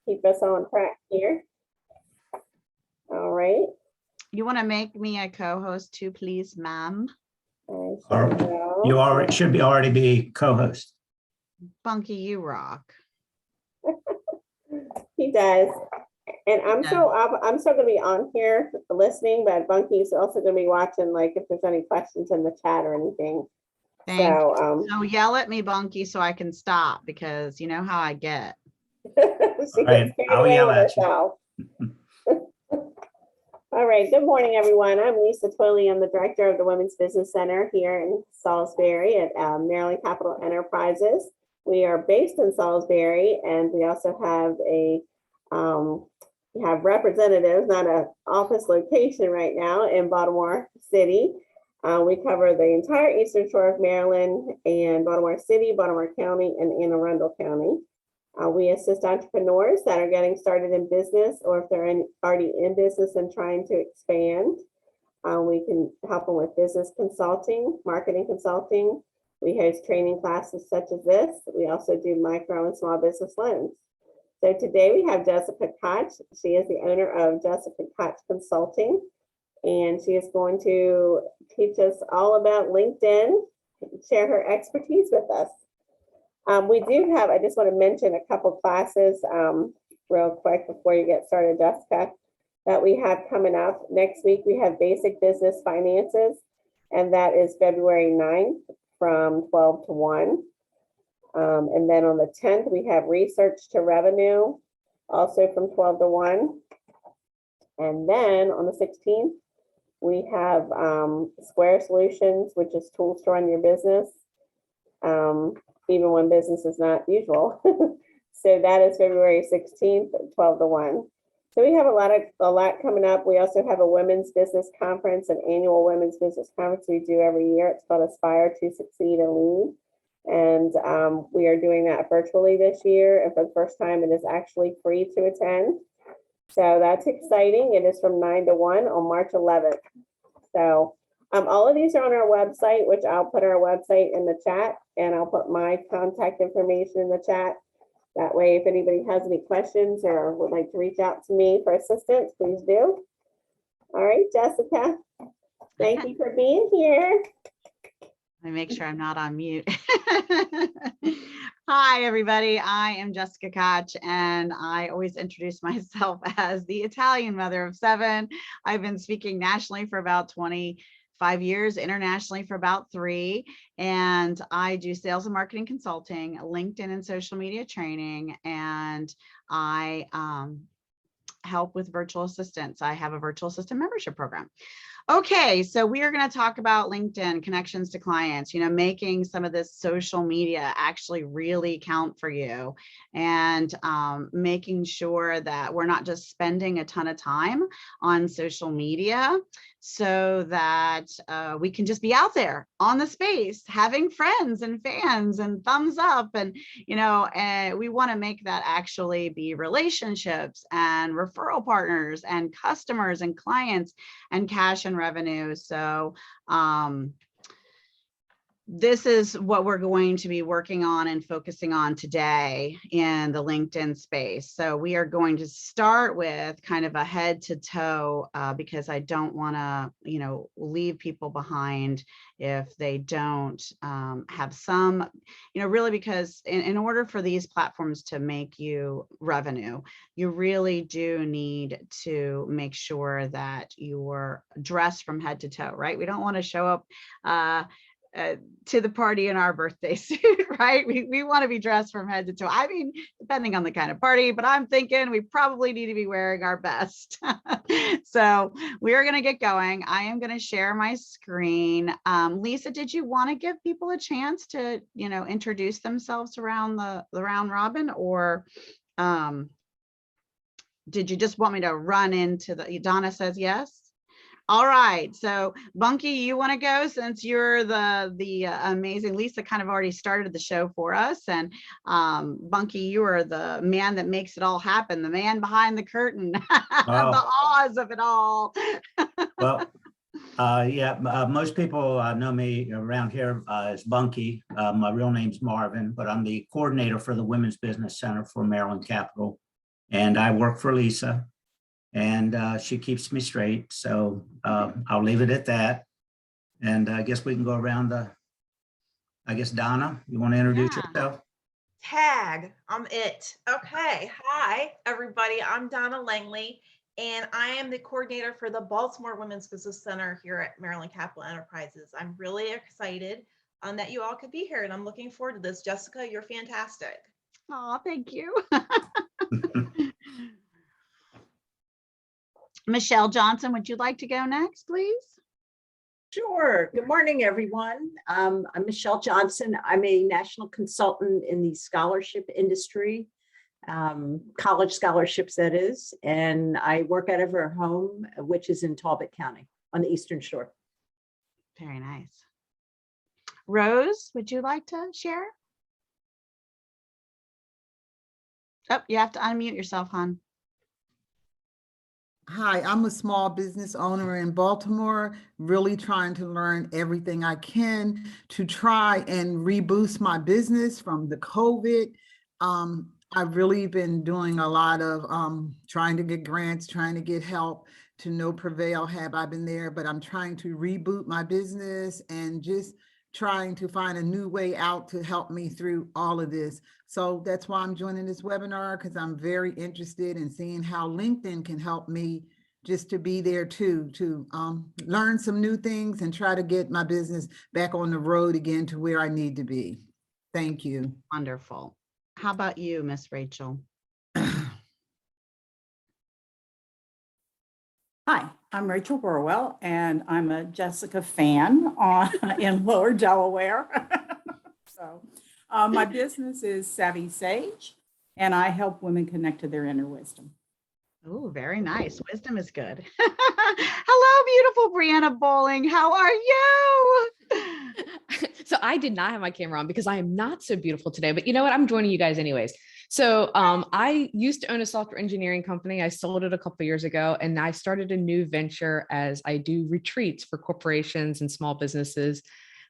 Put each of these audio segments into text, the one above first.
keep us on track here. All right. You want to make me a co-host too, please, ma'am? I sure will. You already should already be co-host. Bunky, you rock. He does. And I'm Yeah. still gonna be on here listening, but Bunky's also gonna be watching, like if there's any questions in the chat or anything. Thank So So yell at me, Bunky, so I can stop, because you know how I get. she All right, gets carried I'll away yell with at you. herself. All right, good morning, everyone. I'm Lisa Twilley. I'm the director of the Women's Business Center here in Salisbury at Maryland Capital Enterprises. We are based in Salisbury, and we also have we have representatives, not an office location right now, in Baltimore City. We cover the entire Eastern Shore of Maryland and Baltimore City, Baltimore County, and Anne Arundel County. We assist entrepreneurs that are getting started in business, or if they're already in business and trying to expand. We can help them with business consulting, marketing consulting. We host training classes such as this. We also do micro and small business loans. So today we have Jessica Koch. She is the owner of Jessica Koch Consulting, and she is going to teach us all about LinkedIn, share her expertise with us. We do have, I just want to mention a couple classes real quick before you get started, Jessica, that we have coming up. Next week, we have Basic Business Finances, and that is February 9th from 12 to 1. And then on the 10th, we have Research to Revenue, also from 12 to 1. And then on the 16th, we have Square Solutions, which is tools to run your business, even when business is not usual. So that is February 16th, 12 to 1. So we have a lot coming up. We also have a women's business conference, an annual women's business conference we do every year. It's called Aspire to Succeed and Lead. And we are doing that virtually this year. And for the first time, it is actually free to attend. So that's exciting. It is from 9 to 1 on March 11th. So all of these are on our website, which I'll put our website in the chat, and I'll put my contact information in the chat. That way, if anybody has any questions or would like to reach out to me for assistance, please do. All right, Jessica, thank you for being here. Let me make sure I'm not on mute. Hi, everybody. I am Jessica Koch, and I always introduce myself as the Italian mother of 7. I've been speaking nationally for about 25 years, internationally for about 3. And I do sales and marketing consulting, LinkedIn and social media training, and I help with virtual assistants. I have a virtual assistant membership program. Okay, so we are going to talk about LinkedIn connections to clients, making some of this social media actually really count for you, and making sure that we're not just spending a ton of time on social media, so that we can just be out there on the space, having friends and fans and thumbs up. And, we want to make that actually be relationships and referral partners and customers and clients and cash and revenue. So this is what we're going to be working on and focusing on today in the LinkedIn space. So we are going to start with kind of a head to toe, because I don't want to, leave people behind if they don't have some, really, because in order for these platforms to make you revenue, you really do need to make sure that you're dressed from head to toe, right? We don't want to show up to the party in our birthday suit, right? We want to be dressed from head to toe. I mean, depending on the kind of party, but I'm thinking we probably need to be wearing our best. So we are going to get going. I am going to share my screen. Lisa, did you want to give people a chance to, introduce themselves around the round robin, or did you just want me to run into Donna says yes? All right, so Bunky, you want to go, since you're the amazing Lisa kind of already started the show for us, and Bunky, you are the man that makes it all happen, the man behind the curtain, Wow. the Oz of it all. Well, most people know me around here as Bunky. My real name's Marvin, but I'm the coordinator for the Women's Business Center for Maryland Capital. and I work for Lisa, and she keeps me straight. So I'll leave it at that. And I guess we can go around I guess, Donna, you want to introduce Yeah. yourself? Tag, I'm it. Okay. Hi, everybody. I'm Donna Langley, and I am the coordinator for the Baltimore Women's Business Center here at Maryland Capital Enterprises. I'm really excited that you all could be here, and I'm looking forward to this. Jessica, you're fantastic. Oh, thank you. Michelle Johnson, would you like to go next, please? Sure. Good morning, everyone. I'm Michelle Johnson. I'm a national consultant in the scholarship industry, college scholarships, that is, and I work out of our home, which is in Talbot County on the Eastern Shore. Very nice. Rose, would you like to share? Oh, you have to unmute yourself, hon. Hi, I'm a small business owner in Baltimore, really trying to learn everything I can to try and reboost my business from the COVID. I've really been doing a lot of trying to get grants, trying to get help. To no prevail have I been there, but I'm trying to reboot my business and just trying to find a new way out to help me through all of this. So that's why I'm joining this webinar, because I'm very interested in seeing how LinkedIn can help me just to be there too, to learn some new things and try to get my business back on the road again to where I need to be. Thank you. Wonderful. How about you, Miss Rachel? Hi, I'm Rachel Burwell, and I'm a Jessica fan in Lower Delaware. So my business is Savvy Sage, and I help women connect to their inner wisdom. Oh, very nice. Wisdom is good. Hello, beautiful Brianna Bowling. How are you? So I did not have my camera on because I am not so beautiful today, but you know what? I'm joining you guys anyways. So I used to own a software engineering company. I sold it a couple of years ago, and I started a new venture as I do retreats for corporations and small businesses.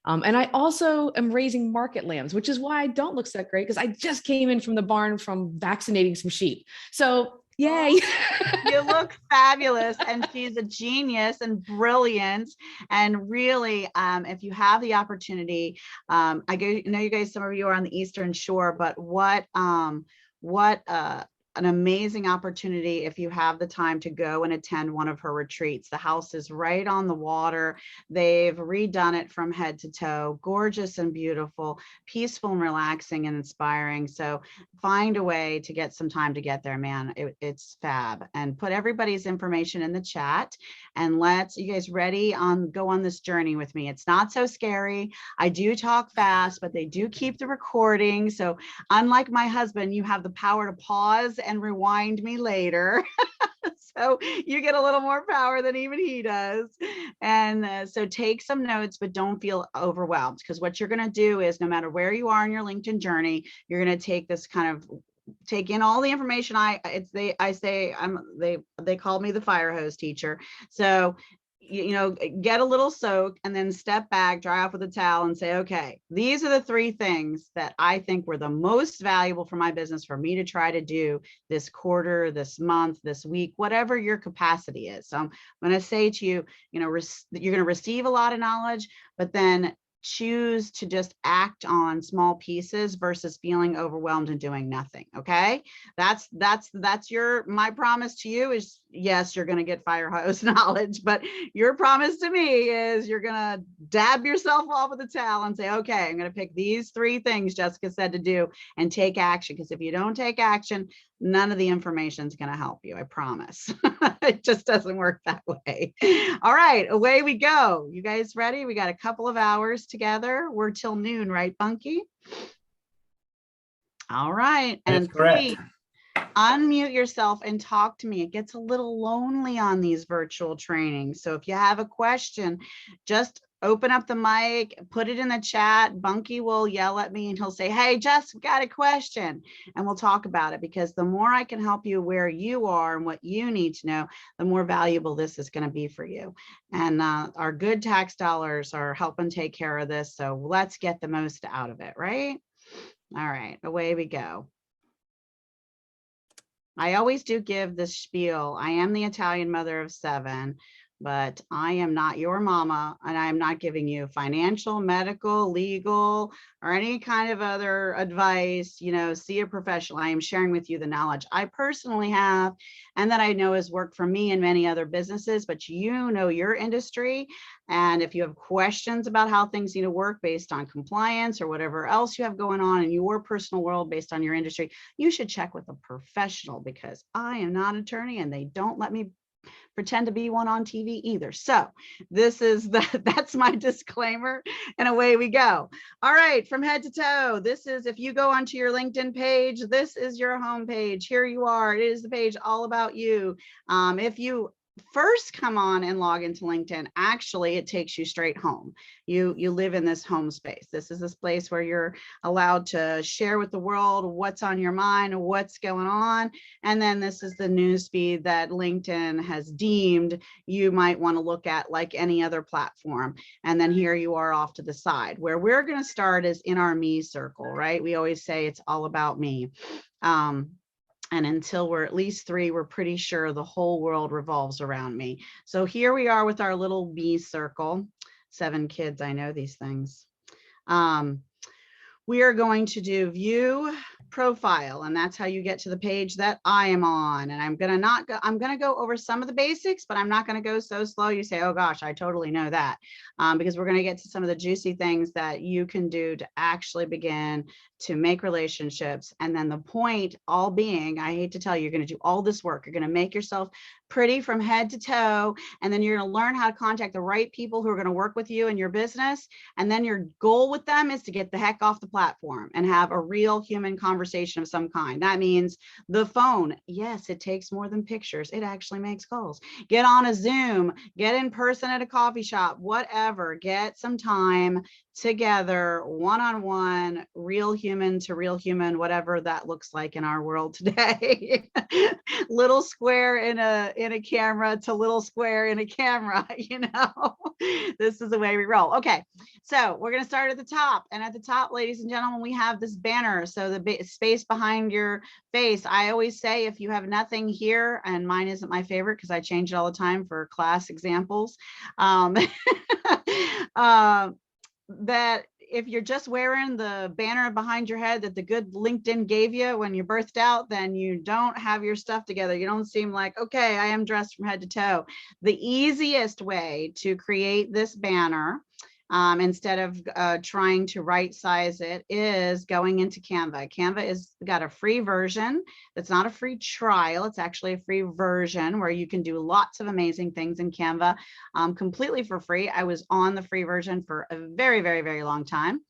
And I also am raising market lambs, which is why I don't look so great, because I just came in from the barn from vaccinating some sheep. So yay. You look fabulous, and she's a genius and brilliant. And really, if you have the opportunity, I know you guys, some of you are on the Eastern Shore, but what an amazing opportunity if you have the time to go and attend one of her retreats. The house is right on the water. They've redone it from head to toe, gorgeous and beautiful, peaceful and relaxing and inspiring. So find a way to get some time to get there, man. It's fab. And put everybody's information in the chat, and let's, you guys ready go on this journey with me. It's not so scary. I do talk fast, but they do keep the recording. So unlike my husband, you have the power to pause and rewind me later. So you get a little more power than even he does. And so take some notes, but don't feel overwhelmed, because what you're going to do is, no matter where you are in your LinkedIn journey, you're going to take this kind of, take in all the information. They called me the fire hose teacher. So get a little soak and then step back, dry off with a towel, and say, okay, these are the 3 things that I think were the most valuable for my business for me to try to do this quarter, this month, this week, whatever your capacity is. So I'm going to say to you, you're going to receive a lot of knowledge, but then choose to just act on small pieces versus feeling overwhelmed and doing nothing. Okay. That's my promise to you is, yes, you're going to get fire hose knowledge, but your promise to me is you're going to dab yourself off with a towel and say, okay, I'm going to pick these 3 things Jessica said to do and take action. Because if you don't take action, none of the information is going to help you. I promise. It just doesn't work that way. All right, away we go. You guys ready? We got a couple of hours together. We're till noon, right, Bunky? All right. That's and correct. please unmute yourself and talk to me. It gets a little lonely on these virtual trainings. So if you have a question, just open up the mic, put it in the chat. Bunky will yell at me and he'll say, hey, Jess, got a question. And we'll talk about it, because the more I can help you where you are and what you need to know, the more valuable this is going to be for you. And our good tax dollars are helping take care of this. So let's get the most out of it, right? All right, away we go. I always do give this spiel. I am the Italian mother of 7, but I am not your mama, and I am not giving you financial, medical, legal, or any kind of other advice. See a professional. I am sharing with you the knowledge I personally have and that I know has worked for me and many other businesses, but you know your industry. And if you have questions about how things need to work based on compliance or whatever else you have going on in your personal world based on your industry, you should check with a professional, because I am not an attorney and they don't let me pretend to be one on TV either. So that's my disclaimer, and away we go. All right, from head to toe, this is, if you go onto your LinkedIn page, this is your home page. Here you are. It is the page all about you. If you first come on and log into LinkedIn, actually it takes you straight home. You live in this home space. This is this place where you're allowed to share with the world what's on your mind, what's going on. And then this is the news feed that LinkedIn has deemed you might want to look at like any other platform. And then here you are off to the side. Where we're going to start is in our me circle, right? We always say it's all about me. And until we're at least 3, we're pretty sure the whole world revolves around me. So here we are with our little me circle. 7 kids, I know these things. We are going to do view profile, and that's how you get to the page that I am on. And I'm gonna go over some of the basics, but I'm not gonna go so slow you say, oh gosh, I totally know that, because we're gonna get to some of the juicy things that you can do to actually begin to make relationships. And then the point all being, I hate to tell you, you're gonna do all this work. You're gonna make yourself pretty from head to toe, and then you're gonna learn how to contact the right people who are gonna work with you in your business. And then your goal with them is to get the heck off the platform and have a real human conversation of some kind. That means the phone. Yes, it takes more than pictures. It actually makes calls. Get on a Zoom, get in person at a coffee shop, whatever. Get some time together, one-on-one, real human to real human, whatever that looks like in our world today. Little square in a camera to little square in a camera, this is the way we roll. Okay, so we're going to start at the top, and at the top, ladies and gentlemen, we have this banner. So the space behind your face. I always say, if you have nothing here, and mine isn't my favorite because I change it all the time for class examples, that if you're just wearing the banner behind your head that the good LinkedIn gave you when you birthed out, then you don't have your stuff together. You don't seem like, okay, I am dressed from head to toe. The easiest way to create this banner, instead of trying to right size it, is going into Canva. Canva is got a free version. That's not a free trial. It's actually a free version where you can do lots of amazing things in Canva completely for free. I was on the free version for a very, very, very long time.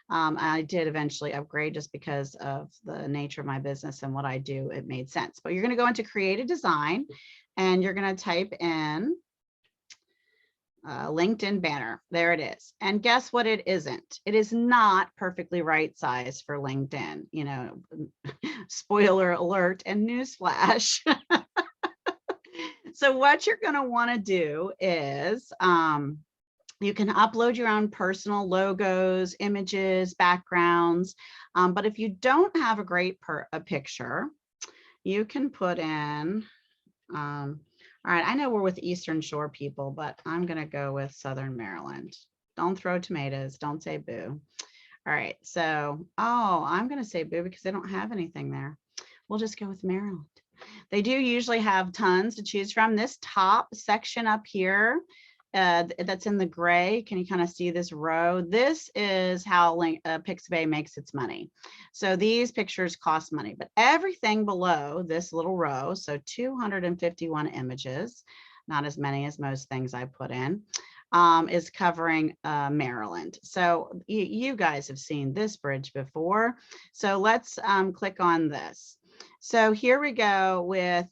I did eventually upgrade just because of the nature of my business and what I do. It made sense. But you're going to go into create a design, and you're going to type in LinkedIn banner. There it is. And guess what? It isn't. It is not perfectly right size for LinkedIn. Spoiler alert and newsflash. So what you're going to want to do is you can upload your own personal logos, images, backgrounds. But if you don't have a great picture, you can put in all right, I know we're with Eastern Shore people, but I'm going to go with Southern Maryland. Don't throw tomatoes. Don't say boo. All right, so, I'm going to say boo because they don't have anything there. We'll just go with Maryland. They do usually have tons to choose from. This top section up here, that's in the gray. Can you kind of see this row? This is how Pixabay makes its money. So these pictures cost money, but everything below this little row, so 251 images, not as many as most things I put in, is covering Maryland. So you guys have seen this bridge before. So let's click on this. So here we go with,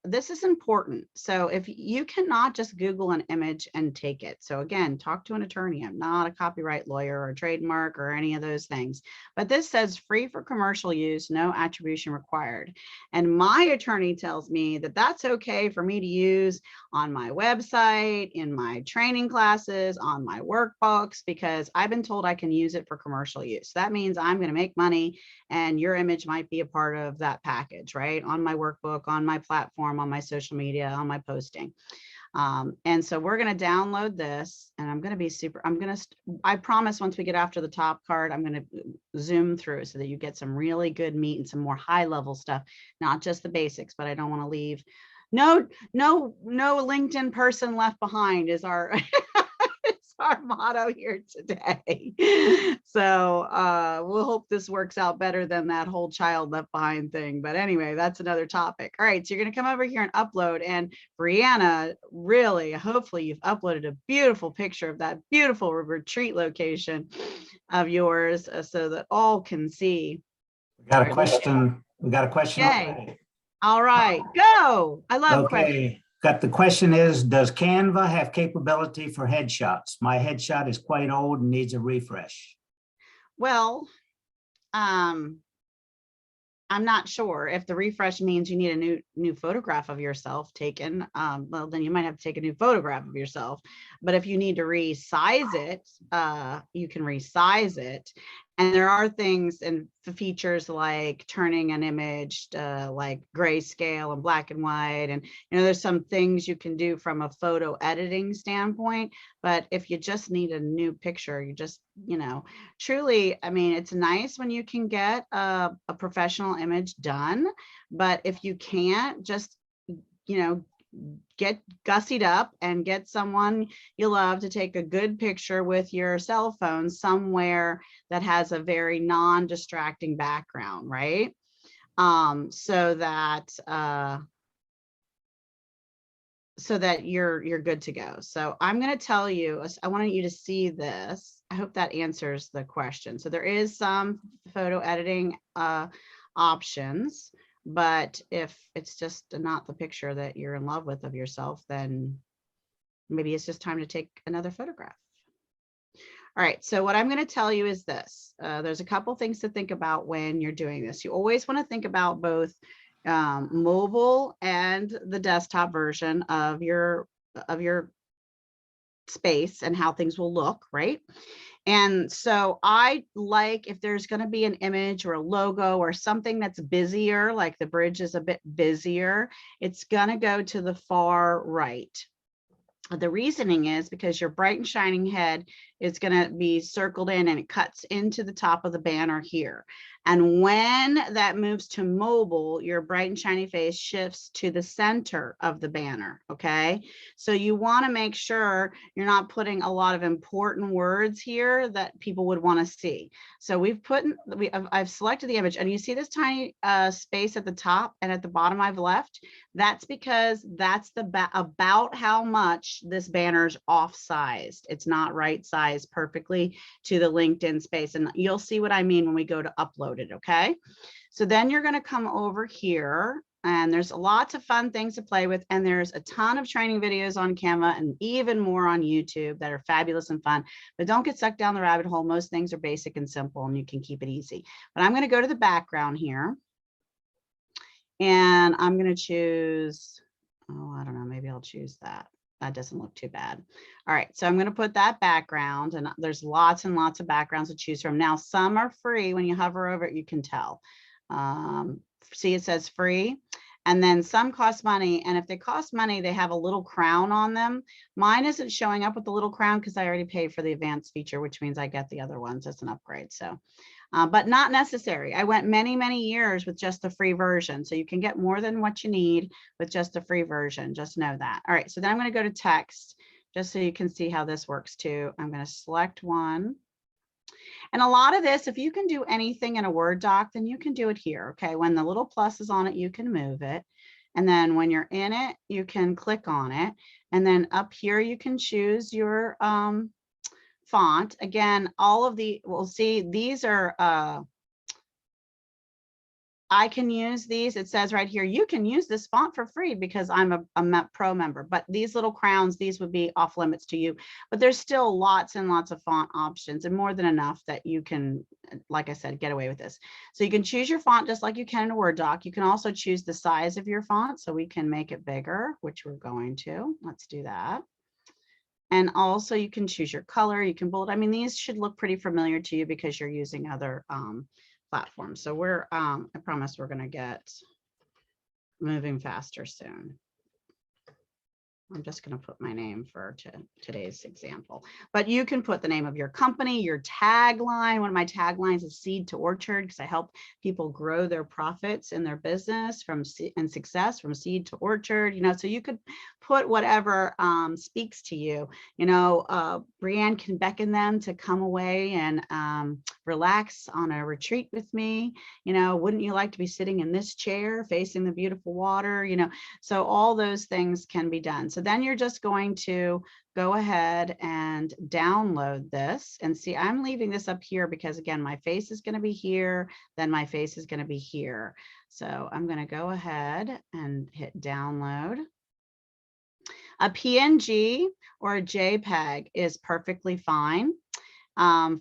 this is important. So if you cannot just Google an image and take it. So again, talk to an attorney. I'm not a copyright lawyer or a trademark or any of those things, but this says free for commercial use, no attribution required. And my attorney tells me that that's okay for me to use on my website, in my training classes, on my workbooks, because I've been told I can use it for commercial use. That means I'm going to make money, and your image might be a part of that package. package, right? On my workbook, on my platform, on my social media, on my posting. And so we're going to download this, and I'm going to be I promise once we get after the top card, I'm going to zoom through so that you get some really good meat and some more high level stuff, not just the basics, but I don't want to leave no LinkedIn person left behind is our is our motto here today. So we'll hope this works out better than that whole child left behind thing. But anyway, that's another topic. All right, so you're going to come over here and upload. And Brianna, really, hopefully you've uploaded a beautiful picture of that beautiful retreat location of yours so that all can see. We got a question. We got a question. Yay. Already. All right, go. I love questions. Okay, got the question is, does Canva have capability for headshots? My headshot is quite old and needs a refresh. Well, I'm not sure if the refresh means you need a new photograph of yourself taken. Well, then you might have to take a new photograph of yourself. But if you need to resize it, you can resize it. And there are things and features like turning an image like grayscale and black and white. And, there's some things you can do from a photo editing standpoint. But if you just need a new picture, you just, truly, I mean, it's nice when you can get a professional image done. But if you can't, just, get gussied up and get someone you love to take a good picture with your cell phone somewhere that has a very non-distracting background, right? So that you're good to go. So I'm going to tell you, I wanted you to see this. I hope that answers the question. So there is some photo editing options. But if it's just not the picture that you're in love with of yourself, then maybe it's just time to take another photograph. All right, so what I'm going to tell you is this. There's a couple things to think about when you're doing this. You always want to think about both mobile and the desktop version of your space and how things will look, right? And so I like, if there's going to be an image or a logo or something that's busier, like the bridge is a bit busier, it's going to go to the far right. The reasoning is because your bright and shining head is going to be circled in and it cuts into the top of the banner here. And when that moves to mobile, your bright and shiny face shifts to the center of the banner. Okay. So you want to make sure you're not putting a lot of important words here that people would want to see. So I've selected the image, and you see this tiny space at the top and at the bottom I've left. That's because that's about how much this banner's off-sized. It's not right-sized perfectly to the LinkedIn space. And you'll see what I mean when we go to upload it, okay? So then you're gonna come over here, and there's lots of fun things to play with. And there's a ton of training videos on Canva and even more on YouTube that are fabulous and fun. But don't get sucked down the rabbit hole. Most things are basic and simple, and you can keep it easy. But I'm gonna go to the background here. And I'm going to choose, I don't know, maybe I'll choose that. That doesn't look too bad. All right, so I'm going to put that background, and there's lots and lots of backgrounds to choose from. Now, some are free. When you hover over it, you can tell. See, it says free. And then some cost money. And if they cost money, they have a little crown on them. Mine isn't showing up with the little crown because I already paid for the advanced feature, which means I get the other ones as an upgrade. So. But not necessary. I went many, many years with just the free version. So you can get more than what you need with just the free version. Just know that. All right, so then I'm going to go to text just so you can see how this works too. I'm going to select one. And a lot of this, if you can do anything in a Word doc, then you can do it here. Okay, when the little plus is on it, you can move it. And then when you're in it, you can click on it. And then up here, you can choose your font. Again, all of we'll see, these are, I can use these. It says right here, you can use this font for free because I'm a pro member, but these little crowns, these would be off limits to you, but there's still lots and lots of font options and more than enough that you can, like I said, get away with this. So you can choose your font just like you can in a Word doc. You can also choose the size of your font, so we can make it bigger, which we're going to. Let's do that. And also you can choose your color, you can bold. I mean, these should look pretty familiar to you because you're using other platforms. So we're, I promise we're gonna get moving faster soon. I'm just going to put my name for today's example, but you can put the name of your company, your tagline. One of my taglines is Seed to Orchard, because I help people grow their profits in their business and success from seed to orchard, so you could put whatever speaks to you. Brianne can beckon them to come away and relax on a retreat with me. Wouldn't you like to be sitting in this chair facing the beautiful water? So all those things can be done. So then you're just going to go ahead and download this, and see, I'm leaving this up here because, again, my face is going to be here, then my face is going to be here. So I'm going to go ahead and hit download. A PNG or a JPEG is perfectly fine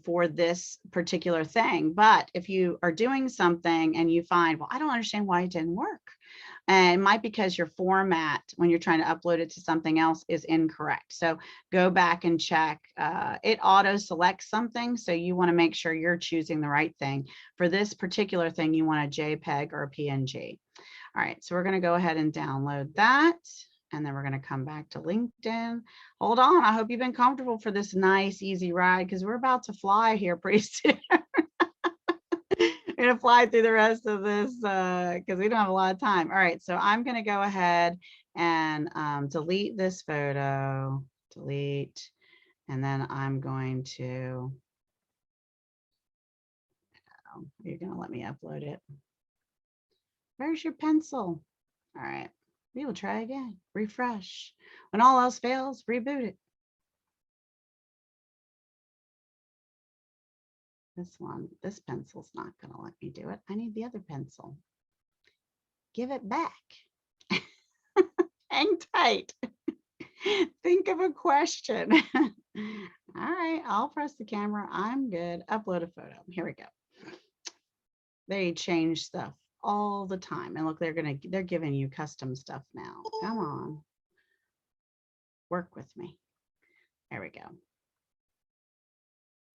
for this particular thing. But if you are doing something and you find, well, I don't understand why it didn't work. And it might be because your format, when you're trying to upload it to something else, is incorrect. So go back and check. It auto selects something. So you want to make sure you're choosing the right thing. For this particular thing, you want a JPEG or a PNG. All right, so we're going to go ahead and download that. And then we're going to come back to LinkedIn. Hold on. I hope you've been comfortable for this nice, easy ride, because we're about to fly here pretty soon. We're going to fly through the rest of this because we don't have a lot of time. All right. So I'm going to go ahead and delete this photo, delete, and then I'm going to, you're going to let me upload it. Where's your pencil? All right. We will try again. Refresh. When all else fails, reboot it. This pencil's not going to let me do it. I need the other pencil. Give it back. Hang tight. Think of a question. All right, I'll press the camera. I'm good. Upload a photo. Here we go. They change stuff all the time, and look, they're giving you custom stuff now. Come on, work with me. There we go.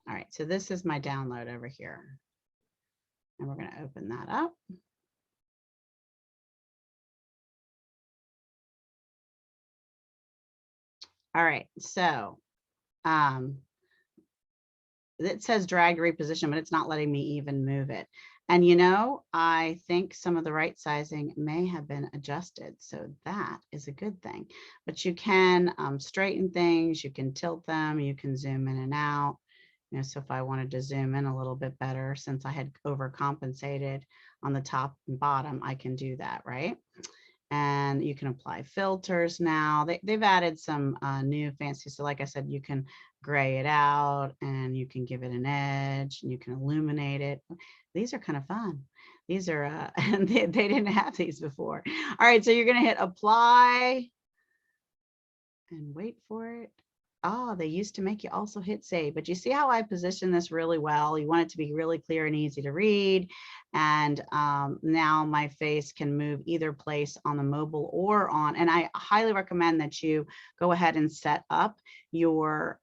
All right, so this is my download over here, and we're going to open that up. All right, so it says drag reposition, but it's not letting me even move it. And I think some of the right sizing may have been adjusted, so that is a good thing. But you can straighten things, you can tilt them, you can zoom in and out. So if I wanted to zoom in a little bit better, since I had overcompensated on the top and bottom, I can do that, right? And you can apply filters now. They've added some new fancy. So like I said, you can gray it out and you can give it an edge and you can illuminate it. These are kind of fun. These are, they didn't have these before. All right, so you're going to hit apply and wait for it. Oh, they used to make you also hit save, but you see how I position this really well. You want it to be really clear and easy to read. And now my face can move either place on the mobile or on. And I highly recommend that you go ahead and set up your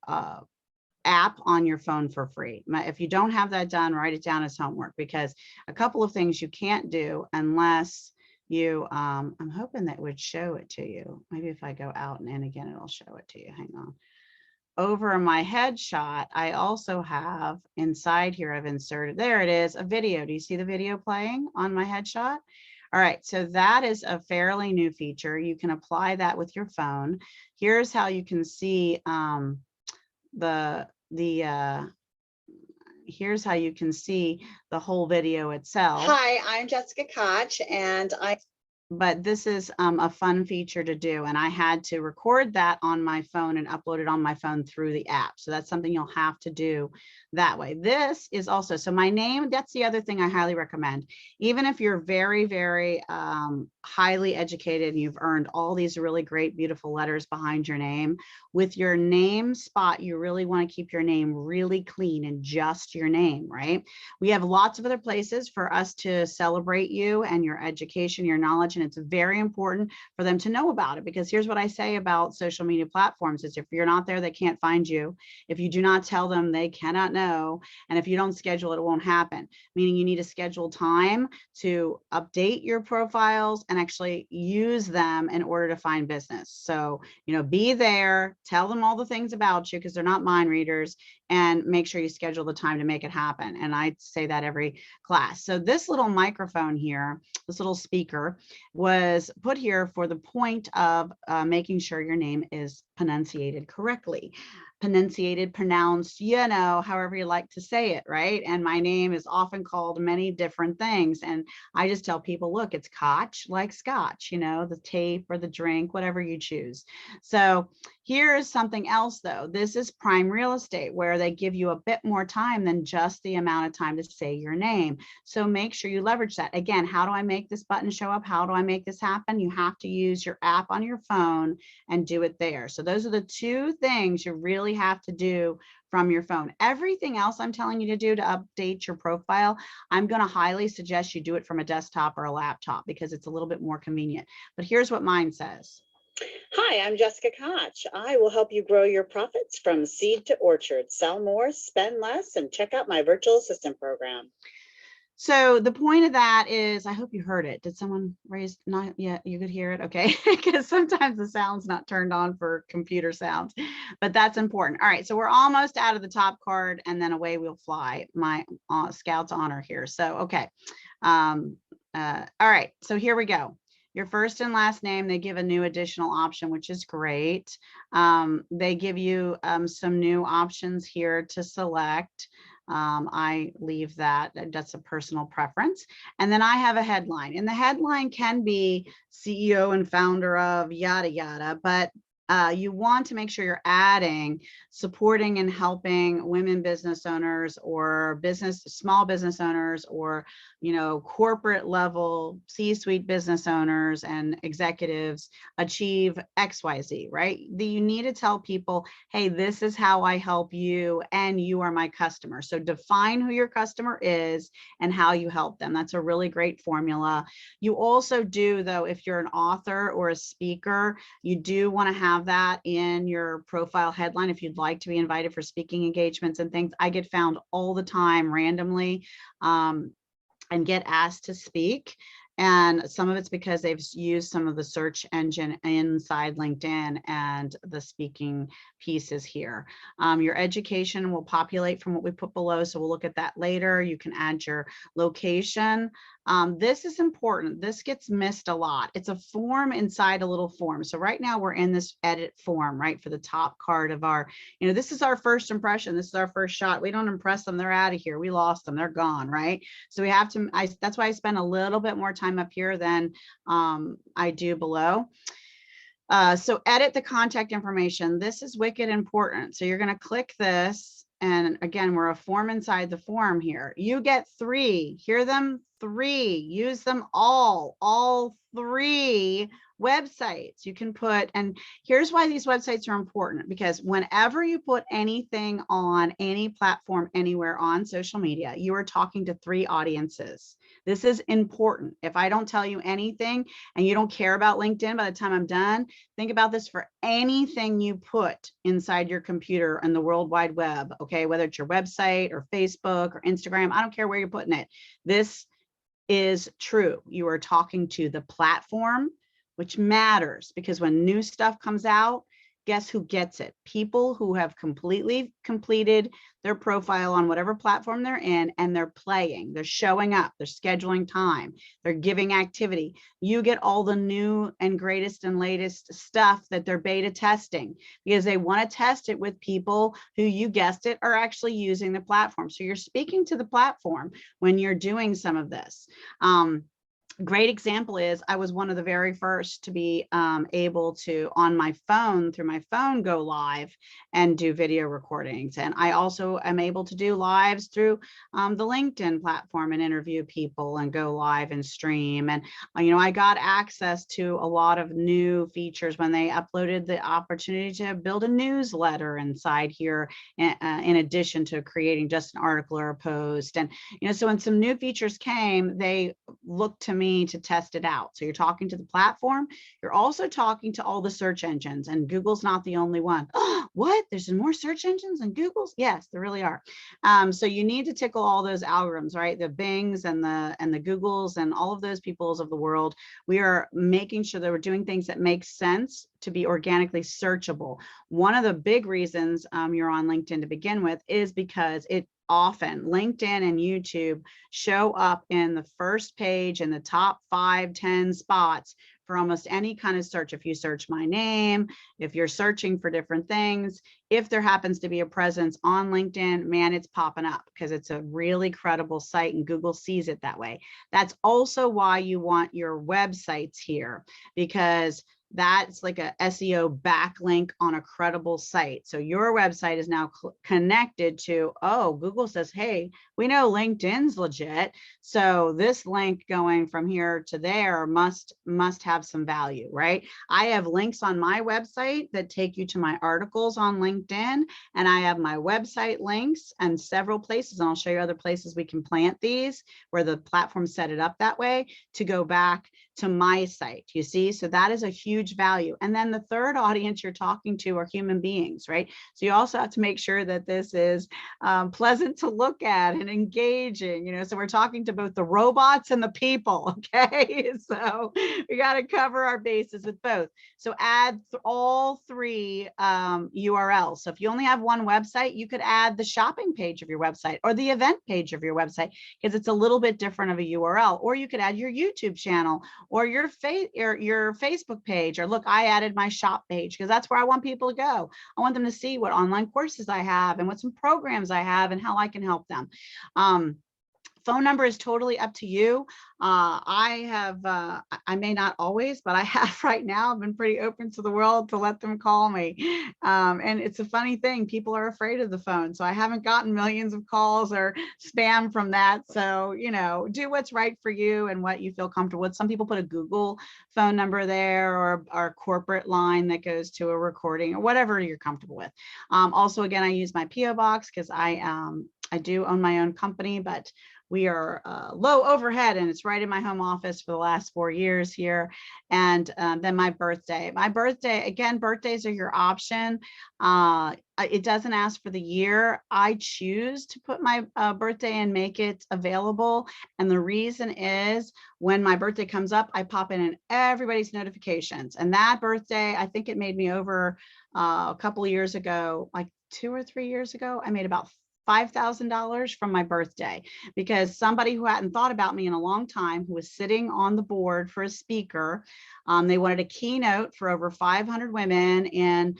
app on your phone for free. If you don't have that done, write it down as homework, because a couple of things you can't do unless you, I'm hoping that would show it to you. Maybe if I go out and in again, it'll show it to you. Hang on. Over my headshot, I also have inside here, I've inserted, there it is, a video. Do you see the video playing on my headshot? All right, so that is a fairly new feature. You can apply that with your phone. Here's how you can see here's how you can see the whole video itself. Hi, I'm Jessica Koch, and but this is a fun feature to do, and I had to record that on my phone and upload it on my phone through the app. So that's something you'll have to do that way. This is also, so my name, that's the other thing I highly recommend. Even if you're very, very highly educated and you've earned all these really great, beautiful letters behind your name, with your name spot, you really want to keep your name really clean and just your name, right? We have lots of other places for us to celebrate you and your education, your knowledge, information. It's very important for them to know about it, because here's what I say about social media platforms is if you're not there, they can't find you. If you do not tell them, they cannot know. And if you don't schedule it, it won't happen. Meaning you need to schedule time to update your profiles and actually use them in order to find business. So, be there, tell them all the things about you because they're not mind readers, and make sure you schedule the time to make it happen. And I say that every class. So this little microphone here, this little speaker was put here for the point of making sure your name is pronunciated correctly. Pronunciated, pronounced, however you like to say it, right? And my name is often called many different things. And I just tell people, look, it's Koch, like scotch, the tape or the drink, whatever you choose. So here's something else though. This is prime real estate where they give you a bit more time than just the amount of time to say your name. So make sure you leverage that. Again, how do I make this button show up? How do I make this happen? You have to use your app on your phone and do it there. So those are the two things you really have to do from your phone. Everything else I'm telling you to do to update your profile, I'm going to highly suggest you do it from a desktop or a laptop because it's a little bit more convenient. But here's what mine says. Hi, I'm Jessica Koch. I will help you grow your profits from seed to orchard. Sell more, spend less, and check out my virtual assistant program. So the point of that is, I hope you heard it. Did someone raise? Not yet. You could hear it. Okay. Because sometimes the sound's not turned on for computer sounds, but that's important. All right. So we're almost out of the top card and then away we'll fly. My Scout's honor here. So, okay. All right. So here we go. Your first and last name, they give a new additional option, which is great. They give you some new options here to select. I leave that, that's a personal preference. And then I have a headline, and the headline can be CEO and founder of yada, yada, but you want to make sure you're adding supporting and helping women business owners or small business owners or, corporate level C-suite business owners and executives achieve XYZ, right? You need to tell people, hey, this is how I help you and you are my customer. So define who your customer is and how you help them. That's a really great formula. You also do, though, if you're an author or a speaker, you do want to have that in your profile headline if you'd like to be invited for speaking engagements and things. I get found all the time randomly and get asked to speak. And some of it's because they've used some of the search engine inside LinkedIn and the speaking pieces here. Your education will populate from what we put below. So we'll look at that later. You can add your location. This is important. This gets missed a lot. It's a form inside a little form. So right now we're in this edit form, right? For the top card of our, this is our first impression. This is our first shot. We don't impress them. They're out of here. We lost them. They're gone, right? So we have to, that's why I spend a little bit more time up here than I do below. So edit the contact information. This is wicked important. So you're going to click this. And again, we're a form inside the form here. You get 3, hear them, 3, use them all 3 websites you can put. And here's why these websites are important, because whenever you put anything on any platform, anywhere on social media, you are talking to 3 audiences. This is important. If I don't tell you anything and you don't care about LinkedIn by the time I'm done, think about this for anything you put inside your computer and the World Wide Web, okay? Whether it's your website or Facebook or Instagram, I don't care where you're putting it. This is true. You are talking to the platform, which matters because when new stuff comes out, guess who gets it? People who have completely completed their profile on whatever platform they're in, and they're playing, they're showing up, they're scheduling time, they're giving activity. You get all the new and greatest and latest stuff that they're beta testing because they want to test it with people who, you guessed it, are actually using the platform. So you're speaking to the platform when you're doing some of this. Great example is I was one of the very first to be able to, on my phone, through my phone, go live and do video recordings. And I also am able to do lives through the LinkedIn platform and interview people and go live and stream. And, I got access to a lot of new features when they uploaded the opportunity to build a newsletter inside here, in addition to creating just an article or a post. And, so when some new features came, they looked to me me to test it out. So you're talking to the platform. You're also talking to all the search engines, and Google's not the only one. What? There's more search engines than Google's? Yes, there really are. So you need to tickle all those algorithms, right? The Bings and the Googles and all of those peoples of the world. We are making sure that we're doing things that make sense to be organically searchable. One of the big reasons you're on LinkedIn to begin with is because it often, LinkedIn and YouTube show up in the first page in the top 5, 10 spots for almost any kind of search. If you search my name, if you're searching for different things, if there happens to be a presence on LinkedIn, man, it's popping up because it's a really credible site and Google sees it that way. That's also why you want your websites here, because that's like a SEO backlink on a credible site. So your website is now connected to, oh, Google says, hey, we know LinkedIn's legit. So this link going from here to there must have some value, right? I have links on my website that take you to my articles on LinkedIn, and I have my website links and several places, and I'll show you other places we can plant these where the platform set it up that way to go back to my site, you see? So that is a huge value. And then the third audience you're talking to are human beings, right? So you also have to make sure that this is pleasant to look at and engaging, you know, so we're talking to both the robots and the people, okay? So we got to cover our bases with both. So add all 3 URLs. So if you only have one website, you could add the shopping page of your website or the event page of your website, because it's a little bit different of a URL. Or you could add your YouTube channel or your Facebook page, or look, I added my shop page because that's where I want people to go. I want them to see what online courses I have and what some programs I have and how I can help them. Phone number is totally up to you. I may not always, but I have right now. I've been pretty open to the world to let them call me. And it's a funny thing. People are afraid of the phone. So I haven't gotten millions of calls or spam from that. So, you know, do what's right for you and what you feel comfortable with. Some people put a Google phone number there or our corporate line that goes to a recording or whatever you're comfortable with. Also, again, I use my PO box because I do own my own company, but we are low overhead and it's right in my home office for the last 4 years here. And then my birthday, again, birthdays are your option. It doesn't ask for the year. I choose to put my birthday and make it available. And the reason is when my birthday comes up, I pop in everybody's notifications. And that birthday, I think it made me over a couple of years ago, like 2 or 3 years ago, I made about $5,000 from my birthday, because somebody who hadn't thought about me in a long time, who was sitting on the board for a speaker, they wanted a keynote for over 500 women in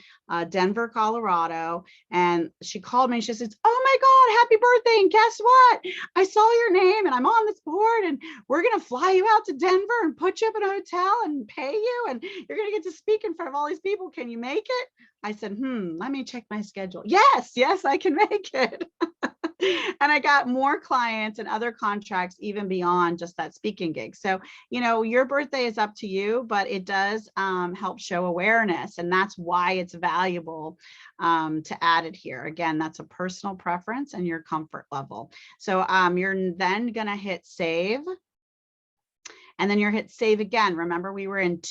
Denver, Colorado. And she called me and she says, oh my God, happy birthday. And guess what? I saw your name and I'm on this board and we're going to fly you out to Denver and put you up in a hotel and pay you. And you're going to get to speak in front of all these people. Can you make it? I said, let me check my schedule. Yes, I can make it. And I got more clients and other contracts even beyond just that speaking gig. So, you know, your birthday is up to you, but it does help show awareness. And that's why it's valuable to add it here. Again, that's a personal preference and your comfort level. So you're then going to hit save. And then you're hit save again. Remember, we were in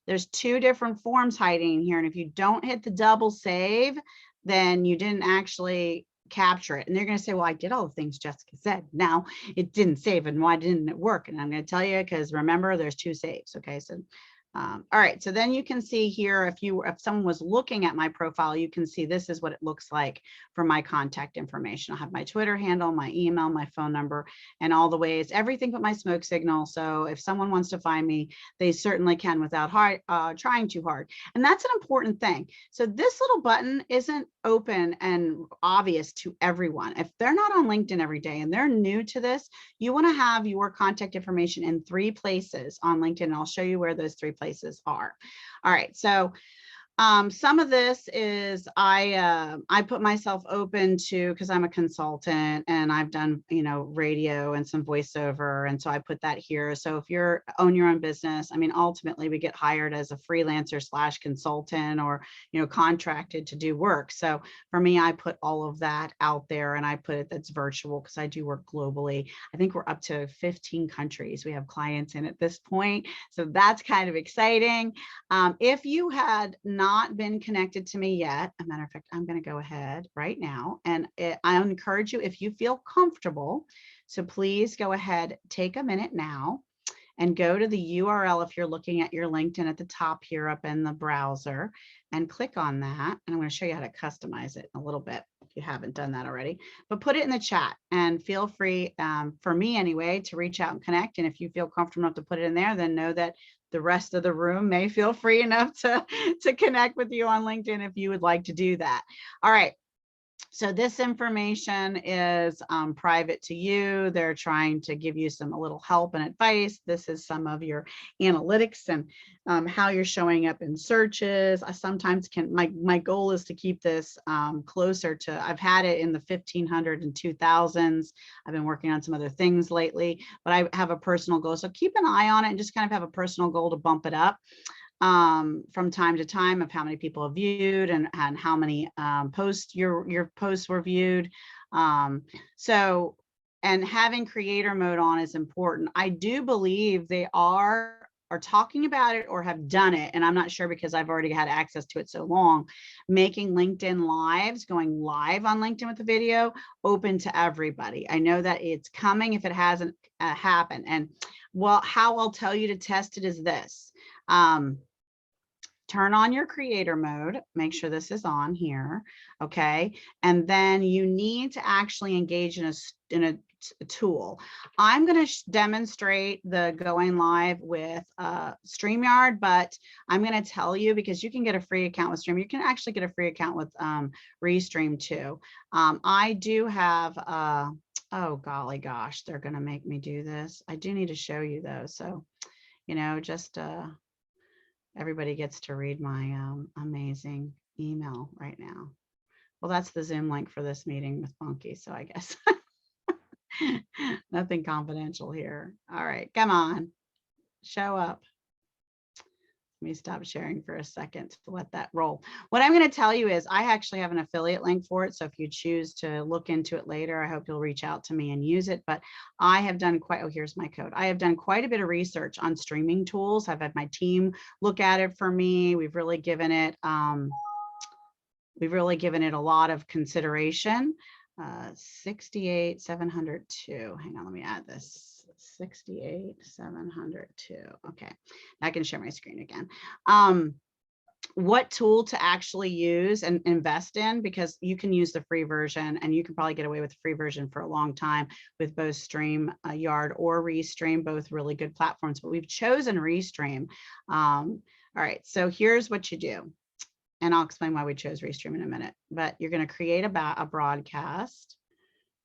there's 2 different forms hiding here. And if you don't hit the double save, then you didn't actually capture it. And they're going to say, well, I did all the things Jessica said. Now it didn't save, and why didn't it work? And I'm going to tell you, because remember, there's 2 saves. Okay. So all right, so then you can see here, if someone was looking at my profile, you can see this is what it looks like for my contact information. I'll have my Twitter handle, my email, my phone number, and all the ways, everything but my smoke signal. So if someone wants to find me, they certainly can without trying too hard. And that's an important thing. So this little button isn't open and obvious to everyone. If they're not on LinkedIn every day and they're new to this, you want to have your contact information in 3 places on LinkedIn. And I'll show you where those 3 places are. All right, so Some of this is I put myself open to, because I'm a consultant and I've done, radio and some voiceover. And so I put that here. So if you're own your own business, I mean, ultimately we get hired as a freelancer / consultant or, contracted to do work. So for me, I put all of that out there and I put it that's virtual because I do work globally. I think we're up to 15 countries we have clients in at this point. So that's kind of exciting. If you had not been connected to me yet, a matter of fact, I'm going to go ahead right now and I encourage you, if you feel comfortable, so please go ahead, take a minute now and go to the URL if you're looking at your LinkedIn at the top here up in the browser and click on that. And I'm going to show you how to customize it in a little bit if you haven't done that already, but put it in the chat and feel free, for me anyway, to reach out and connect. And if you feel comfortable enough to put it in there, then know that the rest of the room may feel free enough to connect with you on LinkedIn if you would like to do that. All right. So this information is private to you. They're trying to give you a little help and advice. This is some of your analytics and how you're showing up in searches. I sometimes my goal is to keep this closer to, I've had it in the 1500 and 2000s. I've been working on some other things lately, but I have a personal goal. So keep an eye on it and just kind of have a personal goal to bump it up from time to time of how many people have viewed and how many posts your posts were viewed. So, and having creator mode on is important. I do believe they are talking about it or have done it, and I'm not sure because I've already had access to it so long, making LinkedIn lives, going live on LinkedIn with the video, open to everybody. I know that it's coming if it hasn't happened. And well, how I'll tell you to test it is this. Turn on your creator mode, make sure this is on here, okay? And then you need to actually engage in a tool. I'm going to demonstrate the going live with StreamYard, but I'm going to tell you, because you can get a free account with Stream, you can actually get a free account with Restream too. I do have, oh golly gosh, they're going to make me do this. I do need to show you though. So, just everybody gets to read my amazing email right now. Well, that's the Zoom link for this meeting with Funky. So I guess nothing confidential here. All right, come on, show up. Let me stop sharing for a second to let that roll. What I'm going to tell you is I actually have an affiliate link for it. So if you choose to look into it later, I hope you'll reach out to me and use it. But I have done here's my code. I have done quite a bit of research on streaming tools. I've had my team look at it for me. We've really given it a lot of consideration. 68,702. Hang on, let me add this. 68,702. Okay, I can share my screen again. What tool to actually use and invest in, because you can use the free version and you can probably get away with the free version for a long time with both StreamYard or Restream, both really good platforms, but we've chosen Restream. All right, so here's what you do. And I'll explain why we chose Restream in a minute, but you're going to create a broadcast.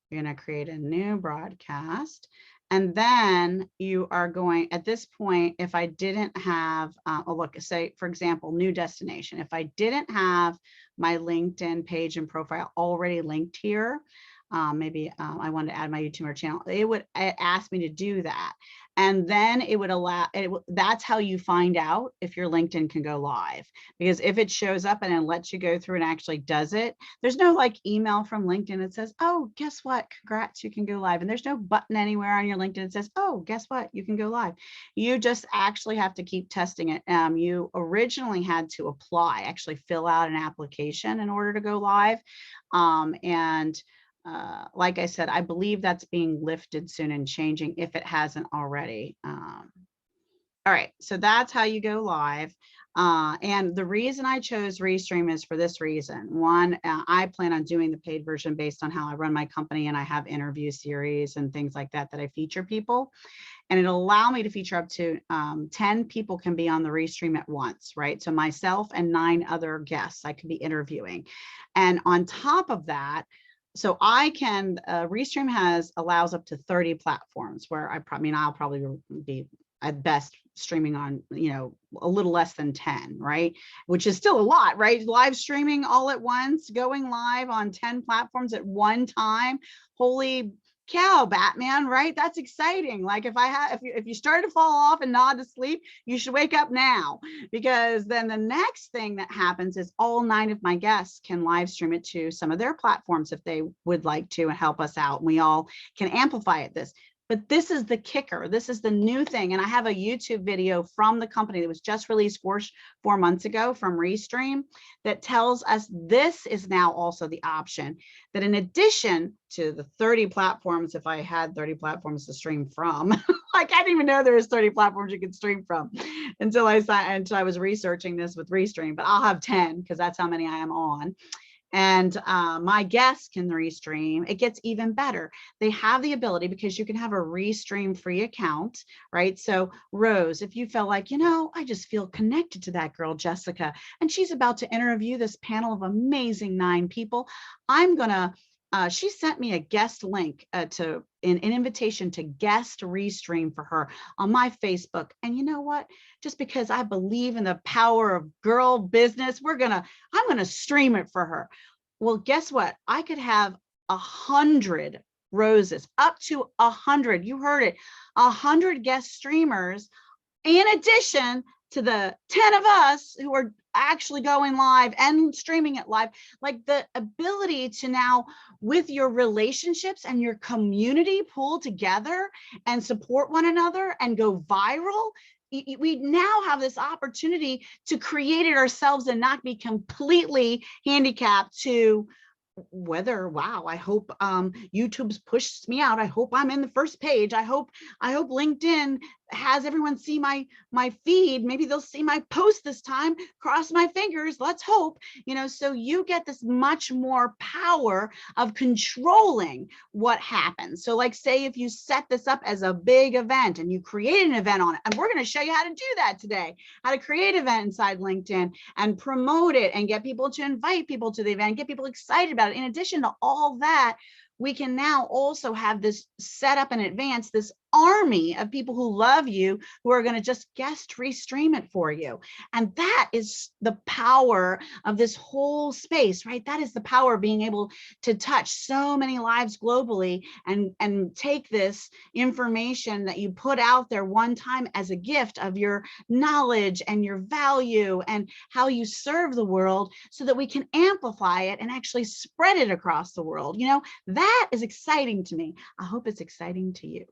You're going to create a new broadcast. And then you are going, at this point, if I didn't have, say, for example, new destination, if I didn't have my LinkedIn page and profile already linked here, maybe I wanted to add my YouTuber channel, it would ask me to do that. And then it would allow, that's how you find out if your LinkedIn can go live. Because if it shows up and it lets you go through and actually does it, there's no email from LinkedIn that says, oh, guess what? Congrats, you can go live. And there's no button anywhere on your LinkedIn that says, oh, guess what? You can go live. You just actually have to keep testing it. You originally had to actually fill out an application in order to go live. Like I said, I believe that's being lifted soon and changing if it hasn't already. All right, so that's how you go live. And the reason I chose Restream is for this reason. One, I plan on doing the paid version based on how I run my company, and I have interview series and things like that I feature people. And it'll allow me to feature up to 10 people can be on the Restream at once, right? So myself and 9 other guests I could be interviewing. And on top of that, so I can, Restream allows up to 30 platforms where I'll probably be at best streaming on, a little less than 10, right? Which is still a lot, right? Live streaming all at once, going live on 10 platforms at one time. Holy cow, Batman, right? That's exciting. Like if you start to fall off and nod to sleep, you should wake up now, because then the next thing that happens is all 9 of my guests can live stream it to some of their platforms if they would like to and help us out. And we all can amplify it. But this is the kicker. This is the new thing. And I have a YouTube video from the company that was just released 4 months ago from Restream that tells us this is now also the option, that in addition to the 30 platforms, if I had 30 platforms to stream from, I didn't even know there was 30 platforms you could stream from until I was researching this with Restream, but I'll have 10 because that's how many I am on. And my guests can restream. It gets even better. They have the ability, because you can have a Restream free account, right? So Rose, if you felt like, I just feel connected to that girl, Jessica, and she's about to interview this panel of amazing 9 people, she sent me a guest link to an invitation to guest Restream for her on my Facebook. And you know what? Just because I believe in the power of girl business, I'm gonna stream it for her. Well, guess what? I could have 100 Roses, up to 100. You heard it, 100 guest streamers, in addition to the 10 of us who are actually going live and streaming it live. Like the ability to now, with your relationships and your community, pull together and support one another and go viral. We now have this opportunity to create it ourselves and not be completely handicapped to whether, wow, I hope YouTube's pushed me out. I hope I'm in the first page. I hope LinkedIn has everyone see my feed. Maybe they'll see my post this time. Cross my fingers. Let's hope, so you get this much more power of controlling what happens. So like, say if you set this up as a big event and you create an event on it, and we're going to show you how to do that today, how to create an event inside LinkedIn and promote it and get people to invite people to the event, get people excited about it. In addition to all that, we can now also have this set up in advance, this army of people who love you, who are going to just guest restream it for you. And that is the power of this whole space, right? That is the power of being able to touch so many lives globally and take this information that you put out there one time as a gift of your knowledge and your value and how you serve the world, so that we can amplify it and actually spread it across the world. That is exciting to me. I hope it's exciting to you.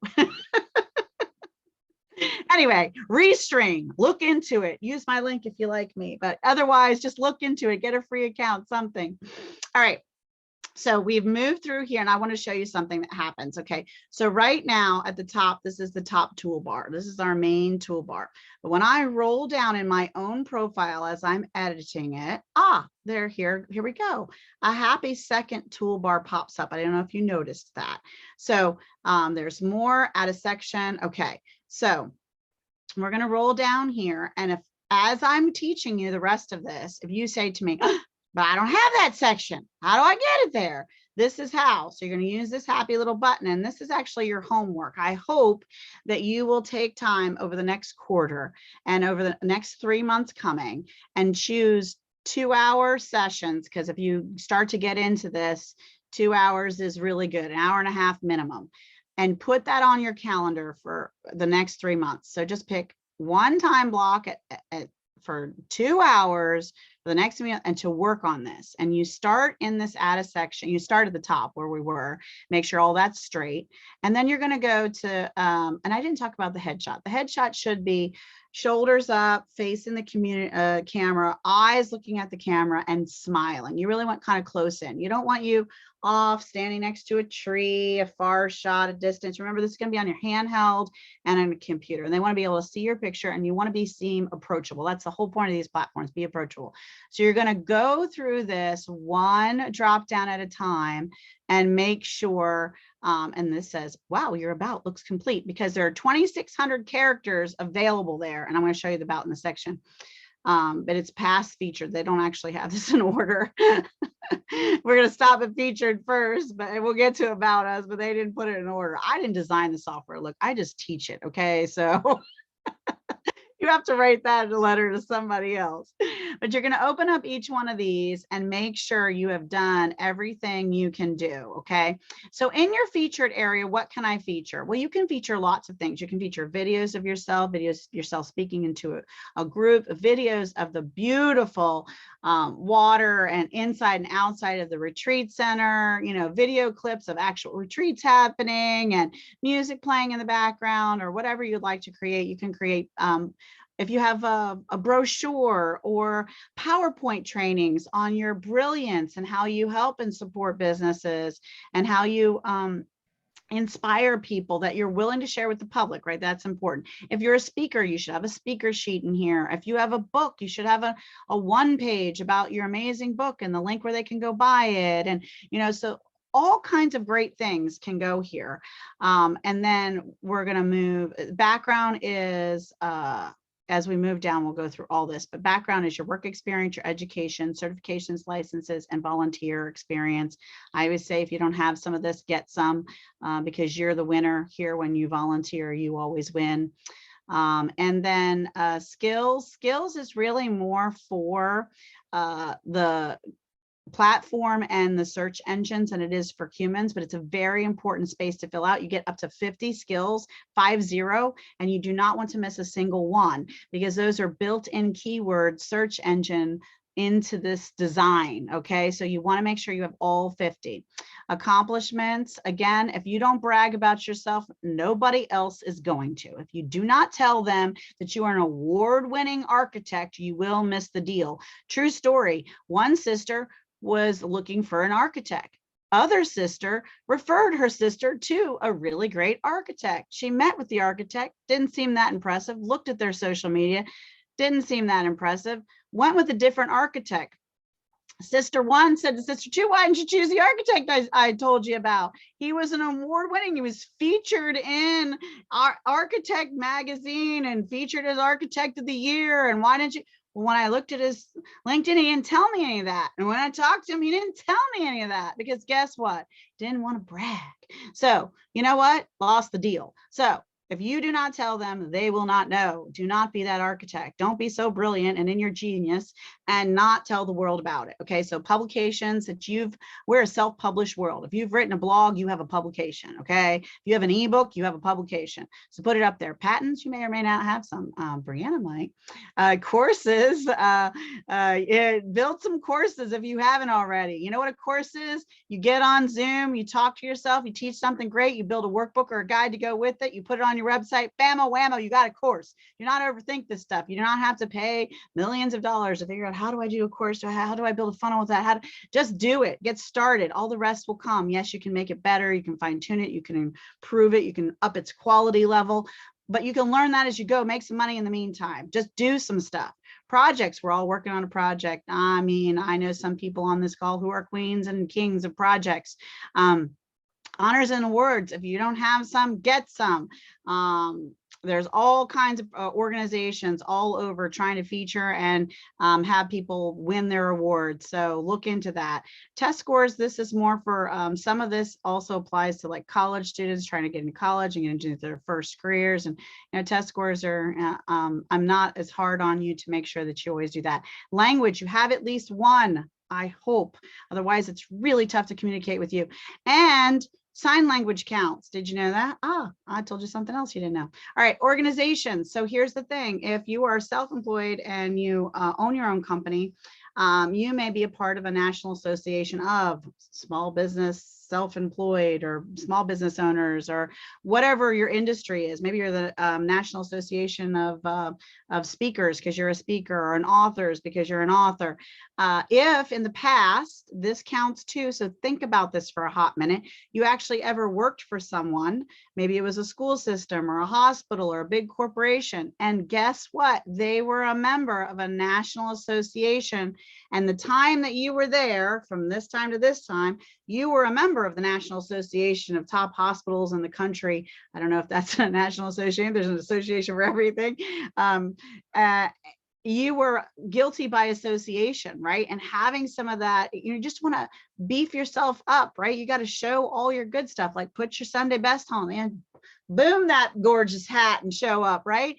Anyway, Restream, look into it. Use my link if you like me, but otherwise just look into it, get a free account, something. All right. So we've moved through here and I want to show you something that happens. Okay. So right now at the top, this is the top toolbar. This is our main toolbar. But when I roll down in my own profile as I'm editing it, here we go. A happy second toolbar pops up. I don't know if you noticed that. So there's more, add a section. Okay. So we're going to roll down here. And as I'm teaching you the rest of this, if you say to me, but I don't have that section, how do I get it there? This is how. So you're going to use this happy little button, and this is actually your homework. I hope that you will take time over the next quarter and over the next 3 months coming and choose 2-hour sessions, because if you start to get into this, 2 hours is really good, 1.5 hours minimum, and put that on your calendar for the next 3 months. So just pick one time block for 2 hours for the next meal and to work on this. And you start in this add a section. You start at the top where we were, make sure all that's straight. And then you're going to go to, and I didn't talk about the headshot. The headshot should be shoulders up, facing the camera, eyes looking at the camera and smiling. You really want kind of close in. You don't want you off standing next to a tree, a far shot, a distance. Remember, this is going to be on your handheld and on a computer. And they want to be able to see your picture, and you want to be seen approachable. That's the whole point of these platforms, be approachable. So you're going to go through this one drop down at a time and make sure, and this says, wow, your about looks complete, because there are 2,600 characters available there. And I'm going to show you the about in the section. But it's past featured. They don't actually have this in order. We're going to stop at featured first, but we'll get to about us, but they didn't put it in order. I didn't design the software. Look, I just teach it. Okay. So You have to write that in a letter to somebody else. But you're going to open up each one of these and make sure you have done everything you can do. Okay. So in your featured area, what can I feature? Well, you can feature lots of things. You can feature videos of yourself, videos yourself speaking into a group, videos of the beautiful water and inside and outside of the retreat center, you know, video clips of actual retreats happening and music playing in the background or whatever you'd like to create. You can create if you have a brochure or PowerPoint trainings on your brilliance and how you help and support businesses and how you inspire people that you're willing to share with the public, right? That's important. If you're a speaker, you should have a speaker sheet in here. If you have a book, you should have a one page about your amazing book and the link where they can go buy it. And, you know, so all kinds of great things can go here. And then we're going to move. Background is, as we move down, we'll go through all this, but background is your work experience, your education, certifications, licenses, and volunteer experience. I always say, if you don't have some of this, get some, because you're the winner here. When you volunteer, you always win. And then skills is really more for the platform and the search engines than it is for humans, but it's a very important space to fill out. You get up to 50 skills, 50, and you do not want to miss a single one, because those are built-in keyword search engine into this design. Okay, so you want to make sure you have all 50. Accomplishments, again, if you don't brag about yourself, nobody else is going to. If you do not tell them that you are an award-winning architect, you will miss the deal. True story. One sister was looking for an architect. Other sister referred her sister to a really great architect. She met with the architect, didn't seem that impressive, looked at their social media, didn't seem that impressive, went with a different architect. Sister one said to sister two, why didn't you choose the architect I told you about? He was an award-winning, he was featured in our Architect magazine and featured as Architect of the Year. And why didn't you? When I looked at his LinkedIn, he didn't tell me any of that. And when I talked to him, he didn't tell me any of that, because guess what? Didn't want to brag. So you know what? Lost the deal. So if you do not tell them, they will not know. Do not be that architect. Don't be so brilliant and in your genius and not tell the world about it. Okay, so publications that we're a self-published world. If you've written a blog, you have a publication. Okay, if you have an ebook, you have a publication. So put it up there. Patents, you may or may not have some. Brianna might. Courses, build some courses if you haven't already. You know what a course is? You get on Zoom, you talk to yourself, you teach something great, you build a workbook or a guide to go with it, you put it on your website, bammo whammo, you got a course. Do not overthink this stuff. You do not have to pay millions of dollars to figure out, how do I do a course? How do I build a funnel with that? Just do it, get started. All the rest will come. Yes, you can make it better. You can fine tune it. You can improve it. You can up its quality level, but you can learn that as you go, make some money in the meantime. Just do some stuff. Projects, we're all working on a project. I mean, I know some people on this call who are queens and kings of projects. Honors and awards, if you don't have some, get some. There's all kinds of organizations all over trying to feature and have people win their awards. So look into that. Test scores, this is more for, some of this also applies to like college students trying to get into college and get into their first careers. And you know, test scores are, I'm not as hard on you to make sure that you always do that. Language, you have at least one, I hope. Otherwise, it's really tough to communicate with you. And sign language counts. Did you know that? I told you something else you didn't know. All right, organizations. So here's the thing. If you are self-employed and you own your own company, you may be a part of a national association of small business, self-employed, or small business owners, or whatever your industry is. Maybe you're the National Association of Speakers because you're a speaker, or an authors because you're an author. If in the past, this counts too, so think about this for a hot minute, you actually ever worked for someone, maybe it was a school system or a hospital or a big corporation, and guess what? They were a member of a national association, and the time that you were there, from this time to this time, you were a member of the National Association of top hospitals in the country. I don't know if that's a national association, there's an association for everything. You were guilty by association, right? And having some of that, you just want to beef yourself up, right? You got to show all your good stuff, like put your Sunday best on and boom that gorgeous hat and show up, right?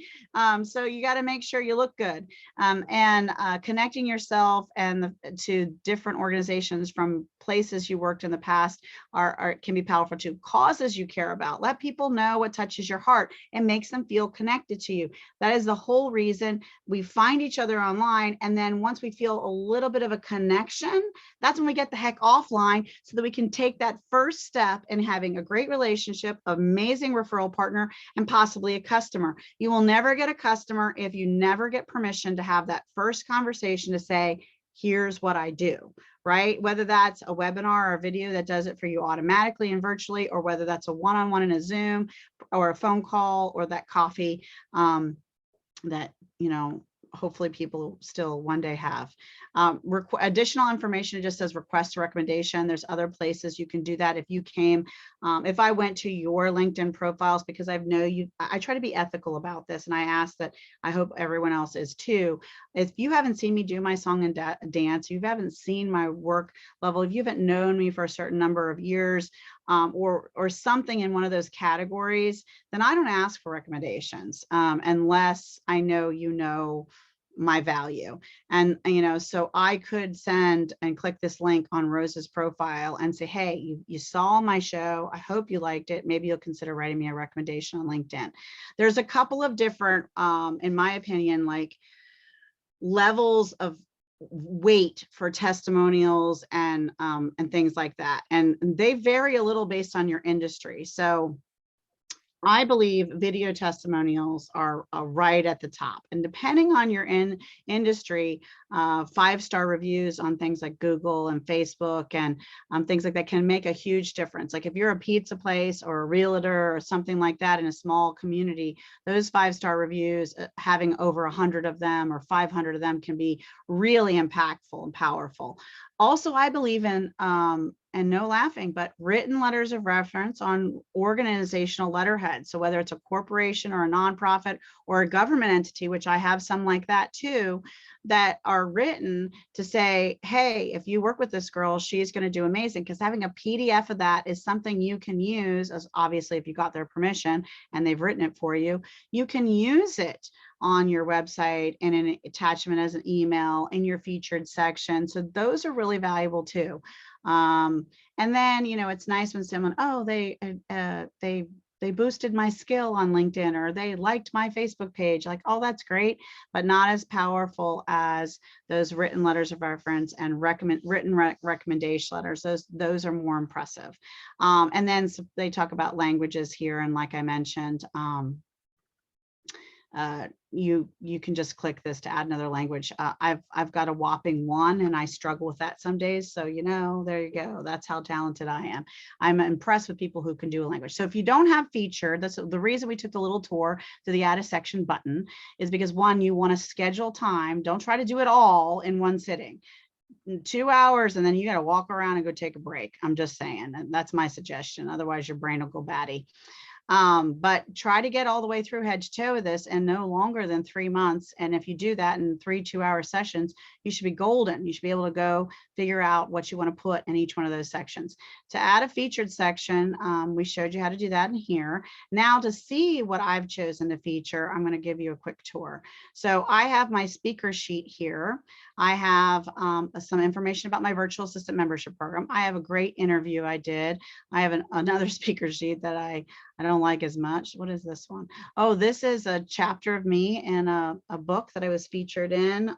So you got to make sure you look good, and connecting yourself and to different organizations from places you worked in the past can be powerful too. Causes you care about, let people know what touches your heart and makes them feel connected to you. That is the whole reason we find each other online. And then once we feel a little bit of a connection, that's when we get the heck offline so that we can take that first step in having a great relationship, amazing referral partner, and possibly a customer. You will never get a customer if you never get permission to have that first conversation to say, here's what I do, right? Whether that's a webinar or a video that does it for you automatically and virtually, or whether that's a one-on-one in a Zoom or a phone call or that coffee that, you know, hopefully people still one day have. Additional information, it just says request a recommendation. There's other places you can do that. If you came, if I went to your LinkedIn profiles, because I know you, I try to be ethical about this, and I ask that, I hope everyone else is too. If you haven't seen me do my song and dance, you haven't seen my work level, if you haven't known me for a certain number of years, or something in one of those categories, then I don't ask for recommendations unless I know you know my value. And, you know, so I could send and click this link on Rose's profile and say, hey, you saw my show. I hope you liked it. Maybe you'll consider writing me a recommendation on LinkedIn. There's a couple of different, in my opinion, like levels of weight for testimonials and things like that. And they vary a little based on your industry. So I believe video testimonials are right at the top, and depending on your industry, 5-star reviews on things like Google and Facebook and things like that can make a huge difference. Like if you're a pizza place or a realtor or something like that in a small community, those 5-star reviews, having over 100 of them or 500 of them, can be really impactful and powerful. Also, I believe in, and no laughing, but written letters of reference on organizational letterhead. So whether it's a corporation or a nonprofit or a government entity, which I have some like that too, that are written to say, hey, if you work with this girl, she's going to do amazing. Because having a PDF of that is something you can use, as obviously if you got their permission and they've written it for you, you can use it on your website and an attachment as an email in your featured section. So those are really valuable too. And then, you know, it's nice when someone, oh, they boosted my skill on LinkedIn, or they liked my Facebook page. Like, oh, that's great, but not as powerful as those written letters of reference and written recommendation letters. Those are more impressive. And then they talk about languages here, and like I mentioned, you can just click this to add another language. I've got a whopping 1, and I struggle with that some days. So, you know, there you go. That's how talented I am. I'm impressed with people who can do a language. So if you don't have featured, that's the reason we took the little tour to the add a section button, is because 1, you want to schedule time. Don't try to do it all in one sitting. 2 hours, and then you got to walk around and go take a break. I'm just saying, and that's my suggestion. Otherwise your brain will go batty. But try to get all the way through head to toe with this in no longer than 3 months. And if you do that in 3 2-hour sessions, you should be golden. You should be able to go figure out what you want to put in each one of those sections. To add a featured section, we showed you how to do that in here. Now to see what I've chosen to feature, I'm going to give you a quick tour. So I have my speaker sheet here. I have some information about my virtual assistant membership program. I have a great interview I did. I have another speaker sheet that I don't like as much. What is this one? Oh, this is a chapter of me in a book that I was featured in.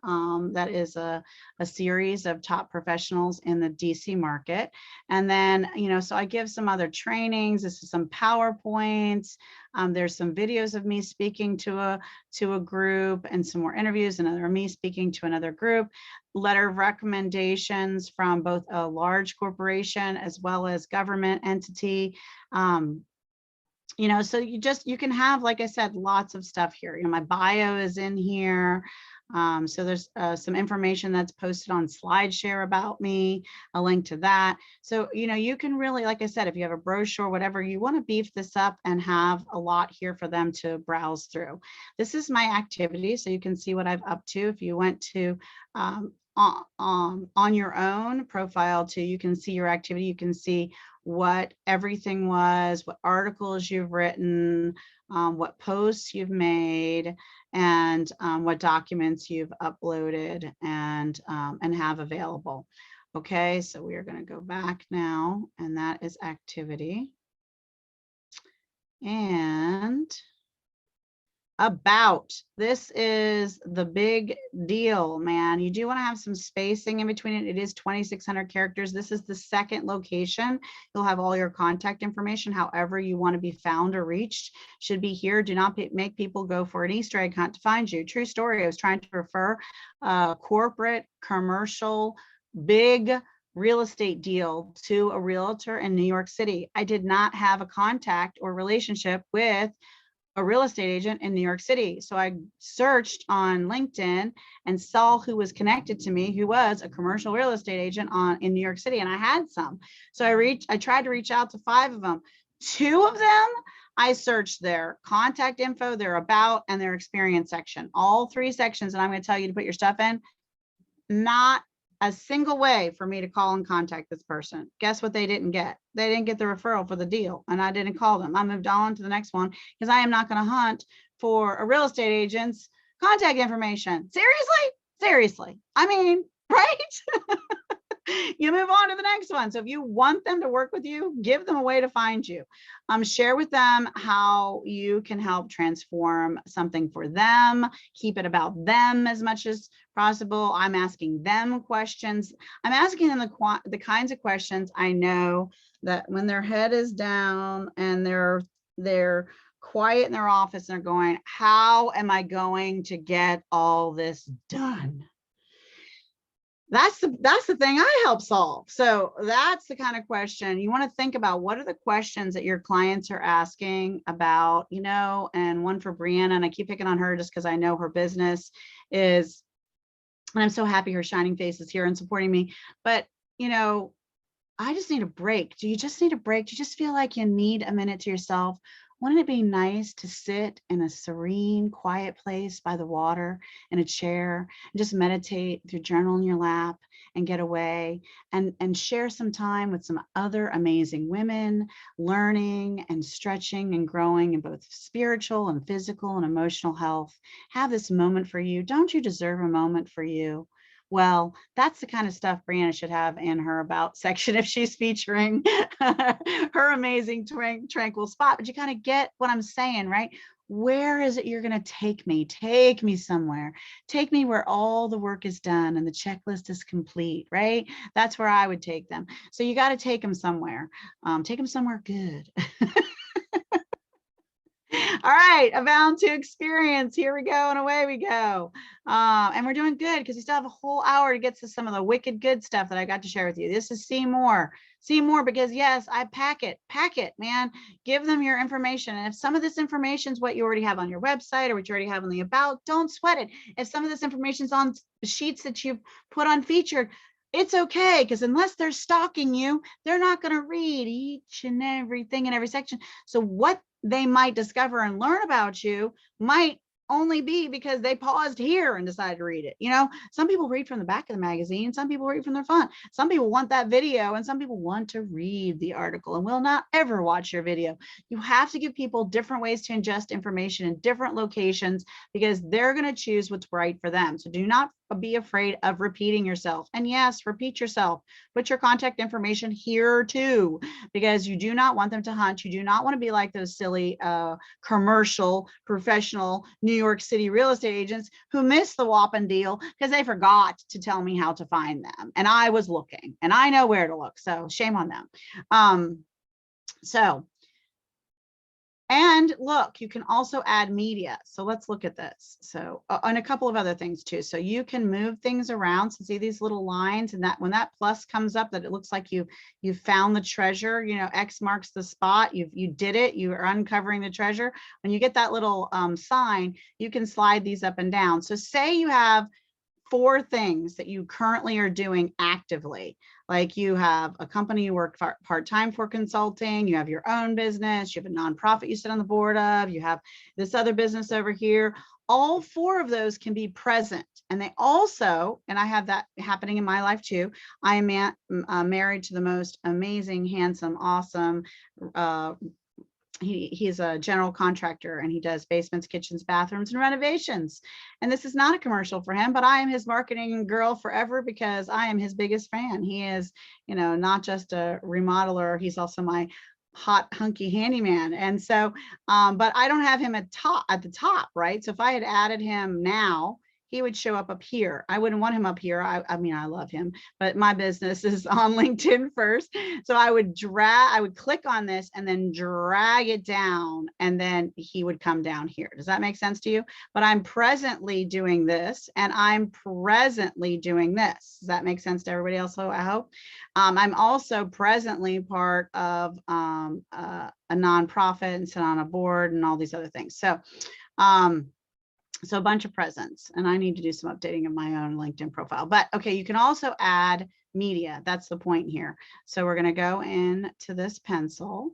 That is a series of top professionals in the DC market. And then, you know, so I give some other trainings. This is some PowerPoints. There's some videos of me speaking to a group, and some more interviews, another me speaking to another group. Letter of recommendations from both a large corporation as well as government entity. You know, so you can have, like I said, lots of stuff here. You know, my bio is in here. So there's some information that's posted on SlideShare about me, a link to that. So, you know, you can really, like I said, if you have a brochure, whatever, you want to beef this up and have a lot here for them to browse through. This is my activity, so you can see what I've up to. If you went to on your own profile too. You can see your activity. You can see what everything was, what articles you've written, what posts you've made, and what documents you've uploaded and have available. Okay, so we are going to go back now, and that is activity. And about, this is the big deal, man. You do want to have some spacing in between it. It is 2,600 characters. This is the second location. You'll have all your contact information. However you want to be found or reached should be here. Do not make people go for an Easter egg hunt to find you. True story. I was trying to refer a corporate, commercial, big real estate deal to a realtor in New York City. I did not have a contact or relationship with a real estate agent in New York City. So I searched on LinkedIn and saw who was connected to me, who was a commercial real estate agent in New York City, and I had some. So I tried to reach out to 5 of them. 2 of them, I searched their contact info, their about, and their experience section. All 3 sections, and I'm going to tell you to put your stuff in. Not a single way for me to call and contact this person. Guess what they didn't get? They didn't get the referral for the deal, and I didn't call them. I moved on to the next one because I am not going to hunt for a real estate agent's contact information. Seriously. I mean, right? You move on to the next one. So if you want them to work with you, give them a way to find you. Share with them how you can help transform something for them. Keep it about them as much as possible. I'm asking them questions. I'm asking them the kinds of questions I know that when their head is down and they're quiet in their office and they're going, how am I going to get all this done? That's the thing I help solve. So that's the kind of question you want to think about. What are the questions that your clients are asking about, and one for Brianna, and I keep picking on her just because I know her business is, and I'm so happy her shining face is here and supporting me. But, I just need a break. Do you just need a break? Do you just feel like you need a minute to yourself? Wouldn't it be nice to sit in a serene, quiet place by the water in a chair and just meditate with your journal in your lap and get away and share some time with some other amazing women, learning and stretching and growing in both spiritual and physical and emotional health? Have this moment for you. Don't you deserve a moment for you? Well, that's the kind of stuff Brianna should have in her about section if she's featuring her amazing tranquil spot. But you kind of get what I'm saying, right? Where is it you're going to take me? Take me somewhere. Take me where all the work is done and the checklist is complete, right? That's where I would take them. So you got to take them somewhere. Take them somewhere good. All right, abound to experience. Here we go, and away we go. And we're doing good because we still have a whole hour to get to some of the wicked good stuff that I got to share with you. This is see more, because yes, I pack it, man. Give them your information. And if some of this information is what you already have on your website or what you already have on the about, don't sweat it. If some of this information is on sheets that you've put on featured, it's okay, because unless they're stalking you, they're not going to read each and everything in every section. So what they might discover and learn about you might only be because they paused here and decided to read it. Some people read from the back of the magazine, some people read from their phone, some people want that video, and some people want to read the article and will not ever watch your video. You have to give people different ways to ingest information in different locations because they're going to choose what's right for them. So do not be afraid of repeating yourself. And yes, repeat yourself. Put your contact information here too, because you do not want them to hunt. You do not want to be like those silly commercial, professional New York City real estate agents who missed the whopping deal because they forgot to tell me how to find them. And I was looking and I know where to look. So shame on them. And look, you can also add media. So let's look at this. So, and a couple of other things too. So you can move things around. So see these little lines, and that when that plus comes up, that it looks like you found the treasure. X marks the spot. You did it. You are uncovering the treasure. When you get that little sign, you can slide these up and down. So say you have 4 things that you currently are doing actively. Like you have a company you work part-time for consulting, you have your own business, you have a nonprofit you sit on the board of, you have this other business over here. all 4 of those can be present. And they also, and I have that happening in my life too. I am married to the most amazing, handsome, awesome, he's a general contractor, and he does basements, kitchens, bathrooms, and renovations. And this is not a commercial for him, but I am his marketing girl forever because I am his biggest fan. He is, you know, not just a remodeler, he's also my hot hunky handyman. And so, but I don't have him at the top, right? So if I had added him now, he would show up here. I wouldn't want him up here. I mean, I love him, but my business is on LinkedIn first. So I would click on this and then drag it down, and then he would come down here. Does that make sense to you? But I'm presently doing this, and I'm presently doing this. Does that make sense to everybody else? I hope. I'm also presently part of a nonprofit and sit on a board and all these other things. So, so a bunch of presents, and I need to do some updating of my own LinkedIn profile. But okay, you can also add media. That's the point here. So we're going to go into this pencil,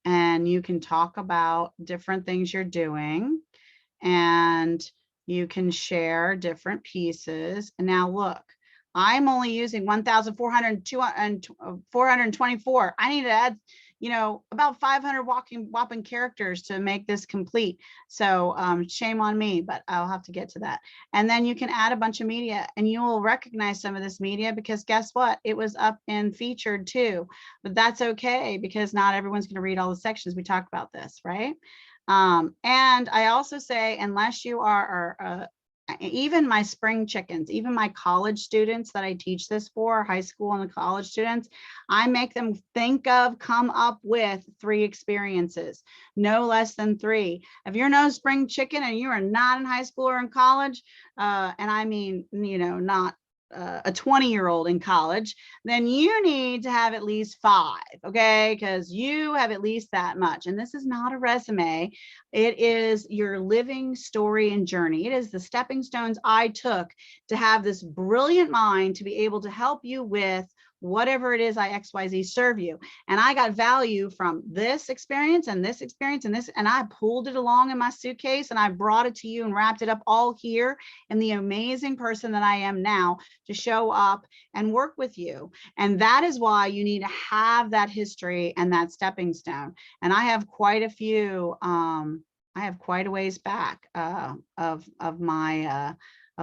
and you can talk about different things you're doing, and you can share different pieces. And now look, I'm only using 424. I need to add, you know, about 500 whopping characters to make this complete. So shame on me, but I'll have to get to that. And then you can add a bunch of media, and you will recognize some of this media because guess what? It was up and featured too, but that's okay because not everyone's going to read all the sections. We talk about this, right? And I also say, unless you are even my spring chickens, even my college students that I teach this for, high school and the college students, I make them come up with 3 experiences, no less than 3. If you're no spring chicken and you are not in high school or in college, and I mean, you know, not a 20-year-old in college, then you need to have at least 5, okay? Because you have at least that much. And this is not a resume. It is your living story and journey. It is the stepping stones I took to have this brilliant mind to be able to help you with whatever it is I XYZ serve you. And I got value from this experience and this experience and this, and I pulled it along in my suitcase and I brought it to you and wrapped it up all here in the amazing person that I am now to show up and work with you. And that is why you need to have that history and that stepping stone. And I have quite a few, I have quite a ways back of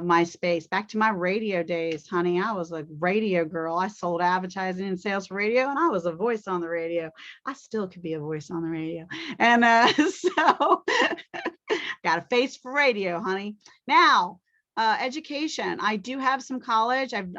my space, back to my radio days, honey. I was a radio girl. I sold advertising and sales for radio, and I was a voice on the radio. I still could be a voice on the radio. And so got a face for radio, honey. Now, education. I do have some college. I've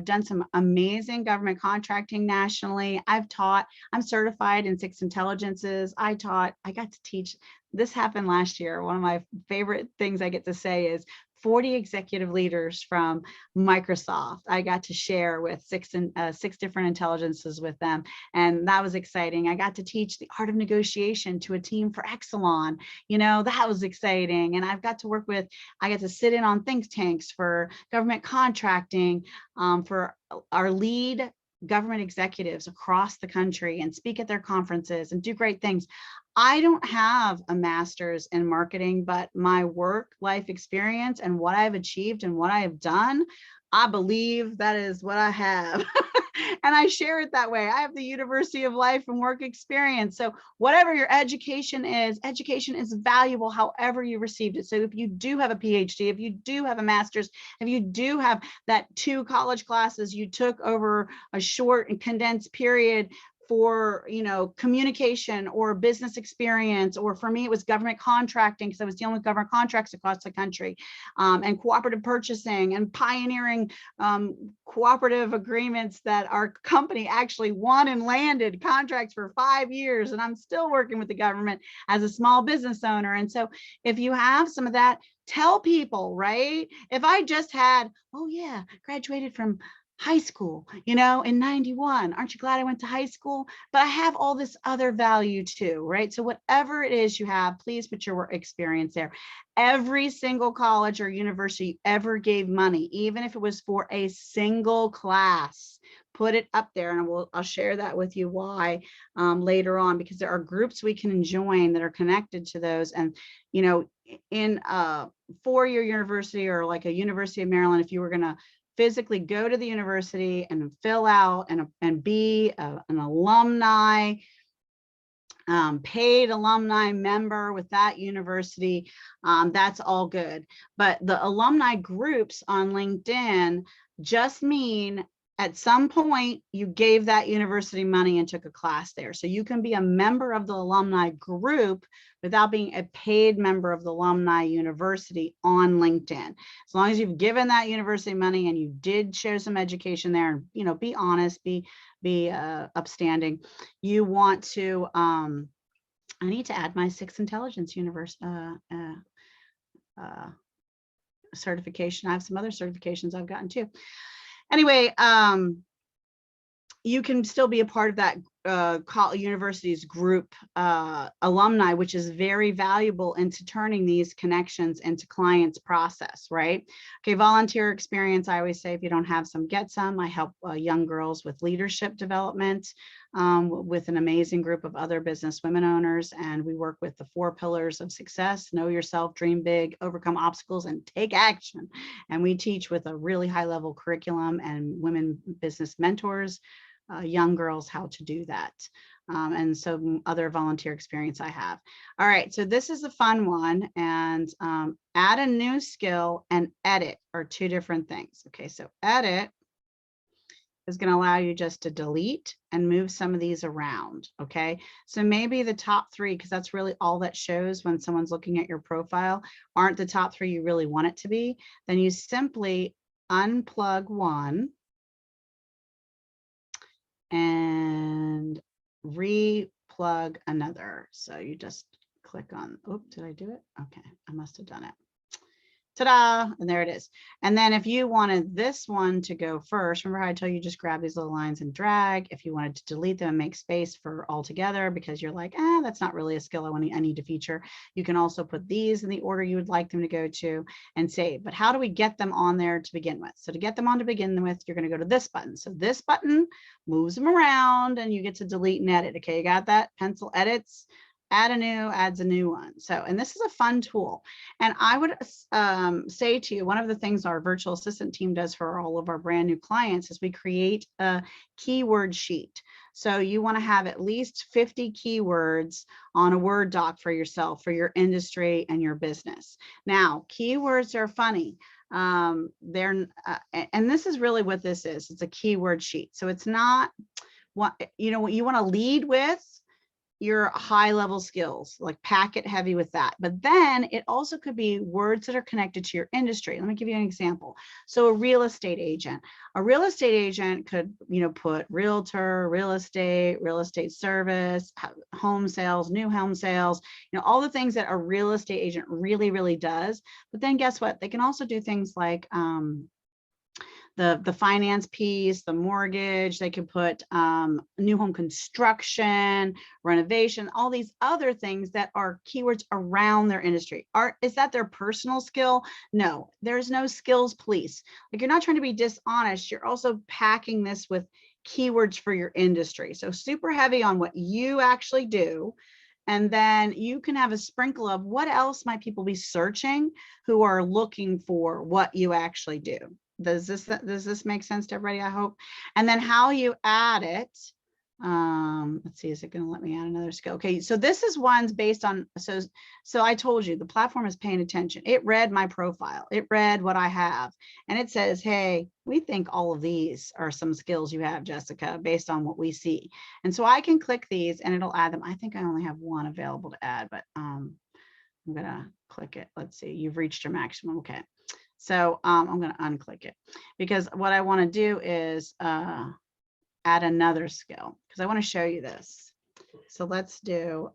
done some amazing government contracting nationally. I've taught. I'm certified in 6 intelligences. I got to teach. This happened last year. One of my favorite things I get to say is 40 executive leaders from Microsoft. I got to share with 6 different intelligences with them. And that was exciting. I got to teach the art of negotiation to a team for Exelon. You know, that was exciting. And I've got to work with, I got to sit in on think tanks for government contracting, for our lead government executives across the country and speak at their conferences and do great things. I don't have a master's in marketing, but my work life experience and what I've achieved and what I have done, I believe that is what I have. And I share it that way. I have the University of Life and Work experience. So whatever your education is valuable however you received it. So if you do have a PhD, if you do have a master's, if you do have that 2 college classes you took over a short and condensed period for, you know, communication or business experience, or for me, it was government contracting because I was dealing with government contracts across the country, and cooperative purchasing and pioneering cooperative agreements that our company actually won and landed contracts for 5 years. And I'm still working with the government as a small business owner. And so if you have some of that, tell people, right? If I just had, oh yeah, graduated from high school, you know, in 91. Aren't you glad I went to high school? But I have all this other value too, right? So whatever it is you have, please put your experience there. Every single college or university ever gave money, even if it was for a single class, put it up there, and I'll share that with you why later on, because there are groups we can join that are connected to those. And, you know, in four-year university or like a University of Maryland, if you were going to physically go to the university and fill out and be an alumni, paid alumni member with that university, that's all good. But the alumni groups on LinkedIn just mean at some point you gave that university money and took a class there. So you can be a member of the alumni group without being a paid member of the alumni university on LinkedIn. As long as you've given that university money and you did share some education there, and, you know, be honest, be upstanding. You want to, I need to add my 6 Intelligence Universe certification. I have some other certifications I've gotten too. Anyway, you can still be a part of that university's group alumni, which is very valuable into turning these connections into clients process, right? Okay, volunteer experience. I always say if you don't have some, get some. I help young girls with leadership development with an amazing group of other business women owners. And we work with the 4 pillars of success: know yourself, dream big, overcome obstacles, and take action. And we teach with a really high level curriculum and women business mentors, young girls, how to do that. And so other volunteer experience I have. All right, so this is a fun one. And add a new skill and edit are 2 different things. Okay, so edit is going to allow you just to delete and move some of these around. Okay, so maybe the top 3, because that's really all that shows when someone's looking at your profile, aren't the top 3 you really want it to be. Then you simply unplug one and re-plug another. So you just click on, oh, did I do it? Okay, I must have done it. Ta-da, and there it is. And then if you wanted this one to go first, remember how I told you just grab these little lines and drag. If you wanted to delete them and make space for all together because you're like, that's not really a skill I need to feature, you can also put these in the order you would like them to go to and save. But how do we get them on there to begin with? So to get them on to begin with, you're going to go to this button. So this button moves them around and you get to delete and edit. Okay, you got that? Pencil edits. Add a new, adds a new one. So, and this is a fun tool. And I would say to you, one of the things our virtual assistant team does for all of our brand new clients is we create a keyword sheet. So you want to have at least 50 keywords on a Word doc for yourself, for your industry and your business. Now, keywords are funny. And this is really what this is. It's a keyword sheet. So it's not what, you know, what you want to lead with your high level skills, like pack it heavy with that. But then it also could be words that are connected to your industry. Let me give you an example. So a real estate agent could, you know, put realtor, real estate service, home sales, new home sales, you know, all the things that a real estate agent really, really does. But then guess what? They can also do things like, the finance piece, the mortgage, they could put new home construction, renovation, all these other things that are keywords around their industry. Is that their personal skill? No, there's no skills police. Like, you're not trying to be dishonest. You're also packing this with keywords for your industry. So super heavy on what you actually do. And then you can have a sprinkle of what else might people be searching who are looking for what you actually do. Does this make sense to everybody? I hope. And then how you add it. Let's see, is it going to let me add another skill? Okay, so this is one's based on, so I told you the platform is paying attention. It read my profile. It read what I have. And it says, hey, we think all of these are some skills you have, Jessica, based on what we see. And so I can click these and it'll add them. I think I only have one available to add, but I'm going to click it. Let's see, you've reached your maximum. Okay. So I'm going to unclick it because what I want to do is add another skill because I want to show you this. So let's do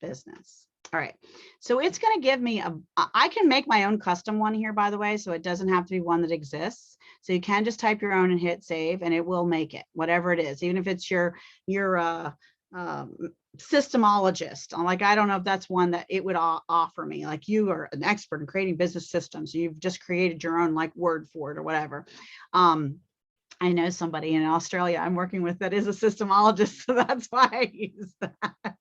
business. All right. So it's going to give me I can make my own custom one here, by the way, so it doesn't have to be one that exists. So you can just type your own and hit save and it will make it, whatever it is, even if it's your systemologist. I'm like, I don't know if that's one that it would offer me. Like, you are an expert in creating business systems. You've just created your own like word for it or whatever. I know somebody in Australia I'm working with that is a systemologist, so that's why I use that.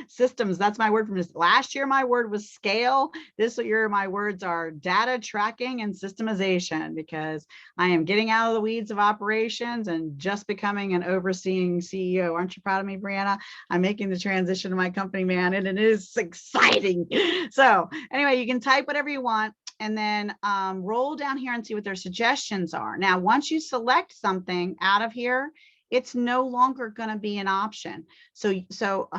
Systems, that's my word from this. Last year, my word was scale. This year, my words are data tracking and systemization, because I am getting out of the weeds of operations and just becoming an overseeing CEO. Aren't you proud of me, Brianna? I'm making the transition to my company, man, and it is exciting. So anyway, you can type whatever you want, and then roll down here and see what their suggestions are. Now, once you select something out of here, it's no longer going to be an option. So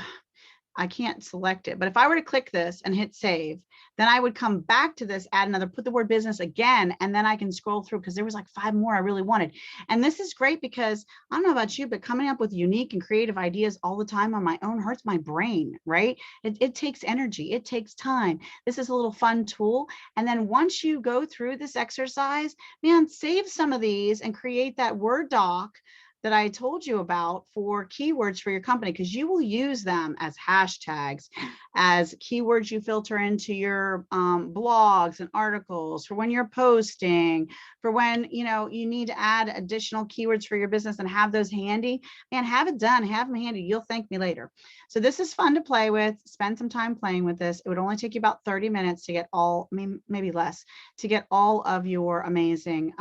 I can't select it, but if I were to click this and hit save, then I would come back to this, add another, put the word business again, and then I can scroll through, because there was like 5 more I really wanted. And this is great because I don't know about you, but coming up with unique and creative ideas all the time on my own hurts my brain, right? It takes energy, it takes time. This is a little fun tool. And then once you go through this exercise, man, save some of these and create that Word doc that I told you about for keywords for your company, because you will use them as hashtags, as keywords you filter into your blogs and articles, for when you're posting, for when you need to add additional keywords for your business and have those handy. And have it done, have them handy. You'll thank me later. So this is fun to play with. Spend some time playing with this. It would only take you about 30 minutes to get all, maybe less, to get all of your amazing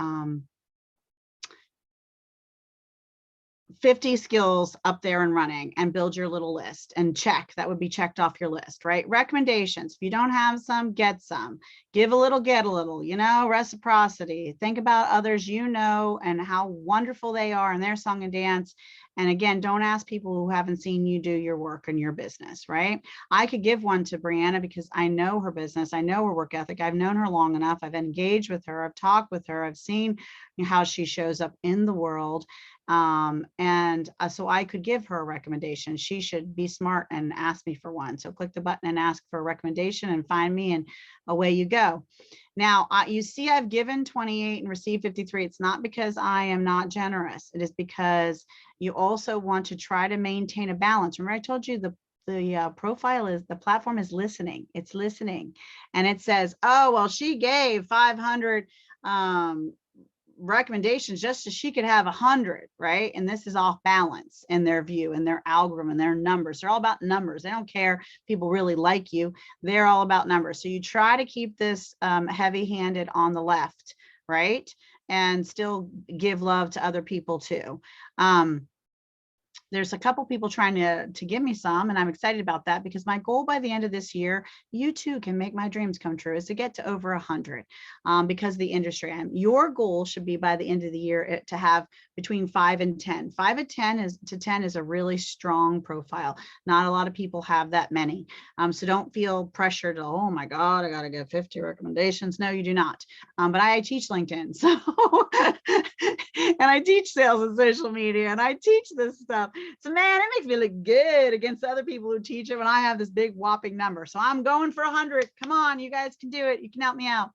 50 skills up there and running, and build your little list and check. That would be checked off your list, right? Recommendations. If you don't have some, get some. Give a little, get a little, reciprocity. Think about others and how wonderful they are in their song and dance. And again, don't ask people who haven't seen you do your work in your business, right? I could give one to Brianna because I know her business. I know her work ethic. I've known her long enough. I've engaged with her. I've talked with her. I've seen how she shows up in the world. So I could give her a recommendation. She should be smart and ask me for one. So click the button and ask for a recommendation and find me, and away you go. Now, you see I've given 28 and received 53. It's not because I am not generous. It is because you also want to try to maintain a balance. Remember, I told you the platform is listening. It's listening. And it says, oh, well, she gave 500 recommendations just so she could have 100, right? And this is off balance in their view, and their algorithm and their numbers. They're all about numbers. They don't care if people really like you. They're all about numbers. So you try to keep this heavy-handed on the left, right? And still give love to other people too. There's a couple people trying to give me some, and I'm excited about that, because my goal by the end of this year, you too can make my dreams come true, is to get to over 100 because of the industry I'm. Your goal should be by the end of the year to have between 5 and 10. 5 and 10 to 10 is a really strong profile. Not a lot of people have that many. So don't feel pressured to, oh my God, I got to get 50 recommendations. No, you do not. But I teach LinkedIn. So, and I teach sales and social media, and I teach this stuff. So man, it makes me look good against other people who teach it when I have this big whopping number. So I'm going for 100. Come on, you guys can do it. You can help me out.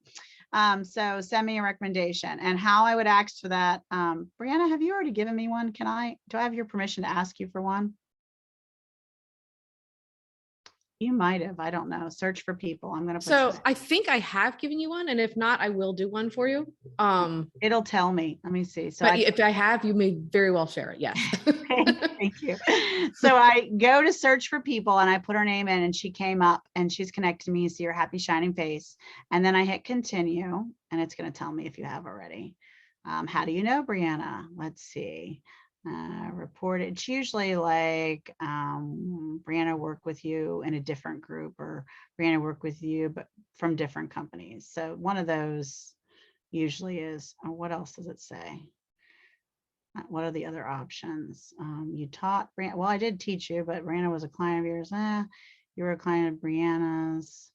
So send me a recommendation, and how I would ask for that. Brianna, have you already given me one? Do I have your permission to ask you for one? You might have, I don't know. Search for people. I'm going to. So I think I have given you one, and if not, I will do one for you. It'll tell me. Let me see. So but if I have, you may very well share it. Yes. Thank you. So I go to search for people, and I put her name in, and she came up, and she's connected to me. You see her happy shining face. And then I hit continue, and it's going to tell me if you have already. How do you know, Brianna? Let's see. Report it. It's usually like Brianna worked with you in a different group, or Brianna worked with you but from different companies. So one of those usually is, or what else does it say? What are the other options? You taught Brianna. Well, I did teach you, but Brianna was a client of yours. You were a client of Brianna's.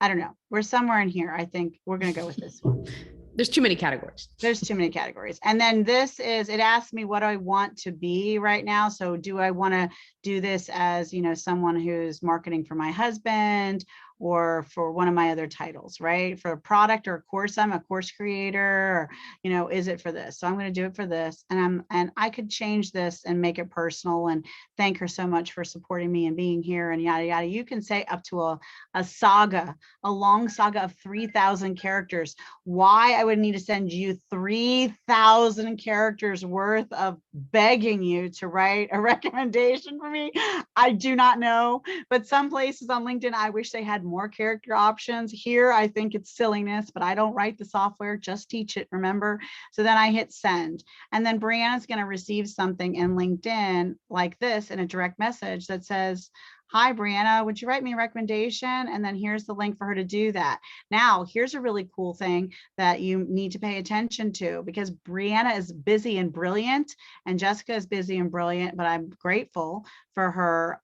I don't know. We're somewhere in here. I think we're going to go with this one. There's too many categories. There's too many categories. And then this is, it asks me what I want to be right now. So do I want to do this as, someone who's marketing for my husband, or for one of my other titles, right? For a product or a course, I'm a course creator, or, you know, is it for this? So I'm going to do it for this. And I could change this and make it personal and thank her so much for supporting me and being here and yada, yada. You can say up to a saga, a long saga of 3,000 characters. Why I would need to send you 3,000 characters worth of begging you to write a recommendation for me, I do not know. But some places on LinkedIn, I wish they had more character options. Here, I think it's silliness, but I don't write the software, just teach it, remember? So then I hit send. And then Brianna's going to receive something in LinkedIn like this in a direct message that says, hi, Brianna, would you write me a recommendation? And then here's the link for her to do that. Now, here's a really cool thing that you need to pay attention to, because Brianna is busy and brilliant and Jessica is busy and brilliant, but I'm grateful for her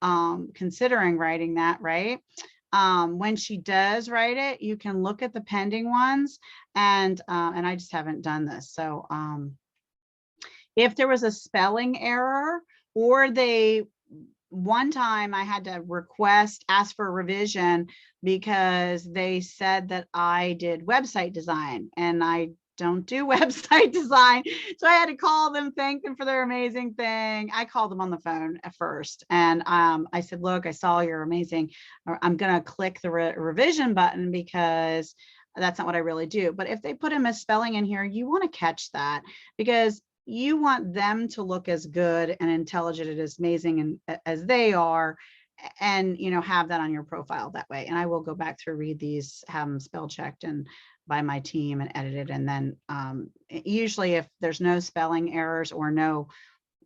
considering writing that, right? When she does write it, you can look at the pending ones, and I just haven't done this. So if there was a spelling error, or one time I had to ask for a revision because they said that I did website design, and I don't do website design. So I had to call them, thank them for their amazing thing. I called them on the phone at first. And I said, look, I saw your amazing, I'm going to click the revision button because that's not what I really do. But if they put a misspelling in here, you want to catch that, because you want them to look as good and intelligent and as amazing and as they are, and, you know, have that on your profile that way. And I will go back through, read these, have them spell checked and by my team and edited. And then usually if there's no spelling errors or no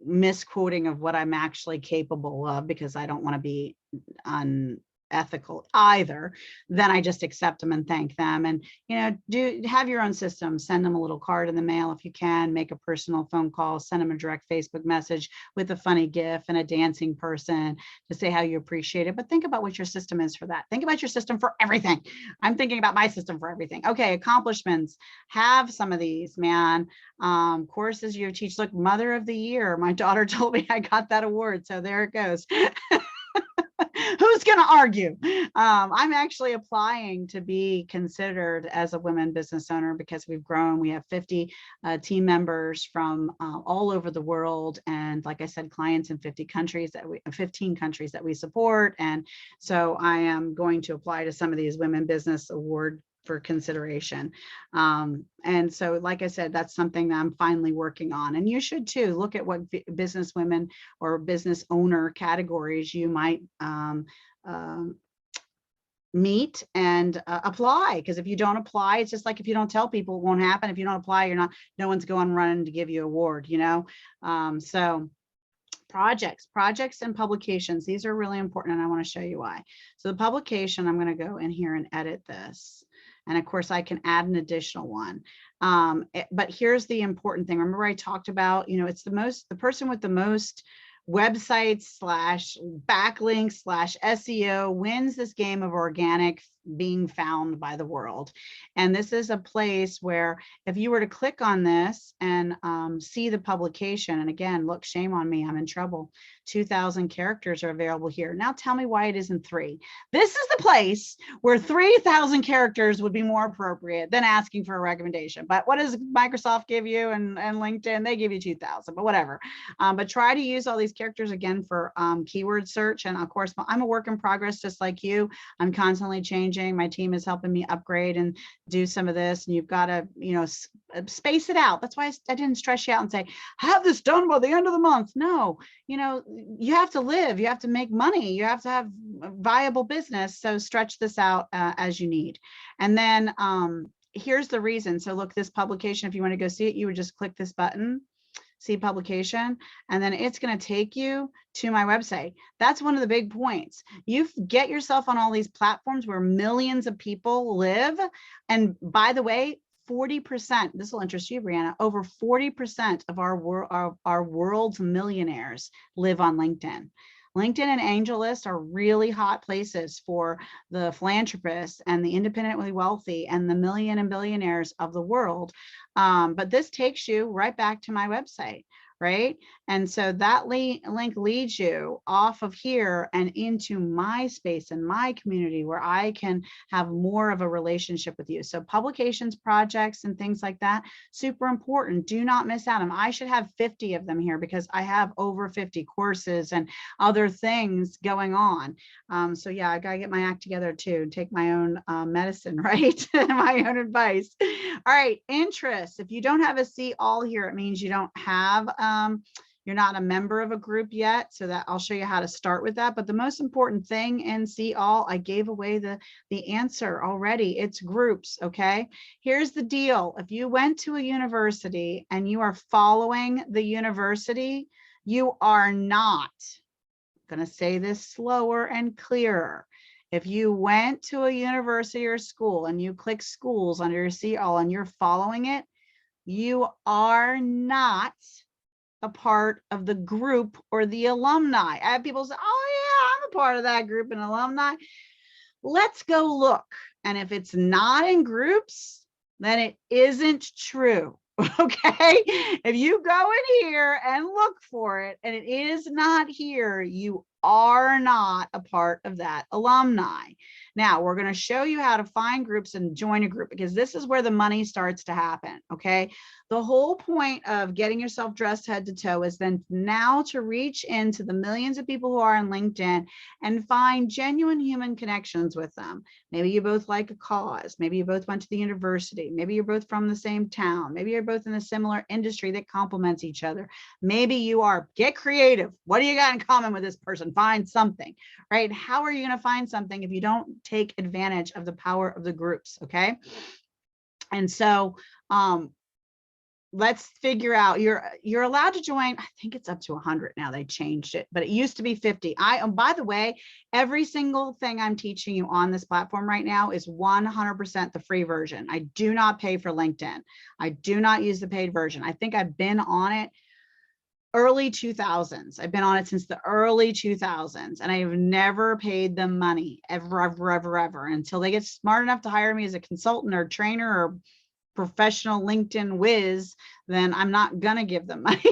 misquoting of what I'm actually capable of, because I don't want to be unethical either, then I just accept them and thank them. And, you know, have your own system, send them a little card in the mail if you can, make a personal phone call, send them a direct Facebook message with a funny GIF and a dancing person to say how you appreciate it. But think about what your system is for that. Think about your system for everything. I'm thinking about my system for everything. Okay, accomplishments, have some of these, man. Courses you teach, look, Mother of the Year. My daughter told me I got that award, so there it goes. Who's going to argue? I'm actually applying to be considered as a women business owner because we've grown. We have 50 team members from all over the world. And like I said, clients in 15 countries that we support. And so I am going to apply to some of these women business award for consideration. And so, like I said, that's something that I'm finally working on. And you should too. Look at what business women or business owner categories you might meet and apply. Because if you don't apply, it's just like if you don't tell people, it won't happen. If you don't apply, no one's going running to give you an award, you know? So projects and publications, these are really important, and I want to show you why. So the publication, I'm going to go in here and edit this. And of course, I can add an additional one. But here's the important thing. Remember, I talked about, you know, it's the person with the most websites / backlinks / SEO wins this game of organic being found by the world. And this is a place where if you were to click on this and see the publication, and again, look, shame on me, I'm in trouble. 2,000 characters are available here. Now tell me why it isn't 3. This is the place where 3,000 characters would be more appropriate than asking for a recommendation. But what does Microsoft give you and LinkedIn? They give you 2,000, but whatever. But try to use all these characters again for keyword search. And of course, I'm a work in progress, just like you. I'm constantly changing. My team is helping me upgrade and do some of this. And you've got to, you know, space it out. That's why I didn't stress you out and say, have this done by the end of the month. No, you know, you have to live, you have to make money, you have to have a viable business. So stretch this out as you need. And then here's the reason. So look, this publication, if you want to go see it, you would just click this button, see publication, and then it's going to take you to my website. That's one of the big points. You get yourself on all these platforms where millions of people live. And by the way, 40%, this will interest you, Brianna, over 40% of our world's millionaires live on LinkedIn. LinkedIn and AngelList are really hot places for the philanthropists and the independently wealthy and the million and billionaires of the world. But this takes you right back to my website, right? And so that link leads you off of here and into my space and my community where I can have more of a relationship with you. So publications, projects, and things like that, super important. Do not miss out on them. I should have 50 of them here because I have over 50 courses and other things going on. So yeah, I gotta get my act together too, take my own medicine, right? My own advice. All right, interests. If you don't have a see all here, it means you don't have, you're not a member of a group yet. So that I'll show you how to start with that. But the most important thing in see all, I gave away the answer already. It's groups, okay? Here's the deal. If you went to a university and you are following the university, you are not, I'm gonna say this slower and clearer. If you went to a university or school and you click schools under your see all and you're following it, you are not a part of the group or the alumni. I have people say, oh yeah, I'm a part of that group and alumni. Let's go look. And if it's not in groups, then it isn't true. Okay. If you go in here and look for it and it is not here, you are not a part of that alumni. Now we're going to show you how to find groups and join a group because this is where the money starts to happen. Okay. The whole point of getting yourself dressed head to toe is then now to reach into the millions of people who are on LinkedIn and find genuine human connections with them. Maybe you both like a cause. Maybe you both went to the university. Maybe you're both from the same town. Maybe you're both in a similar industry that complements each other. Maybe you are, get creative. What do you got in common with this person? Find something, right? How are you going to find something if you don't take advantage of the power of the groups? Okay. And so, let's figure out, you're allowed to join. I think it's up to 100 now. They changed it, but it used to be 50. By the way, every single thing I'm teaching you on this platform right now is 100% the free version. I do not pay for LinkedIn. I do not use the paid version. I think I've been on it early 2000s. I've been on it since the early 2000s and I have never paid them money ever until they get smart enough to hire me as a consultant or trainer or professional LinkedIn whiz, then I'm not gonna give them money.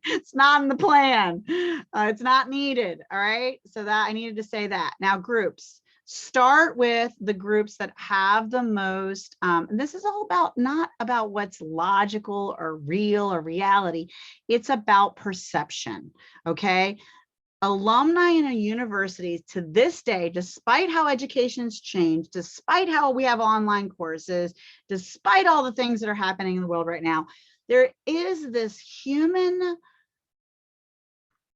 It's not in the plan. It's not needed. All right. So that I needed to say that. Now groups. Start with the groups that have the most, this is all about, not about what's logical or real or reality. It's about perception. Okay. Alumni in a university to this day, despite how education's changed, despite how we have online courses, despite all the things that are happening in the world right now, there is this human,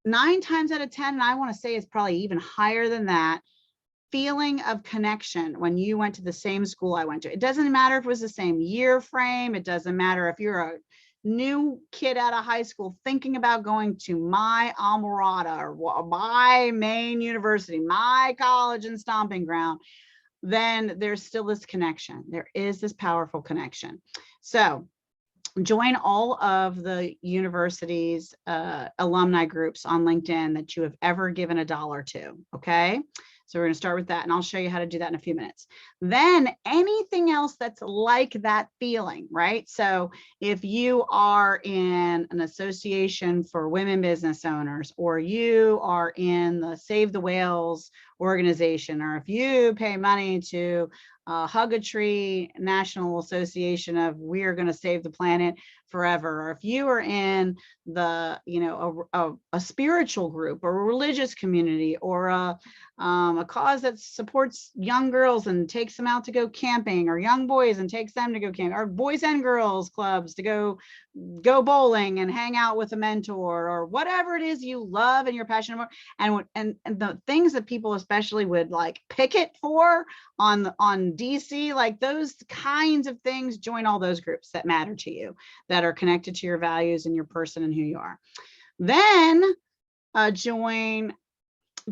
9 times out of 10, and I want to say it's probably even higher than that, feeling of connection when you went to the same school I went to. It doesn't matter if it was the same year frame. It doesn't matter if you're a new kid out of high school thinking about going to my alma mater or my main university, my college and stomping ground, then there's still this connection. There is this powerful connection. So join all of the university's alumni groups on LinkedIn that you have ever given $1 to, okay? So we're going to start with that, and I'll show you how to do that in a few minutes. Then anything else that's like that feeling, right? So if you are in an association for women business owners, or you are in the Save the Whales organization, or if you pay money to Hug a Tree National Association of We're Going to Save the Planet Forever, or if you are in the, you know, a spiritual group or a religious community, or a cause that supports young girls and takes them out to go camping, or young boys and takes them to go camping, or boys and girls clubs to go bowling and hang out with a mentor, or whatever it is you love and you're passionate about, and the things that people especially would like picket for on DC, like those kinds of things, join all those groups that matter to you, that are connected to your values and your person and who you are. Then join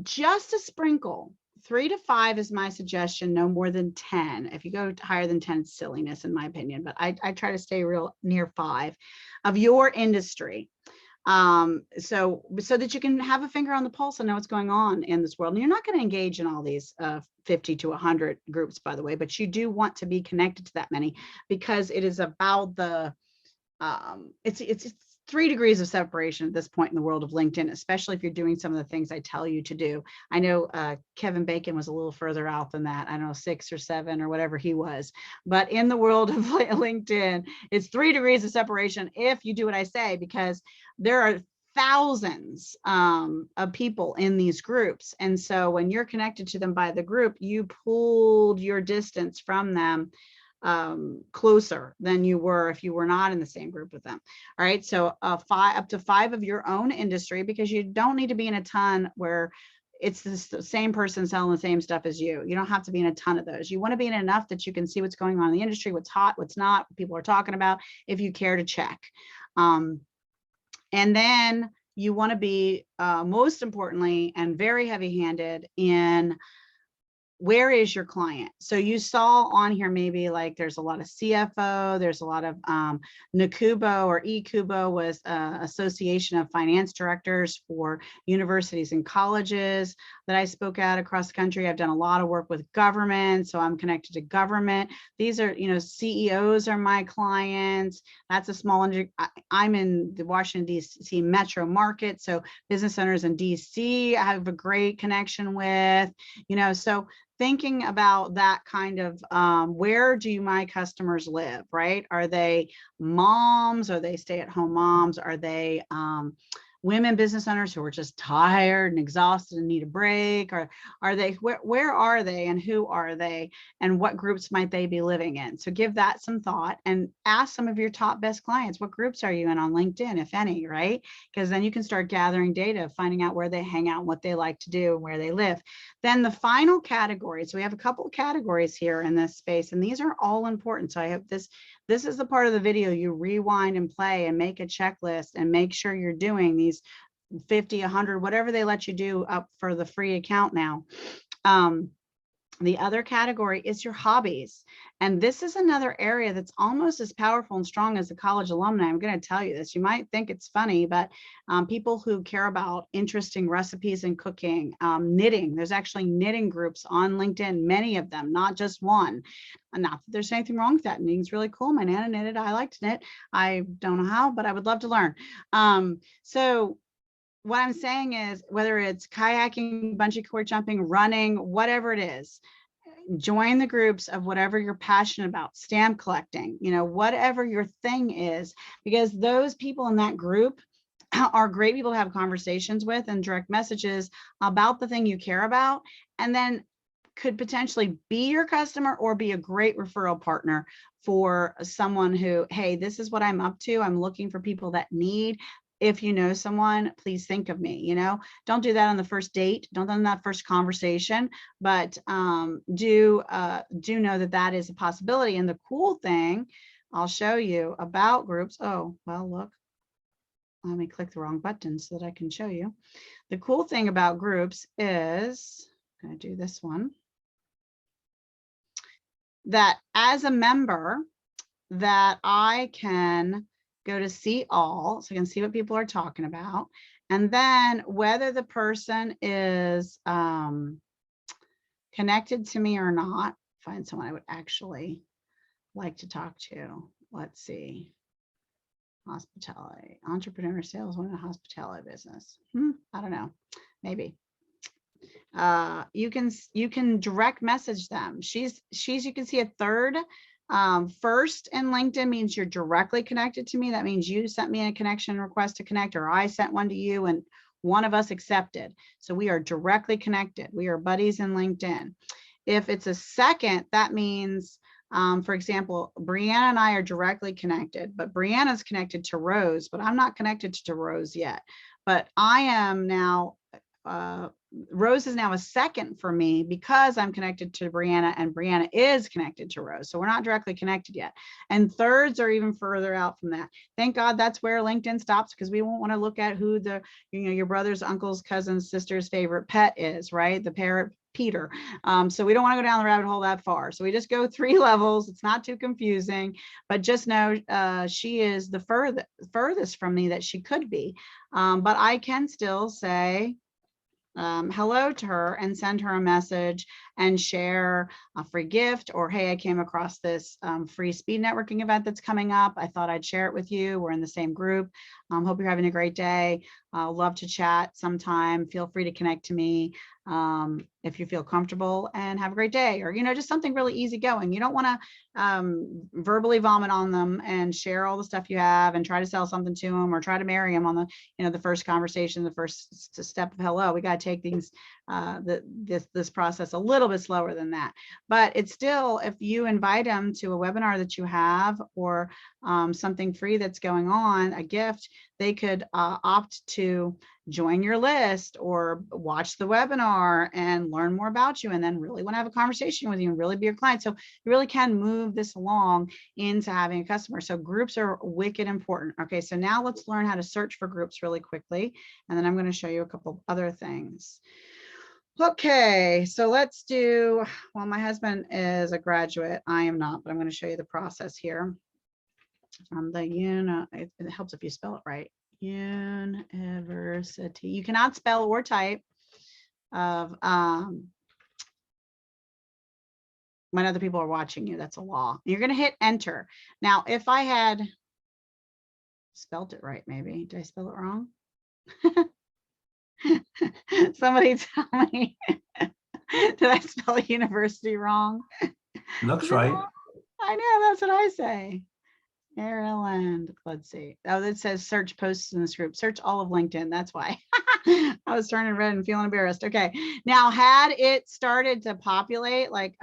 just a sprinkle. 3 to 5 is my suggestion, no more than 10. If you go higher than 10, it's silliness in my opinion, but I try to stay real near 5 of your industry. So that you can have a finger on the pulse and know what's going on in this world. And you're not going to engage in all these 50 to 100 groups, by the way, but you do want to be connected to that many, because it is about the it's 3 degrees of separation at this point in the world of LinkedIn, especially if you're doing some of the things I tell you to do. I know Kevin Bacon was a little further out than that. I don't know, 6 or 7 or whatever he was. But in the world of LinkedIn, it's 3 degrees of separation if you do what I say, because there are thousands of people in these groups. And so when you're connected to them by the group, you pulled your distance from them closer than you were if you were not in the same group with them. All right. So up to 5 of your own industry, because you don't need to be in a ton where it's the same person selling the same stuff as you. You don't have to be in a ton of those. You want to be in enough that you can see what's going on in the industry, what's hot, what's not, what people are talking about, if you care to check. And then you want to be most importantly and very heavy-handed in where is your client. So you saw on here maybe like there's a lot of CFO, there's a lot of NACUBO or ECUBO was Association of Finance Directors for universities and colleges that I spoke at across the country. I've done a lot of work with government, so I'm connected to government. These are, CEOs are my clients. That's a small, I'm in the Washington, DC metro market. So business owners in DC, I have a great connection with, so thinking about that kind of where do my customers live, right? Are they moms? Are they stay-at-home moms? Are they women business owners who are just tired and exhausted and need a break? Or are they, where are they and who are they and what groups might they be living in? So give that some thought and ask some of your top best clients, what groups are you in on LinkedIn, if any, right? Because then you can start gathering data, finding out where they hang out, what they like to do, and where they live. Then the final category, so we have a couple of categories here in this space, and these are all important. So I have this is the part of the video you rewind and play and make a checklist and make sure you're doing these 50, 100, whatever they let you do up for the free account now. The other category is your hobbies. And this is another area that's almost as powerful and strong as a college alumni. I'm going to tell you this. You might think it's funny, but people who care about interesting recipes and cooking, knitting, there's actually knitting groups on LinkedIn, many of them, not just one. Not that there's anything wrong with that. Knitting's really cool. My Nana knitted. I like to knit. I don't know how, but I would love to learn. So what I'm saying is, whether it's kayaking, bungee cord jumping, running, whatever it is, join the groups of whatever you're passionate about, stamp collecting, whatever your thing is, because those people in that group are great people to have conversations with and direct messages about the thing you care about, and then could potentially be your customer or be a great referral partner for someone who, hey, this is what I'm up to. I'm looking for people that need. If you know someone, please think of me. Don't do that on the first date. Don't do that first conversation, but do know that that is a possibility. And the cool thing I'll show you about groups. Oh, well, look, let me click the wrong button so that I can show you. The cool thing about groups is, I'm going to do this one, that as a member that I can go to see all, so I can see what people are talking about. And then whether the person is connected to me or not, find someone I would actually like to talk to. Let's see. Hospitality, entrepreneur, saleswoman, hospitality business. I don't know, maybe. You can direct message them. She's you can see a third. First in LinkedIn means you're directly connected to me. That means you sent me a connection request to connect, or I sent one to you and one of us accepted. So we are directly connected. We are buddies in LinkedIn. If it's a second, that means, for example, Brianna and I are directly connected, but Brianna's connected to Rose, but I'm not connected to Rose yet. But I am now, Rose is now a second for me because I'm connected to Brianna and Brianna is connected to Rose. So we're not directly connected yet. And thirds are even further out from that. Thank God that's where LinkedIn stops, because we won't want to look at who the, your brother's, uncle's, cousin's, sister's favorite pet is, right? The parrot Peter. So we don't want to go down the rabbit hole that far. So we just go 3 levels. It's not too confusing, but just know she is the furthest from me that she could be. But I can still say, hello to her and send her a message and share a free gift, or hey, I came across this free speed networking event that's coming up. I thought I'd share it with you. We're in the same group. Hope you're having a great day. Love to chat sometime. Feel free to connect to me if you feel comfortable, and have a great day. Or, just something really easy going. You don't want to verbally vomit on them and share all the stuff you have and try to sell something to them or try to marry them on the first conversation, the first step of hello. We got to take things this process a little bit slower than that. But it's still, if you invite them to a webinar that you have, or something free that's going on, a gift, they could opt to join your list or watch the webinar and learn more about you, and then really want to have a conversation with you and really be your client. So you really can move this along into having a customer. So groups are wicked important. Okay, so now let's learn how to search for groups really quickly, and then I'm going to show you a couple other things. Okay, so let's do, well, my husband is a graduate. I am not, but I'm going to show you the process here. It helps if you spell it right. University. You cannot spell or type of when other people are watching you. That's a law. You're going to hit enter. Now, if I had spelled it right, maybe. Did I spell it wrong? Somebody tell me. Did I spell university wrong? Looks right. I know, that's what I say. Maryland. Let's see. Oh, it says search posts in this group. Search all of LinkedIn. That's why. I was turning red and feeling embarrassed. Okay. Now, had it started to populate like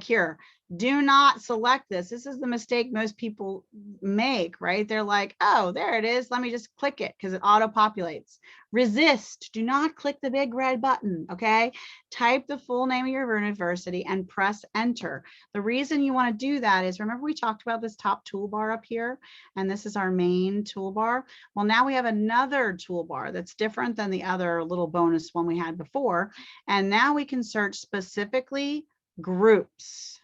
here, do not select this. This is the mistake most people make, right? They're like, oh, there it is. Let me just click it because it auto populates. Resist. Do not click the big red button. Okay. Type the full name of your university and press enter. The reason you want to do that is, remember we talked about this top toolbar up here, and this is our main toolbar. Well, now we have another toolbar that's different than the other little bonus one we had before. And now we can search specifically groups.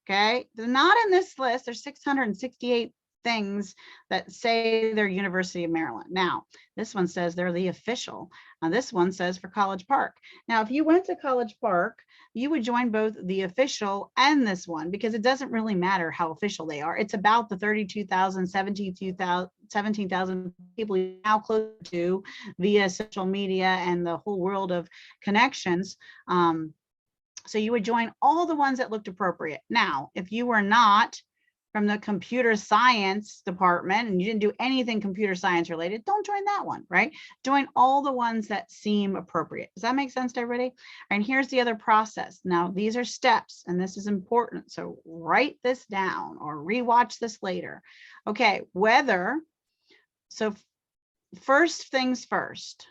Okay, they're not in this list. There's 668 things that say they're University of Maryland. Now, this one says they're the official. This one says for College Park. Now, if you went to College Park, you would join both the official and this one, because it doesn't really matter how official they are. It's about the 32,000, 17,000 people you're now close to via social media and the whole world of connections. So you would join all the ones that looked appropriate. Now, if you were not from the computer science department and you didn't do anything computer science related, don't join that one, right? Join all the ones that seem appropriate. Does that make sense to everybody? And here's the other process. Now, these are steps, and this is important. So write this down or rewatch this later. Okay, so first things first,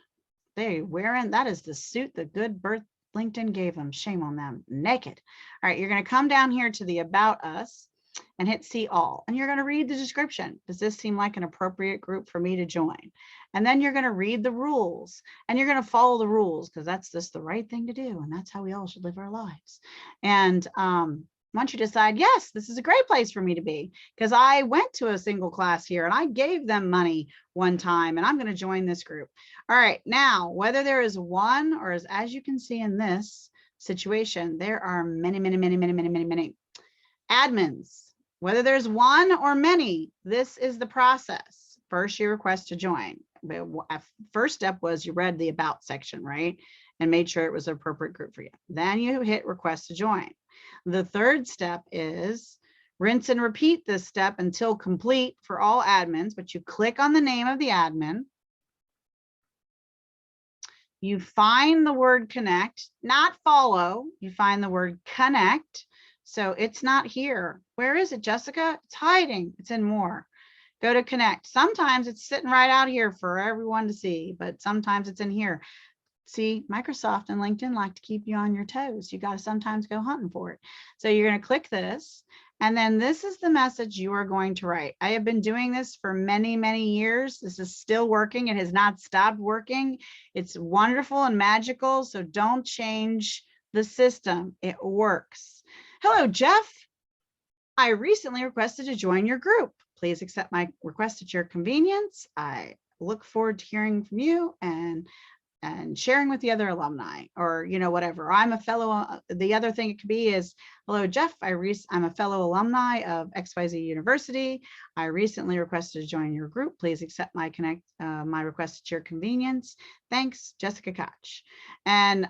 they wearing, that is the suit the good birth LinkedIn gave them. Shame on them. Naked. All right, you're going to come down here to the About Us and hit See All. And you're going to read the description. Does this seem like an appropriate group for me to join? And then you're going to read the rules, and you're going to follow the rules, because that's just the right thing to do. And that's how we all should live our lives. And once you decide, yes, this is a great place for me to be, because I went to a single class here and I gave them money one time, and I'm going to join this group. All right, now, whether there is one or as you can see in this situation, there are many admins. Whether there's one or many, this is the process. First, you request to join. First step was you read the About section, right? And made sure it was an appropriate group for you. Then you hit request to join. The third step is rinse and repeat this step until complete for all admins, but you click on the name of the admin. You find the word connect, not follow. You find the word connect. So it's not here. Where is it, Jessica? It's hiding. It's in more. Go to connect. Sometimes it's sitting right out here for everyone to see, but sometimes it's in here. See, Microsoft and LinkedIn like to keep you on your toes. You got to sometimes go hunting for it. So you're going to click this, and then this is the message you are going to write. I have been doing this for many years. This is still working. It has not stopped working. It's wonderful and magical. So don't change the system. It works. Hello, Jeff. I recently requested to join your group. Please accept my request at your convenience. I look forward to hearing from you, and and sharing with the other alumni, or, you know, whatever. I'm a fellow, the other thing it could be is, hello, Jeff, I'm a fellow alumni of XYZ University. I recently requested to join your group. Please accept my my request at your convenience. Thanks, Jessica Koch. And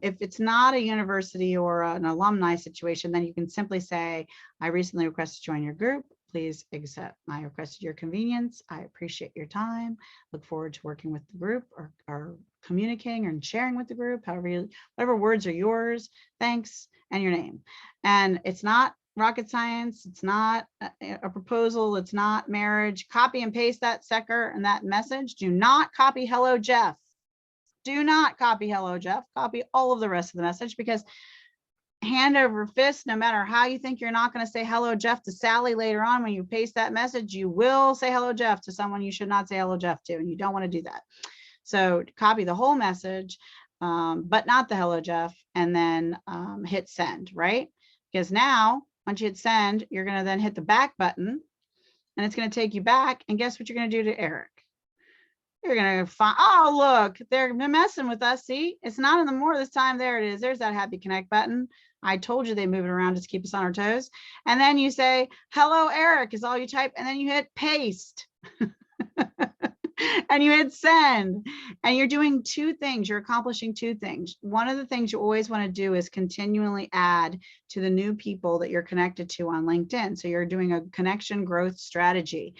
if it's not a university or an alumni situation, then you can simply say, I recently requested to join your group. Please accept my request at your convenience. I appreciate your time. Look forward to working with the group, or communicating and sharing with the group, whatever words are yours. Thanks, and your name. And it's not rocket science. It's not a proposal. It's not marriage. Copy and paste that sucker and that message. Do not copy hello, Jeff. Do not copy hello, Jeff. Copy all of the rest of the message, because hand over fist, no matter how you think you're not going to say hello, Jeff, to Sally later on, when you paste that message, you will say hello, Jeff, to someone you should not say hello, Jeff, to, and you don't want to do that. So copy the whole message, but not the hello, Jeff, and then hit send, right? Because now, once you hit send, you're going to then hit the back button, and it's going to take you back. And guess what you're going to do to Eric? You're going to find, oh, look, they're messing with us. See, it's not in the more this time. There it is. There's that happy connect button. I told you they move it around just to keep us on our toes. And then you say, hello, Eric, is all you type. And then you hit paste. And you hit send, and you're doing two things. You're accomplishing two things. One of the things you always want to do is continually add to the new people that you're connected to on LinkedIn. So you're doing a connection growth strategy,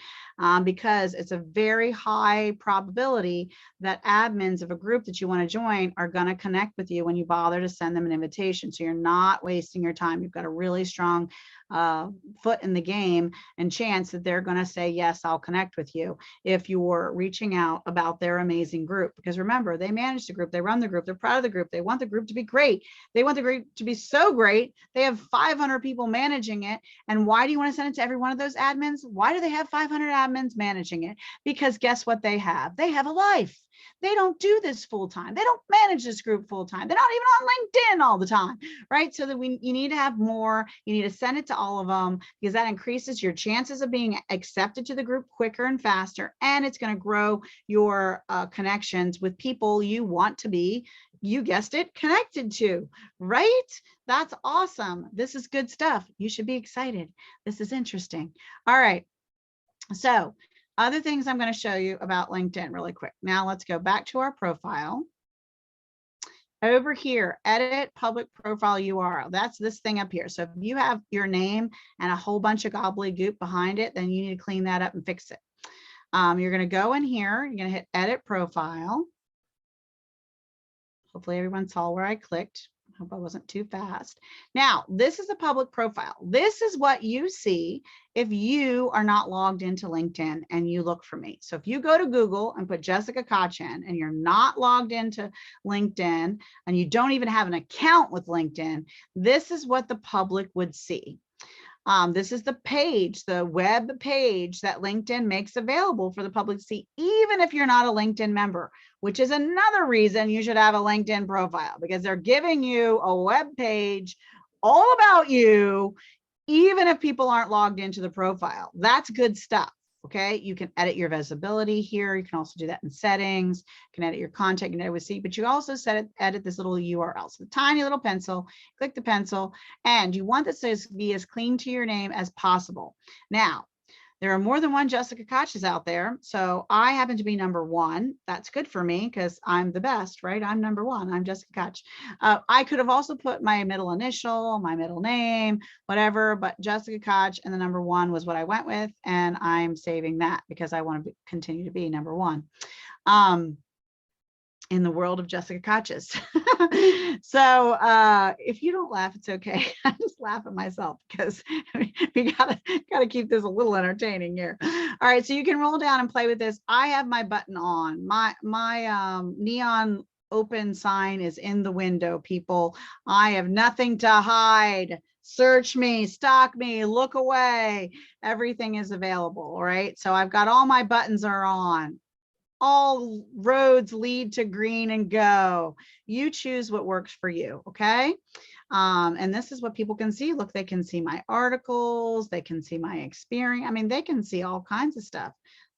because it's a very high probability that admins of a group that you want to join are going to connect with you when you bother to send them an invitation. So you're not wasting your time. You've got a really strong foot in the game and chance that they're going to say, yes, I'll connect with you if you're reaching out about their amazing group. Because remember, they manage the group, they run the group, they're proud of the group, they want the group to be great. They want the group to be so great. They have 500 people managing it. And why do you want to send it to every one of those admins? Why do they have 500 admins managing it? Because guess what they have? They have a life. They don't do this full time. They don't manage this group full time. They're not even on LinkedIn all the time, right? So that you need to have more. You need to send it to all of them, because that increases your chances of being accepted to the group quicker and faster. And it's going to grow your connections with people you want to be, you guessed it, connected to, right? That's awesome. This is good stuff. You should be excited. This is interesting. All right. So other things I'm going to show you about LinkedIn really quick. Now let's go back to our profile. Over here, edit public profile URL. That's this thing up here. So if you have your name and a whole bunch of gobbledygook behind it, then you need to clean that up and fix it. You're going to go in here. You're going to hit edit profile. Hopefully everyone saw where I clicked. Hope I wasn't too fast. Now, this is a public profile. This is what you see if you are not logged into LinkedIn and you look for me. So if you go to Google and put Jessica Koch in and you're not logged into LinkedIn and you don't even have an account with LinkedIn, this is what the public would see. This is the page, the web page that LinkedIn makes available for the public to see, even if you're not a LinkedIn member, which is another reason you should have a LinkedIn profile, because they're giving you a web page all about you, even if people aren't logged into the profile. That's good stuff. Okay, you can edit your visibility here. You can also do that in settings. You can edit your content, you can edit with C, but you also edit this little URL. So the tiny little pencil, click the pencil, and you want this to be as clean to your name as possible. Now, there are more than one Jessica Koches out there. So I happen to be number one. That's good for me because I'm the best, right? I'm number one. I'm Jessica Koch. I could have also put my middle initial, my middle name, whatever, but Jessica Koch and the number one was what I went with. And I'm saving that because I want to continue to be number one. In the world of Jessica Koches. So if you don't laugh, it's okay. I just laugh at myself because we gotta keep this a little entertaining here. All right, so you can roll down and play with this. I have my button on. My neon open sign is in the window, people. I have nothing to hide. Search me, stalk me, look away. Everything is available, all right? So I've got all my buttons are on. All roads lead to green and go. You choose what works for you, okay? And this is what people can see. Look, they can see my articles, they can see my experience. I mean, they can see all kinds of stuff.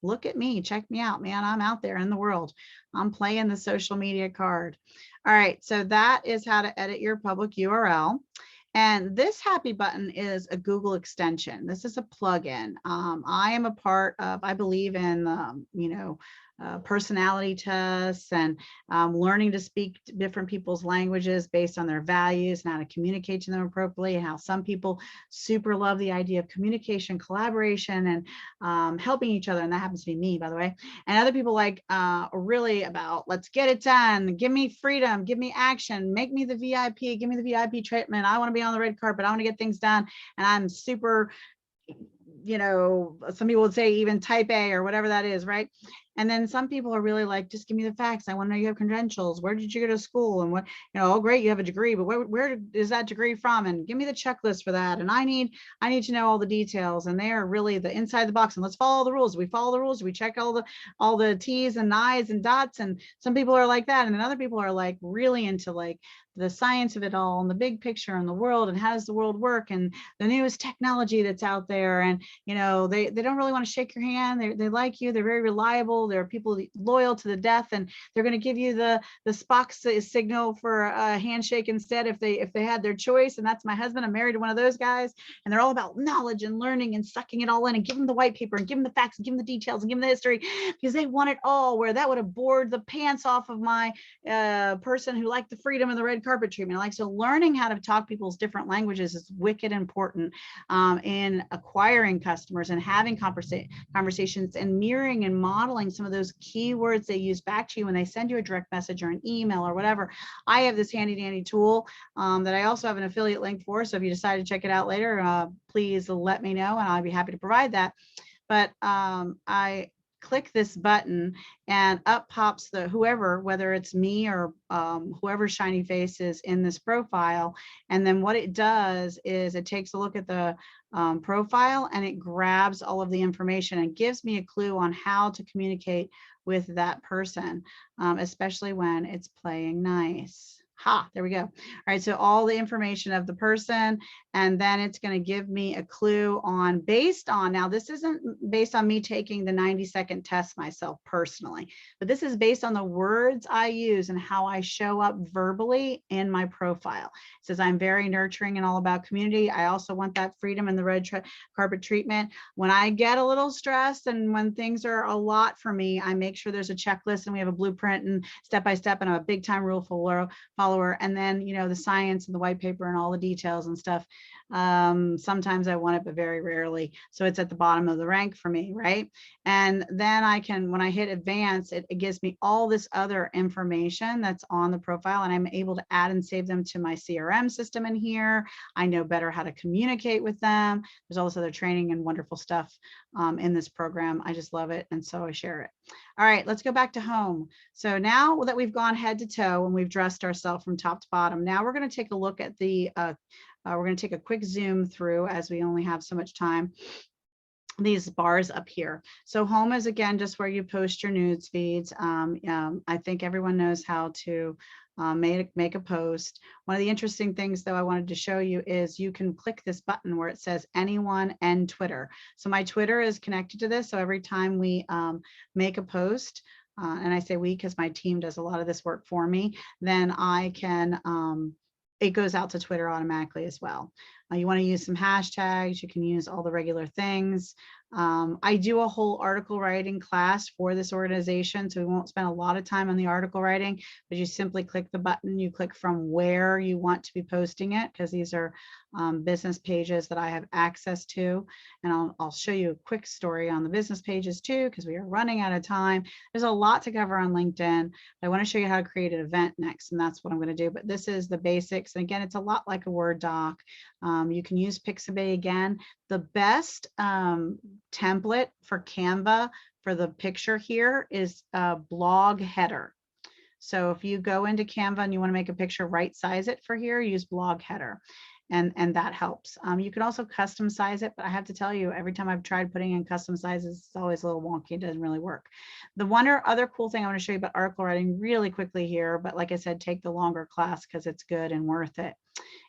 Look at me, check me out, man. I'm out there in the world. I'm playing the social media card. All right, so that is how to edit your public URL. And this happy button is a Google extension. This is a plugin. I am a part of, I believe in, personality tests and learning to speak different people's languages based on their values and how to communicate to them appropriately, and how some people super love the idea of communication, collaboration, and helping each other. And that happens to be me, by the way. And other people like really about, let's get it done. Give me freedom, give me action, make me the VIP, give me the VIP treatment. I want to be on the red carpet. I want to get things done. And I'm super, some people would say even type A or whatever that is, right? And then some people are really like, just give me the facts. I want to know you have credentials. Where did you go to school? And what, oh, great, you have a degree, but where is that degree from? And give me the checklist for that. And I need to know all the details. And they are really the inside the box. And let's follow the rules. We follow the rules. We check all the T's and I's and dots. And some people are like that. And then other people are like really into like the science of it all and the big picture and the world and how does the world work and the newest technology that's out there. And, they don't really want to shake your hand. They like you. They're very reliable. There are people loyal to the death, and they're going to give you the Spock signal for a handshake instead if they had their choice. And that's my husband. I'm married to one of those guys, and they're all about knowledge and learning and sucking it all in and give them the white paper and give them the facts and give them the details and give them the history because they want it all, where that would have bored the pants off of my person who liked the freedom and the red carpet treatment. So learning how to talk people's different languages is wicked important in acquiring customers and having conversations and mirroring and modeling some of those keywords they use back to you when they send you a direct message or an email or whatever. I have this handy dandy tool that I also have an affiliate link for. So if you decide to check it out later, please let me know and I'll be happy to provide that. But I click this button and up pops the whoever, whether it's me or whoever's shiny face is in this profile. And then what it does is it takes a look at the profile and it grabs all of the information and gives me a clue on how to communicate with that person, especially when it's playing nice. There we go. All right, so all the information of the person, and then it's going to give me a clue on based on, now this isn't based on me taking the 90-second test myself personally, but this is based on the words I use and how I show up verbally in my profile. It says I'm very nurturing and all about community. I also want that freedom and the red carpet treatment. When I get a little stressed and when things are a lot for me, I make sure there's a checklist and we have a blueprint and step-by-step, and I'm a big time rule follower. And then, the science and the white paper and all the details and stuff. Sometimes I want it, but very rarely. So it's at the bottom of the rank for me, right? And then I can, when I hit advance, it gives me all this other information that's on the profile, and I'm able to add and save them to my CRM system in here. I know better how to communicate with them. There's all this other training and wonderful stuff in this program. I just love it. And so I share it. All right, let's go back to home. So now that we've gone head to toe and we've dressed ourselves from top to bottom, now we're going to take a look at the, we're going to take a quick zoom through, as we only have so much time, these bars up here. So home is again just where you post your news feeds. I think everyone knows how to make a post. One of the interesting things though I wanted to show you is you can click this button where it says anyone and Twitter. So my Twitter is connected to this. So every time we make a post, and I say we because my team does a lot of this work for me, then I can, it goes out to Twitter automatically as well. You want to use some hashtags, you can use all the regular things. I do a whole article writing class for this organization, so we won't spend a lot of time on the article writing, but you simply click the button, you click from where you want to be posting it, because these are business pages that I have access to. And I'll show you a quick story on the business pages too, because we are running out of time. There's a lot to cover on LinkedIn. I want to show you how to create an event next, and that's what I'm going to do. But this is the basics. And again, it's a lot like a Word doc. You can use Pixabay again. The best template for Canva for the picture here is a blog header. So if you go into Canva and you want to make a picture, right size it for here, use blog header. And that helps. You can also custom size it, but I have to tell you, every time I've tried putting in custom sizes, it's always a little wonky. It doesn't really work. The other cool thing I want to show you about article writing really quickly here, but like I said, take the longer class because it's good and worth it,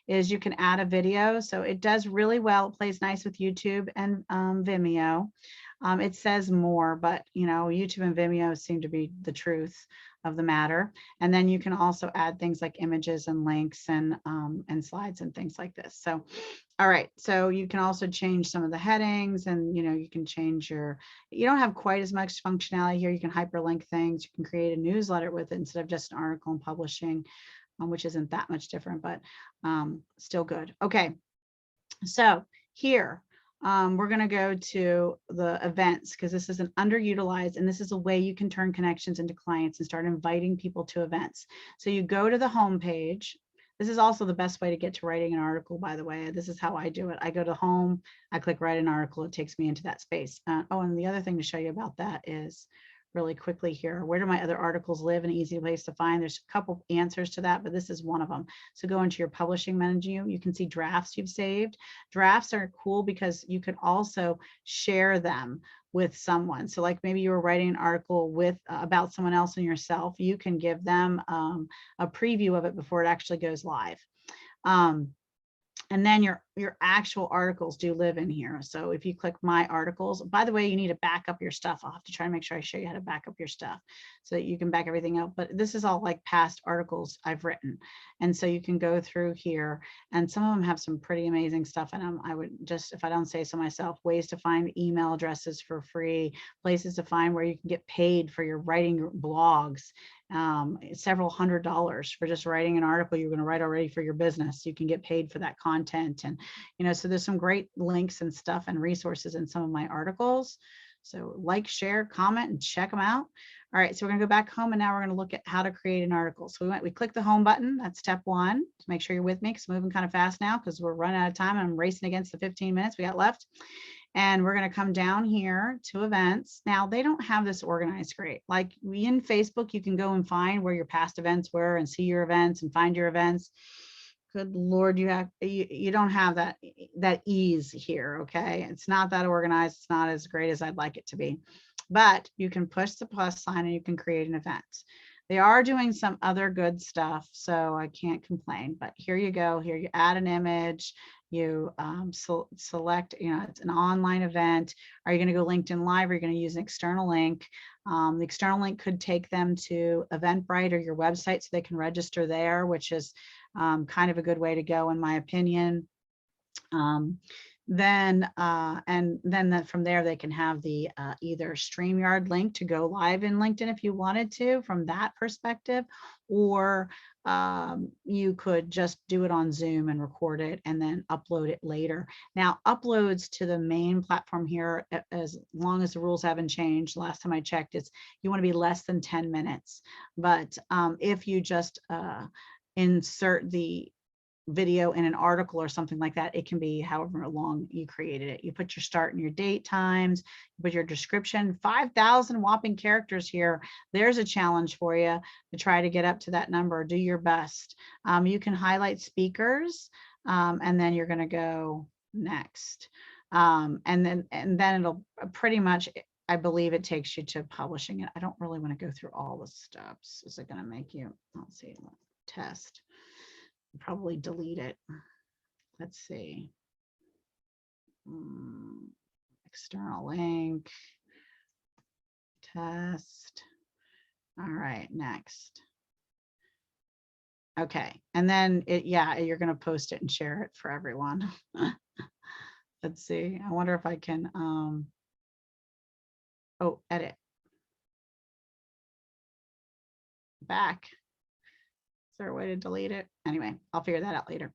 is you can add a video. So it does really well. It plays nice with YouTube and Vimeo. It says more, but YouTube and Vimeo seem to be the truth of the matter. And then you can also add things like images and links and slides and things like this. So, all right. So you can also change some of the headings, and you can change you don't have quite as much functionality here. You can hyperlink things. You can create a newsletter with it instead of just an article and publishing, which isn't that much different, but still good. Okay. So here, we're going to go to the events, because this is an underutilized, and this is a way you can turn connections into clients and start inviting people to events. So you go to the home page. This is also the best way to get to writing an article, by the way. This is how I do it. I go to home, I click write an article, it takes me into that space. Oh, and the other thing to show you about that is really quickly here, where do my other articles live? An easy place to find. There's a couple answers to that, but this is one of them. So go into your publishing menu. You can see drafts you've saved. Drafts are cool because you could also share them with someone. So like maybe you were writing an article with about someone else and yourself. You can give them a preview of it before it actually goes live. And then your actual articles do live in here. So if you click my articles, by the way, you need to back up your stuff. I'll have to try to make sure I show you how to back up your stuff so that you can back everything up. But this is all like past articles I've written. And so you can go through here, and some of them have some pretty amazing stuff in them. I would just, if I don't say so myself, ways to find email addresses for free, places to find where you can get paid for your writing blogs, several $100s for just writing an article you're going to write already for your business. You can get paid for that content. And so there's some great links and stuff and resources in some of my articles. So like, share, comment, and check them out. All right, so we're gonna go back home, and now we're gonna look at how to create an article. So we click the home button. That's step one. So make sure you're with me, because I'm moving kind of fast now because we're running out of time and I'm racing against the 15 minutes we got left. And we're going to come down here to events. Now they don't have this organized great. Like in Facebook, you can go and find where your past events were and see your events and find your events. Good Lord, you don't have that ease here. Okay, it's not that organized. It's not as great as I'd like it to be, but you can push the plus sign and you can create an event. They are doing some other good stuff, so I can't complain. But here you go. Here you add an image. You select, it's an online event. Are you going to go LinkedIn Live? Or are you going to use an external link? The external link could take them to Eventbrite or your website so they can register there, which is kind of a good way to go, in my opinion. Then from there they can have the either StreamYard link to go live in LinkedIn if you wanted to from that perspective, or you could just do it on Zoom and record it and then upload it later. Now uploads to the main platform here, as long as the rules haven't changed, last time I checked, you want to be less than 10 minutes. But if you just insert the video in an article or something like that, it can be however long you created it. You put your start and your date times, you put your description, 5,000 whopping characters here. There's a challenge for you to try to get up to that number. Do your best. You can highlight speakers, and then you're going to go next. And then it'll pretty much, I believe it takes you to publishing it. I don't really want to go through all the steps. Is it going to make you, let's see, test. Probably delete it. Let's see. External link, test. All right, next. Okay, and then you're going to post it and share it for everyone. Let's see. I wonder if I can. Oh, edit. Back. Is there a way to delete it? Anyway, I'll figure that out later.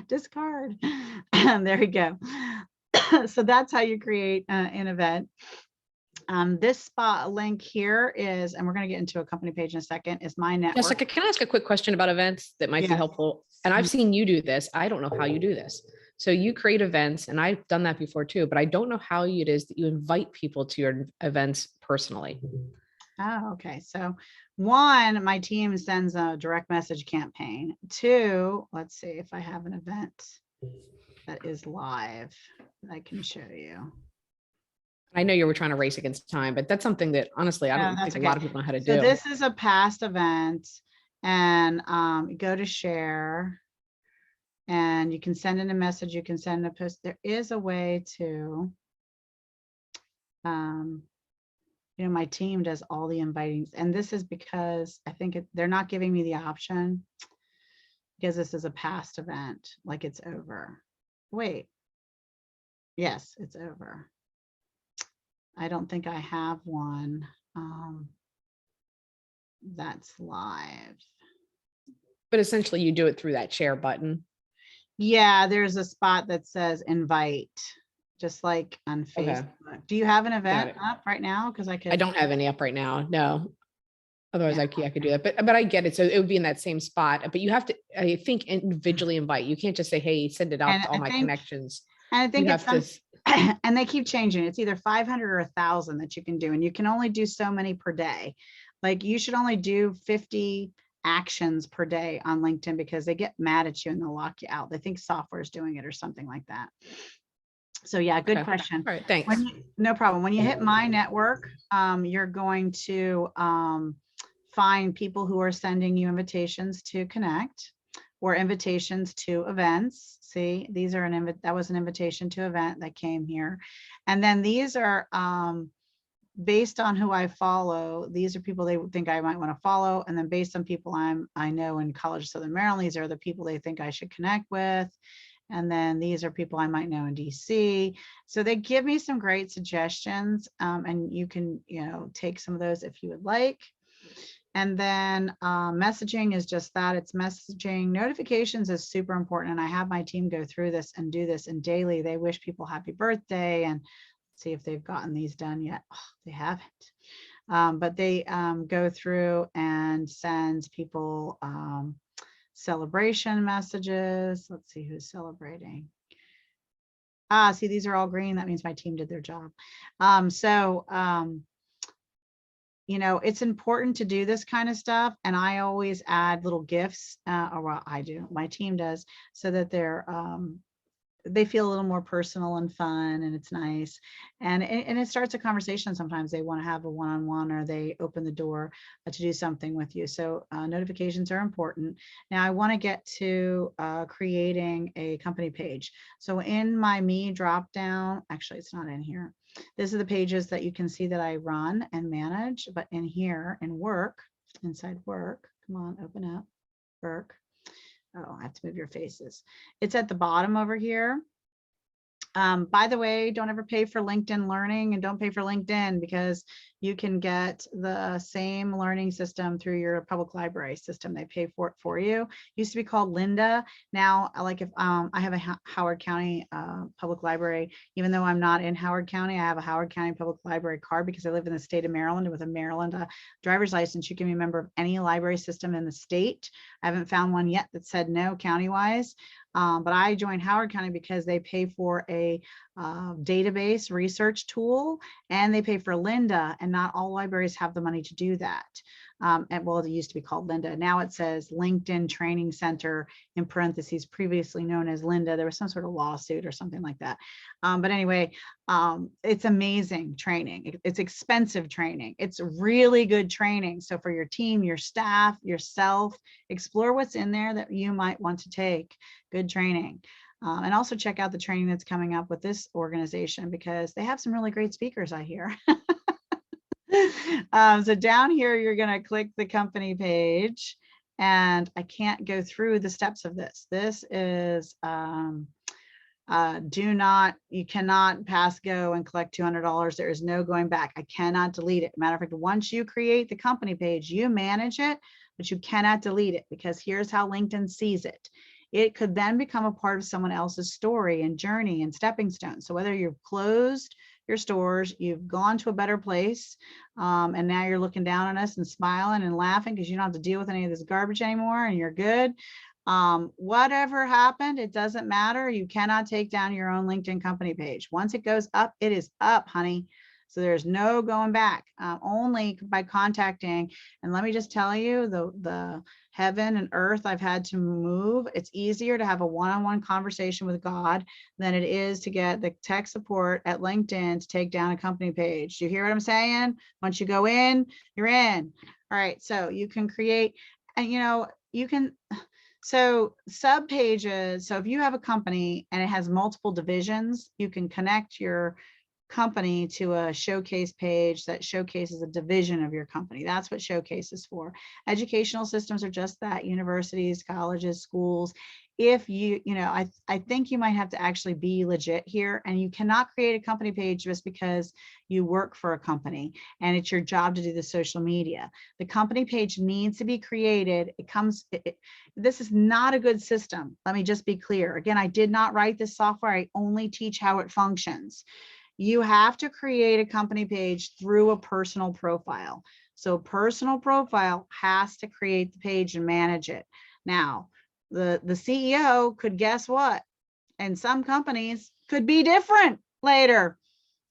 Discard. There we go. So that's how you create an event. This spot link here is, and we're going to get into a company page in a second, is my network. Jessica, can I ask a quick question about events that might be helpful? And I've seen you do this. I don't know how you do this. So you create events, and I've done that before too, but I don't know how it is that you invite people to your events personally. Oh, okay. So one, my team sends a direct message campaign. Two, let's see if I have an event that is live that I can show you. I know you were trying to race against time, but that's something that honestly, I don't think a lot of people know how to do. So this is a past event, and go to share. and you can send in a message, you can send a post. There is a way to, my team does all the inviting, and this is because I think they're not giving me the option because this is a past event, like it's over. Wait, yes, it's over. I don't think I have one that's live. But essentially you do it through that share button. Yeah, there's a spot that says invite, just like on Okay. Facebook. Do you have an event it. up right now? Because I could. I don't have any up right now. No. Otherwise I could do that, but I get it. So it would be in that same spot, but you have to, I think, individually invite. You can't just say, hey, send it out And to all I my think- connections. And I think You it's have to, and they keep changing. It's either 500 or 1,000 that you can do, and you can only do so many per day. Like you should only do 50 actions per day on LinkedIn because they get mad at you and they'll lock you out. They think software is doing it or something like that. So yeah, good Okay. question. All right, thanks. No problem. When you hit my network, you're going to find people who are sending you invitations to connect or invitations to events. See, these are that was an invitation to event that came here. And then these are based on who I follow. These are people they think I might want to follow. And then based on people I know in College of Southern Maryland, these are the people they think I should connect with. And then these are people I might know in DC. So they give me some great suggestions, and you can, take some of those if you would like. And then messaging is just that, it's messaging. Notifications is super important. And I have my team go through this and do this, and daily they wish people happy birthday and see if they've gotten these done yet. Oh, they haven't. But they go through and send people celebration messages. Let's see who's celebrating. See, these are all green. That means my team did their job. It's important to do this kind of stuff. And I always add little gifts, or well, I do, my team does, so that they feel a little more personal and fun, and it's nice. And it starts a conversation. Sometimes they want to have a one-on-one, or they open the door to do something with you. So notifications are important. Now I want to get to creating a company page. So in my Me drop down, actually it's not in here. These are the pages that you can see that I run and manage, but in here in work, inside work, come on, open up, work. Oh, I have to move your faces. It's at the bottom over here. By the way, don't ever pay for LinkedIn Learning, and don't pay for LinkedIn, because you can get the same learning system through your public library system. They pay for it for you. Used to be called Linda. Now, like if I have a Howard County public library, even though I'm not in Howard County, I have a Howard County public library card because I live in the state of Maryland. With a Maryland driver's license, you can be a member of any library system in the state. I haven't found one yet that said no county-wise. But I joined Howard County because they pay for a database research tool, and they pay for Linda, and not all libraries have the money to do that. And well, it used to be called Linda. Now it says LinkedIn Training Center in parentheses, previously known as Linda. There was some sort of lawsuit or something like that. But anyway, it's amazing training. It's expensive training. It's really good training. So for your team, your staff, yourself, explore what's in there that you might want to take. Good training. And also check out the training that's coming up with this organization, because they have some really great speakers, I hear. So down here, you're going to click the company page, and I can't go through the steps of this. This is you cannot pass go and collect $200. There is no going back. I cannot delete it. Matter of fact, once you create the company page, you manage it, but you cannot delete it, because here's how LinkedIn sees it. It could then become a part of someone else's story and journey and stepping stone. So whether you've closed your stores, you've gone to a better place, and now you're looking down on us and smiling and laughing because you don't have to deal with any of this garbage anymore, and you're good. Whatever happened, it doesn't matter. You cannot take down your own LinkedIn company page. Once it goes up, it is up, honey. So there's no going back, only by contacting. And let me just tell you, the heaven and earth I've had to move. It's easier to have a one-on-one conversation with God than it is to get the tech support at LinkedIn to take down a company page. Do you hear what I'm saying? Once you go in, you're in. All right. So you can create, and you can So sub pages, so if you have a company and it has multiple divisions, you can connect your company to a showcase page that showcases a division of your company. That's what showcase is for. Educational systems are just that, universities, colleges, schools. If I think you might have to actually be legit here, and you cannot create a company page just because you work for a company and it's your job to do the social media. The company page needs to be created. This is not a good system. Let me just be clear. Again, I did not write this software. I only teach how it functions. You have to create a company page through a personal profile. So personal profile has to create the page and manage it. Now, the CEO could guess what? And some companies could be different later.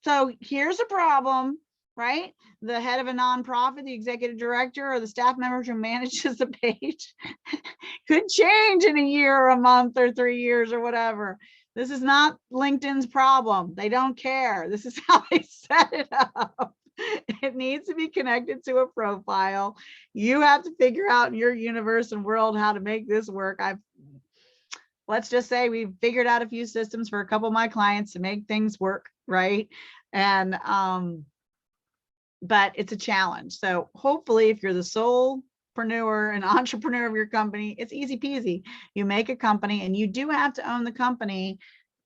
So here's a problem, right? The head of a nonprofit, the executive director, or the staff member who manages the page could change in a year or a month or 3 years or whatever. This is not LinkedIn's problem. They don't care. This is how they set it up. It needs to be connected to a profile. You have to figure out in your universe and world how to make this work. Let's just say we've figured out a few systems for a couple of my clients to make things work, right? And but it's a challenge. So hopefully if you're the solopreneur and entrepreneur of your company, it's easy peasy. You make a company and you do have to own the company,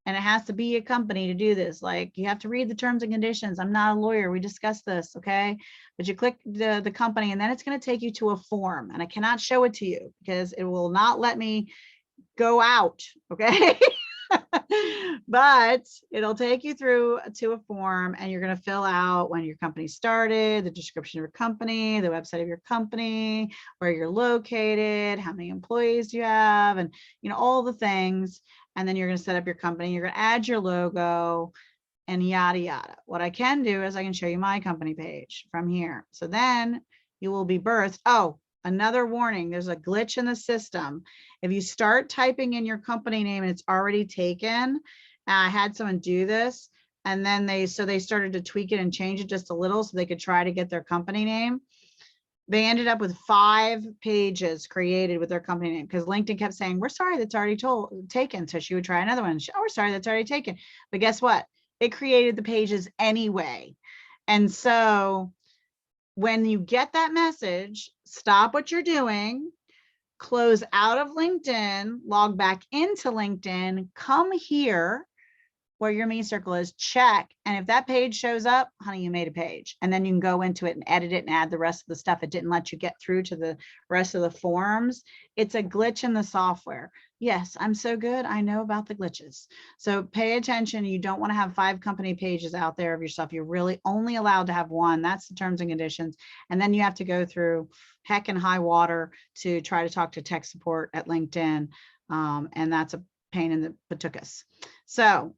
and it has to be a company to do this. Like, you have to read the terms and conditions. I'm not a lawyer. We discussed this, okay? But you click the company, and then it's going to take you to a form, and I cannot show it to you because it will not let me go out, okay? But it'll take you through to a form, and you're going to fill out when your company started, the description of your company, the website of your company, where you're located, how many employees you have, and all the things. And then you're going to set up your company. You're going to add your logo and yada yada. What I can do is I can show you my company page from here. So then you will be birthed. Oh, another warning, there's a glitch in the system. If you start typing in your company name and it's already taken, I had someone do this, and then they started to tweak it and change it just a little so they could try to get their company name. They ended up with 5 pages created with their company name because LinkedIn kept saying, we're sorry, that's already taken. So she would try another one. Oh, we're sorry, that's already taken. But guess what? It created the pages anyway. And so when you get that message, stop what you're doing, close out of LinkedIn, log back into LinkedIn, come here where your me circle is, check. And if that page shows up, honey, you made a page. And then you can go into it and edit it and add the rest of the stuff. It didn't let you get through to the rest of the forms. It's a glitch in the software. Yes, I'm so good. I know about the glitches. So pay attention. You don't want to have 5 company pages out there of yourself. You're really only allowed to have 1. That's the terms and conditions. And then you have to go through heck and high water to try to talk to tech support at LinkedIn. And that's a pain in the patukas. So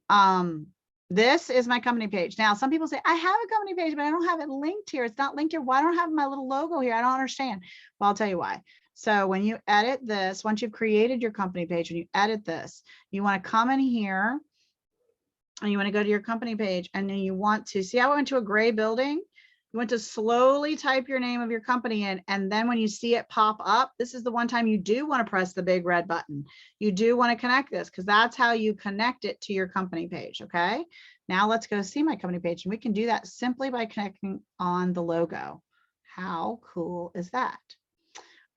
this is my company page. Now, some people say, I have a company page, but I don't have it linked here. It's not linked here. Why don't I have my little logo here? I don't understand. Well, I'll tell you why. So when you edit this, once you've created your company page, when you edit this, you want to come in here and you want to go to your company page, and then you want to see how I went to a gray building. You want to slowly type your name of your company in, and then when you see it pop up, this is the one time you do want to press the big red button. You do want to connect this because that's how you connect it to your company page, okay? Now let's go see my company page, and we can do that simply by connecting on the logo. How cool is that?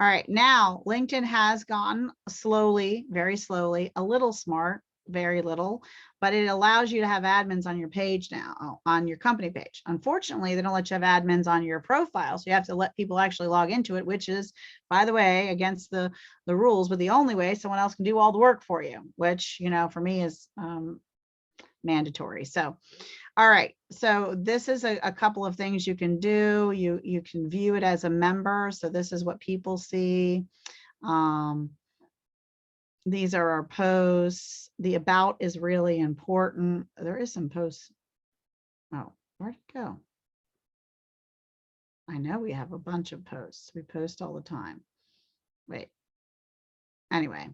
All right, now LinkedIn has gone slowly, very slowly, a little smart, very little, but it allows you to have admins on your page now, on your company page. Unfortunately, they don't let you have admins on your profile, so you have to let people actually log into it, which is, by the way, against the rules, but the only way someone else can do all the work for you, which, for me is mandatory. So, all right, so this is a couple of things you can do. You can view it as a member. So this is what people see. These are our posts. The about is really important. There is some posts. Oh, where'd it go? I know we have a bunch of posts. We post all the time. Wait. Anyway,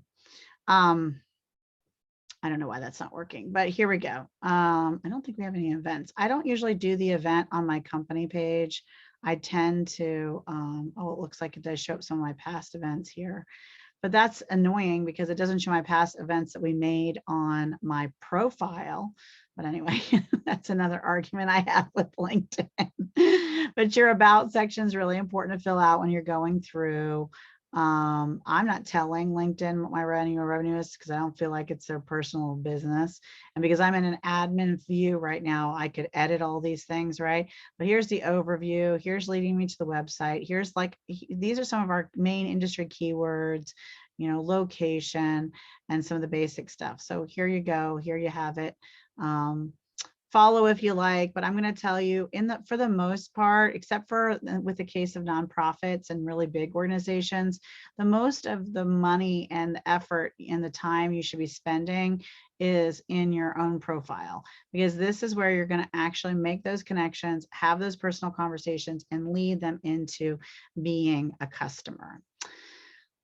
I don't know why that's not working, but here we go. I don't think we have any events. I don't usually do the event on my company page. I tend to, oh, it looks like it does show up some of my past events here. but that's annoying because it doesn't show my past events that we made on my profile. But anyway, that's another argument I have with LinkedIn. But your about section is really important to fill out when you're going through. I'm not telling LinkedIn what my revenue is because I don't feel like it's their personal business. And because I'm in an admin view right now, I could edit all these things, right? But here's the overview. Here's leading me to the website. Here's like, these are some of our main industry keywords, location and some of the basic stuff. So here you go. Here you have it. Follow if you like, but I'm going to tell you for the most part, except for with the case of nonprofits and really big organizations, the most of the money and the effort and the time you should be spending is in your own profile, because this is where you're going to actually make those connections, have those personal conversations, and lead them into being a customer.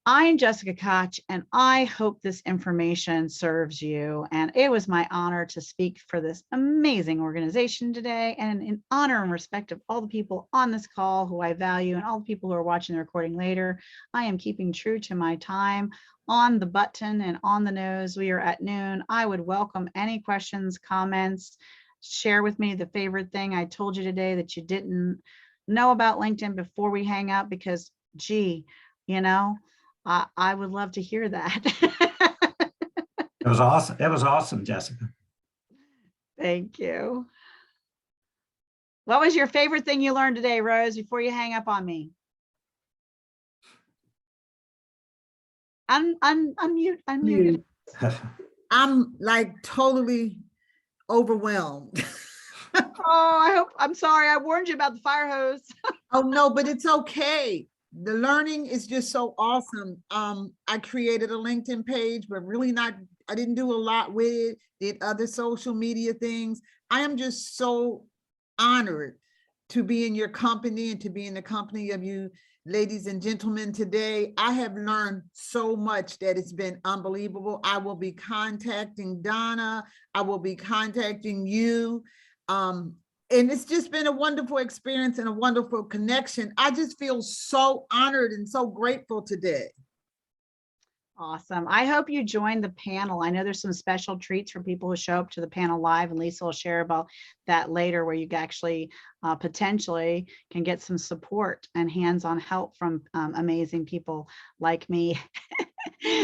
I'm Jessica Koch, and I hope this information serves you. And it was my honor to speak for this amazing organization today, and in honor and respect of all the people on this call who I value and all the people who are watching the recording later, I am keeping true to my time on the button and on the nose. We are at noon. I would welcome any questions, comments. Share with me the favorite thing I told you today that you didn't know about LinkedIn before we hang out, because gee, I would love to hear that. It was awesome. It was awesome, Jessica. Thank you. What was your favorite thing you learned today, Rose, before you hang up on me? Unmute. I'm like totally overwhelmed. Oh, I'm sorry. I warned you about the fire hose. Oh, no, but it's okay. The learning is just so awesome. I created a LinkedIn page, but really I didn't do a lot with it, did other social media things. I am just so honored to be in your company and to be in the company of you ladies and gentlemen today. I have learned so much that it's been unbelievable. I will be contacting Donna. I will be contacting you. And it's just been a wonderful experience and a wonderful connection. I just feel so honored and so grateful today. Awesome. I hope you join the panel. I know there's some special treats for people who show up to the panel live, and Lisa will share about that later, where you actually potentially can get some support and hands-on help from amazing people like me.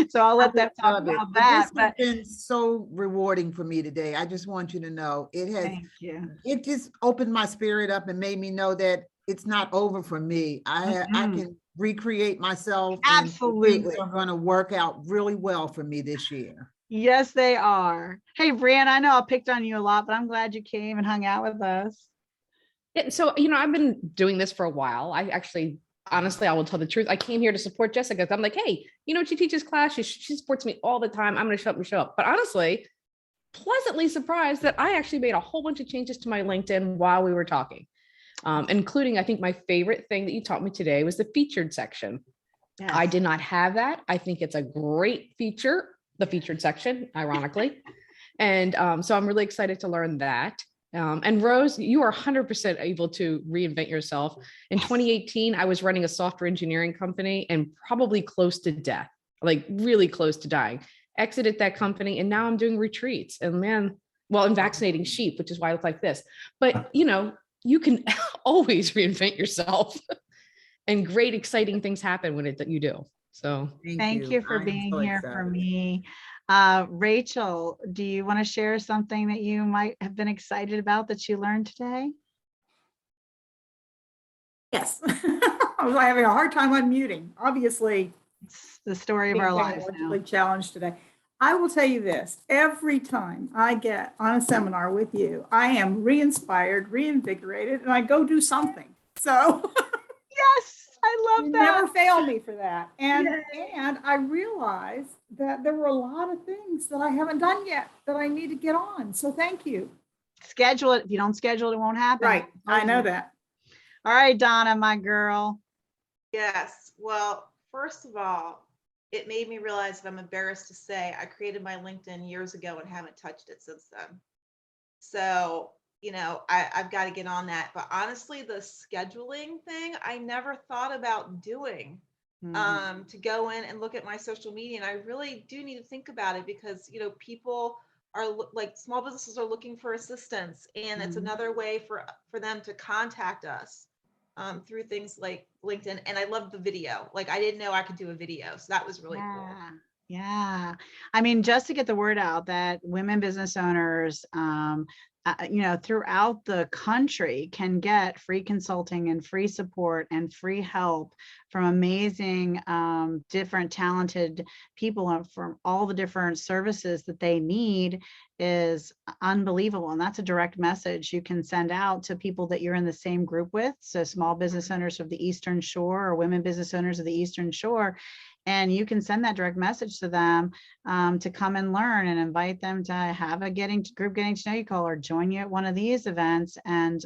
So I'll let them talk about that. This has been so rewarding for me today. I just want you to know Thank you. It just opened my spirit up and made me know that it's not over for me. I can recreate myself. Absolutely. And things are going to work out really well for me this year. Yes, they are. Hey, Brian, I know I picked on you a lot, but I'm glad you came and hung out with us. Yeah, so, I've been doing this for a while. Honestly, I will tell the truth. I came here to support Jessica. I'm like, hey, she teaches class. She supports me all the time. I'm going to show up. But honestly, pleasantly surprised that I actually made a whole bunch of changes to my LinkedIn while we were talking, including, I think my favorite thing that you taught me today was the featured section. Yes. I did not have that. I think it's a great feature, the featured section, ironically. And so I'm really excited to learn that. And Rose, you are 100% able to reinvent yourself. In 2018, I was running a software engineering company and probably close to death, like really close to dying. Exited that company, and now I'm doing retreats and vaccinating sheep, which is why I look like this. But you can always reinvent yourself, and great, exciting things happen when you do. So thank you for being here for me. Rachel, do you want to share something that you might have been excited about that you learned today? Yes. I was having a hard time unmuting. Obviously, it's the story of our lives now. Challenged today. I will tell you this, every time I get on a seminar with you, I am re-inspired, reinvigorated, and I go do something. So yes, I love that. Never fail me for that. And I realized that there were a lot of things that I haven't done yet that I need to get on. So thank you. Schedule it. If you don't schedule it, it won't happen. Right. I know that. All right, Donna, my girl. Yes. Well, first of all, it made me realize that I'm embarrassed to say I created my LinkedIn years ago and haven't touched it since then. So, I've got to get on that. But honestly, the scheduling thing, I never thought about doing to go in and look at my social media. And I really do need to think about it because, you know, people are like small businesses are looking for assistance, and it's another way for them to contact us through things like LinkedIn. And I love the video. Like I didn't know I could do a video. So that was really cool. Yeah. I mean, just to get the word out that women business owners, you know, throughout the country can get free consulting and free support and free help from amazing, different talented people from all the different services that they need is unbelievable. And that's a direct message you can send out to people that you're in the same group with. So small business owners of the Eastern Shore or women business owners of the Eastern Shore. And you can send that direct message to them to come and learn and invite them to have a group getting to know you call or join you at one of these events. And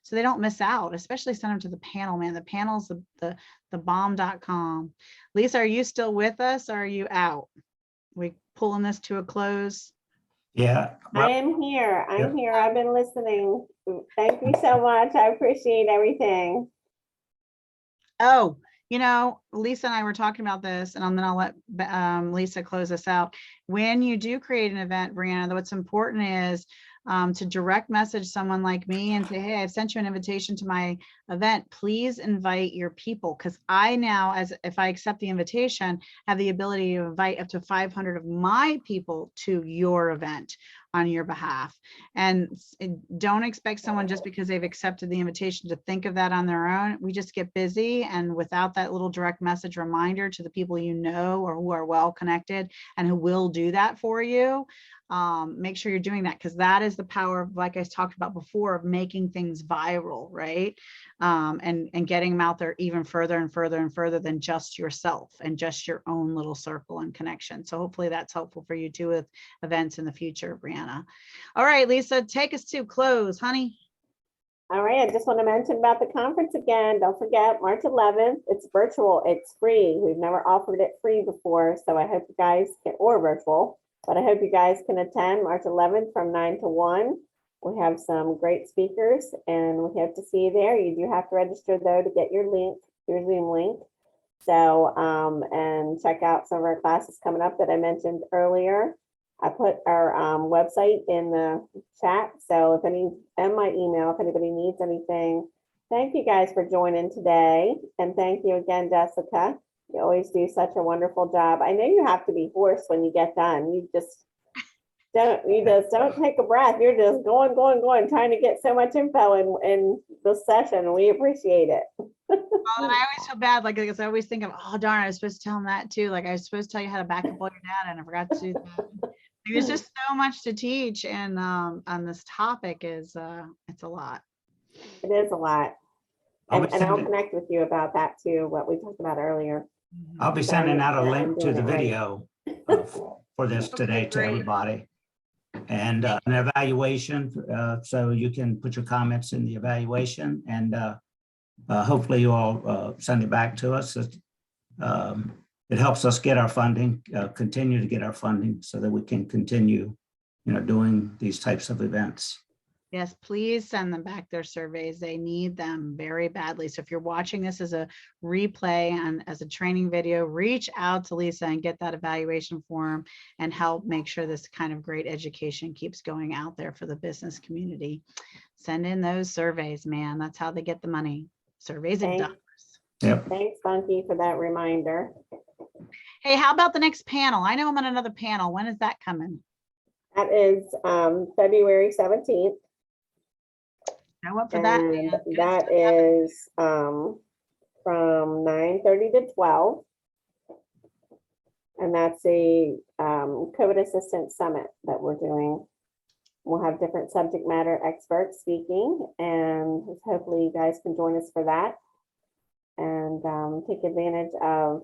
so they don't miss out, especially send them to the panel, man. The panel's the bomb.com. Lisa, are you still with us? Or are you out? We pulling this to a close? Yeah. I am here. I'm Yep. here. I've been listening. Thank you so much. I appreciate everything. Oh, you know, Lisa and I were talking about this, and then I'll let Lisa close us out. When you do create an event, Brianna, what's important is to direct message someone like me and say, hey, I've sent you an invitation to my event. Please invite your people. Because I now, as if I accept the invitation, have the ability to invite up to 500 of my people to your event on your behalf. And don't expect someone just because they've accepted the invitation to think of that on their own. We just get busy, and without that little direct message reminder to the people you know or who are well connected and who will do that for you, make sure you're doing that, because that is the power of, like I talked about before, of making things viral, right? And getting them out there even further and further and further than just yourself and just your own little circle and connection. So hopefully that's helpful for you too with events in the future, Brianna. All right, Lisa, take us to close, honey. All right, I just want to mention about the conference again. Don't forget, March 11th, it's virtual, it's free. We've never offered it free before, so I hope you guys can, or virtual, but I hope you guys can attend March 11th from 9 to 1. We have some great speakers, and we hope to see you there. You do have to register though to get your link, your Zoom link. So, and check out some of our classes coming up that I mentioned earlier. I put our website in the chat. So and my email, if anybody needs anything. Thank you guys for joining today. And thank you again, Jessica. You always do such a wonderful job. I know you have to be hoarse when you get done. You just don't take a breath. You're just going, trying to get so much info in the session. We appreciate it. Oh, and I always feel bad, like, because I always think of, oh darn, I was supposed to tell them that too. Like I was supposed to tell you how to back up all your data, and I forgot to do that. There's just so much to teach, and on this topic is it's a lot. It is a lot. And I'll connect with you about that too, what we talked about earlier. I'll be sending out a link to the video for this today to everybody. And an evaluation, so you can put your comments in the evaluation, and hopefully you all send it back to us. It helps us get our funding, continue to get our funding, so that we can continue, doing these types of events. Yes, please send them back their surveys. They need them very badly. So if you're watching this as a replay and as a training video, reach out to Lisa and get that evaluation form and help make sure this kind of great education keeps going out there for the business community. Send in those surveys, man. That's how they get the money. Surveys and dollars. Yep. Thanks, Bunky, for that reminder. Hey, how about the next panel? I know I'm on another panel. When is that coming? That is February 17th. Show up for that. And that is from 9:30 to 12. And that's a COVID Assistance Summit that we're doing. We'll have different subject matter experts speaking, and hopefully you guys can join us for that and take advantage of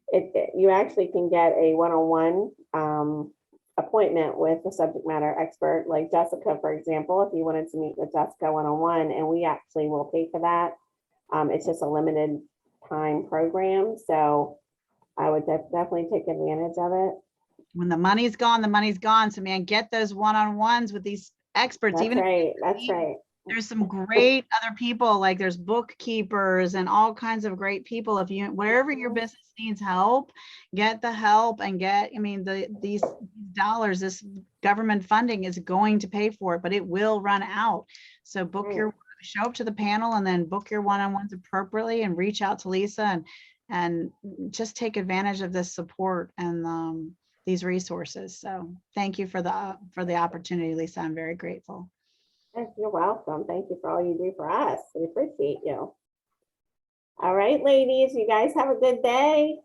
it. You actually can get a one-on-one appointment with a subject matter expert, like Jessica, for example. If you wanted to meet with Jessica one-on-one, and we actually will pay for that. It's just a limited time program, so I would definitely take advantage of it. When the money's gone, the money's gone. So man, get those one-on-ones with these experts. That's Even right. if That's right. There's some great other people, like there's bookkeepers and all kinds of great people. If you, wherever your business needs help, get the help and I mean, these dollars, this government funding is going to pay for it, but it will run out. So show up to the panel and then book your one-on-ones appropriately and reach out to Lisa and just take advantage of this support and these resources. So thank you for the opportunity, Lisa. I'm very grateful. Yes, you're welcome. Thank you for all you do for us. We appreciate you. All right, ladies, you guys have a good day.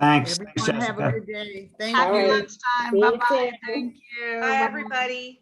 Thanks. Everyone have a Jessica. good day. Thank Happy All you. right. lunchtime. See you Bye-bye. soon. Thank you. Bye, everybody.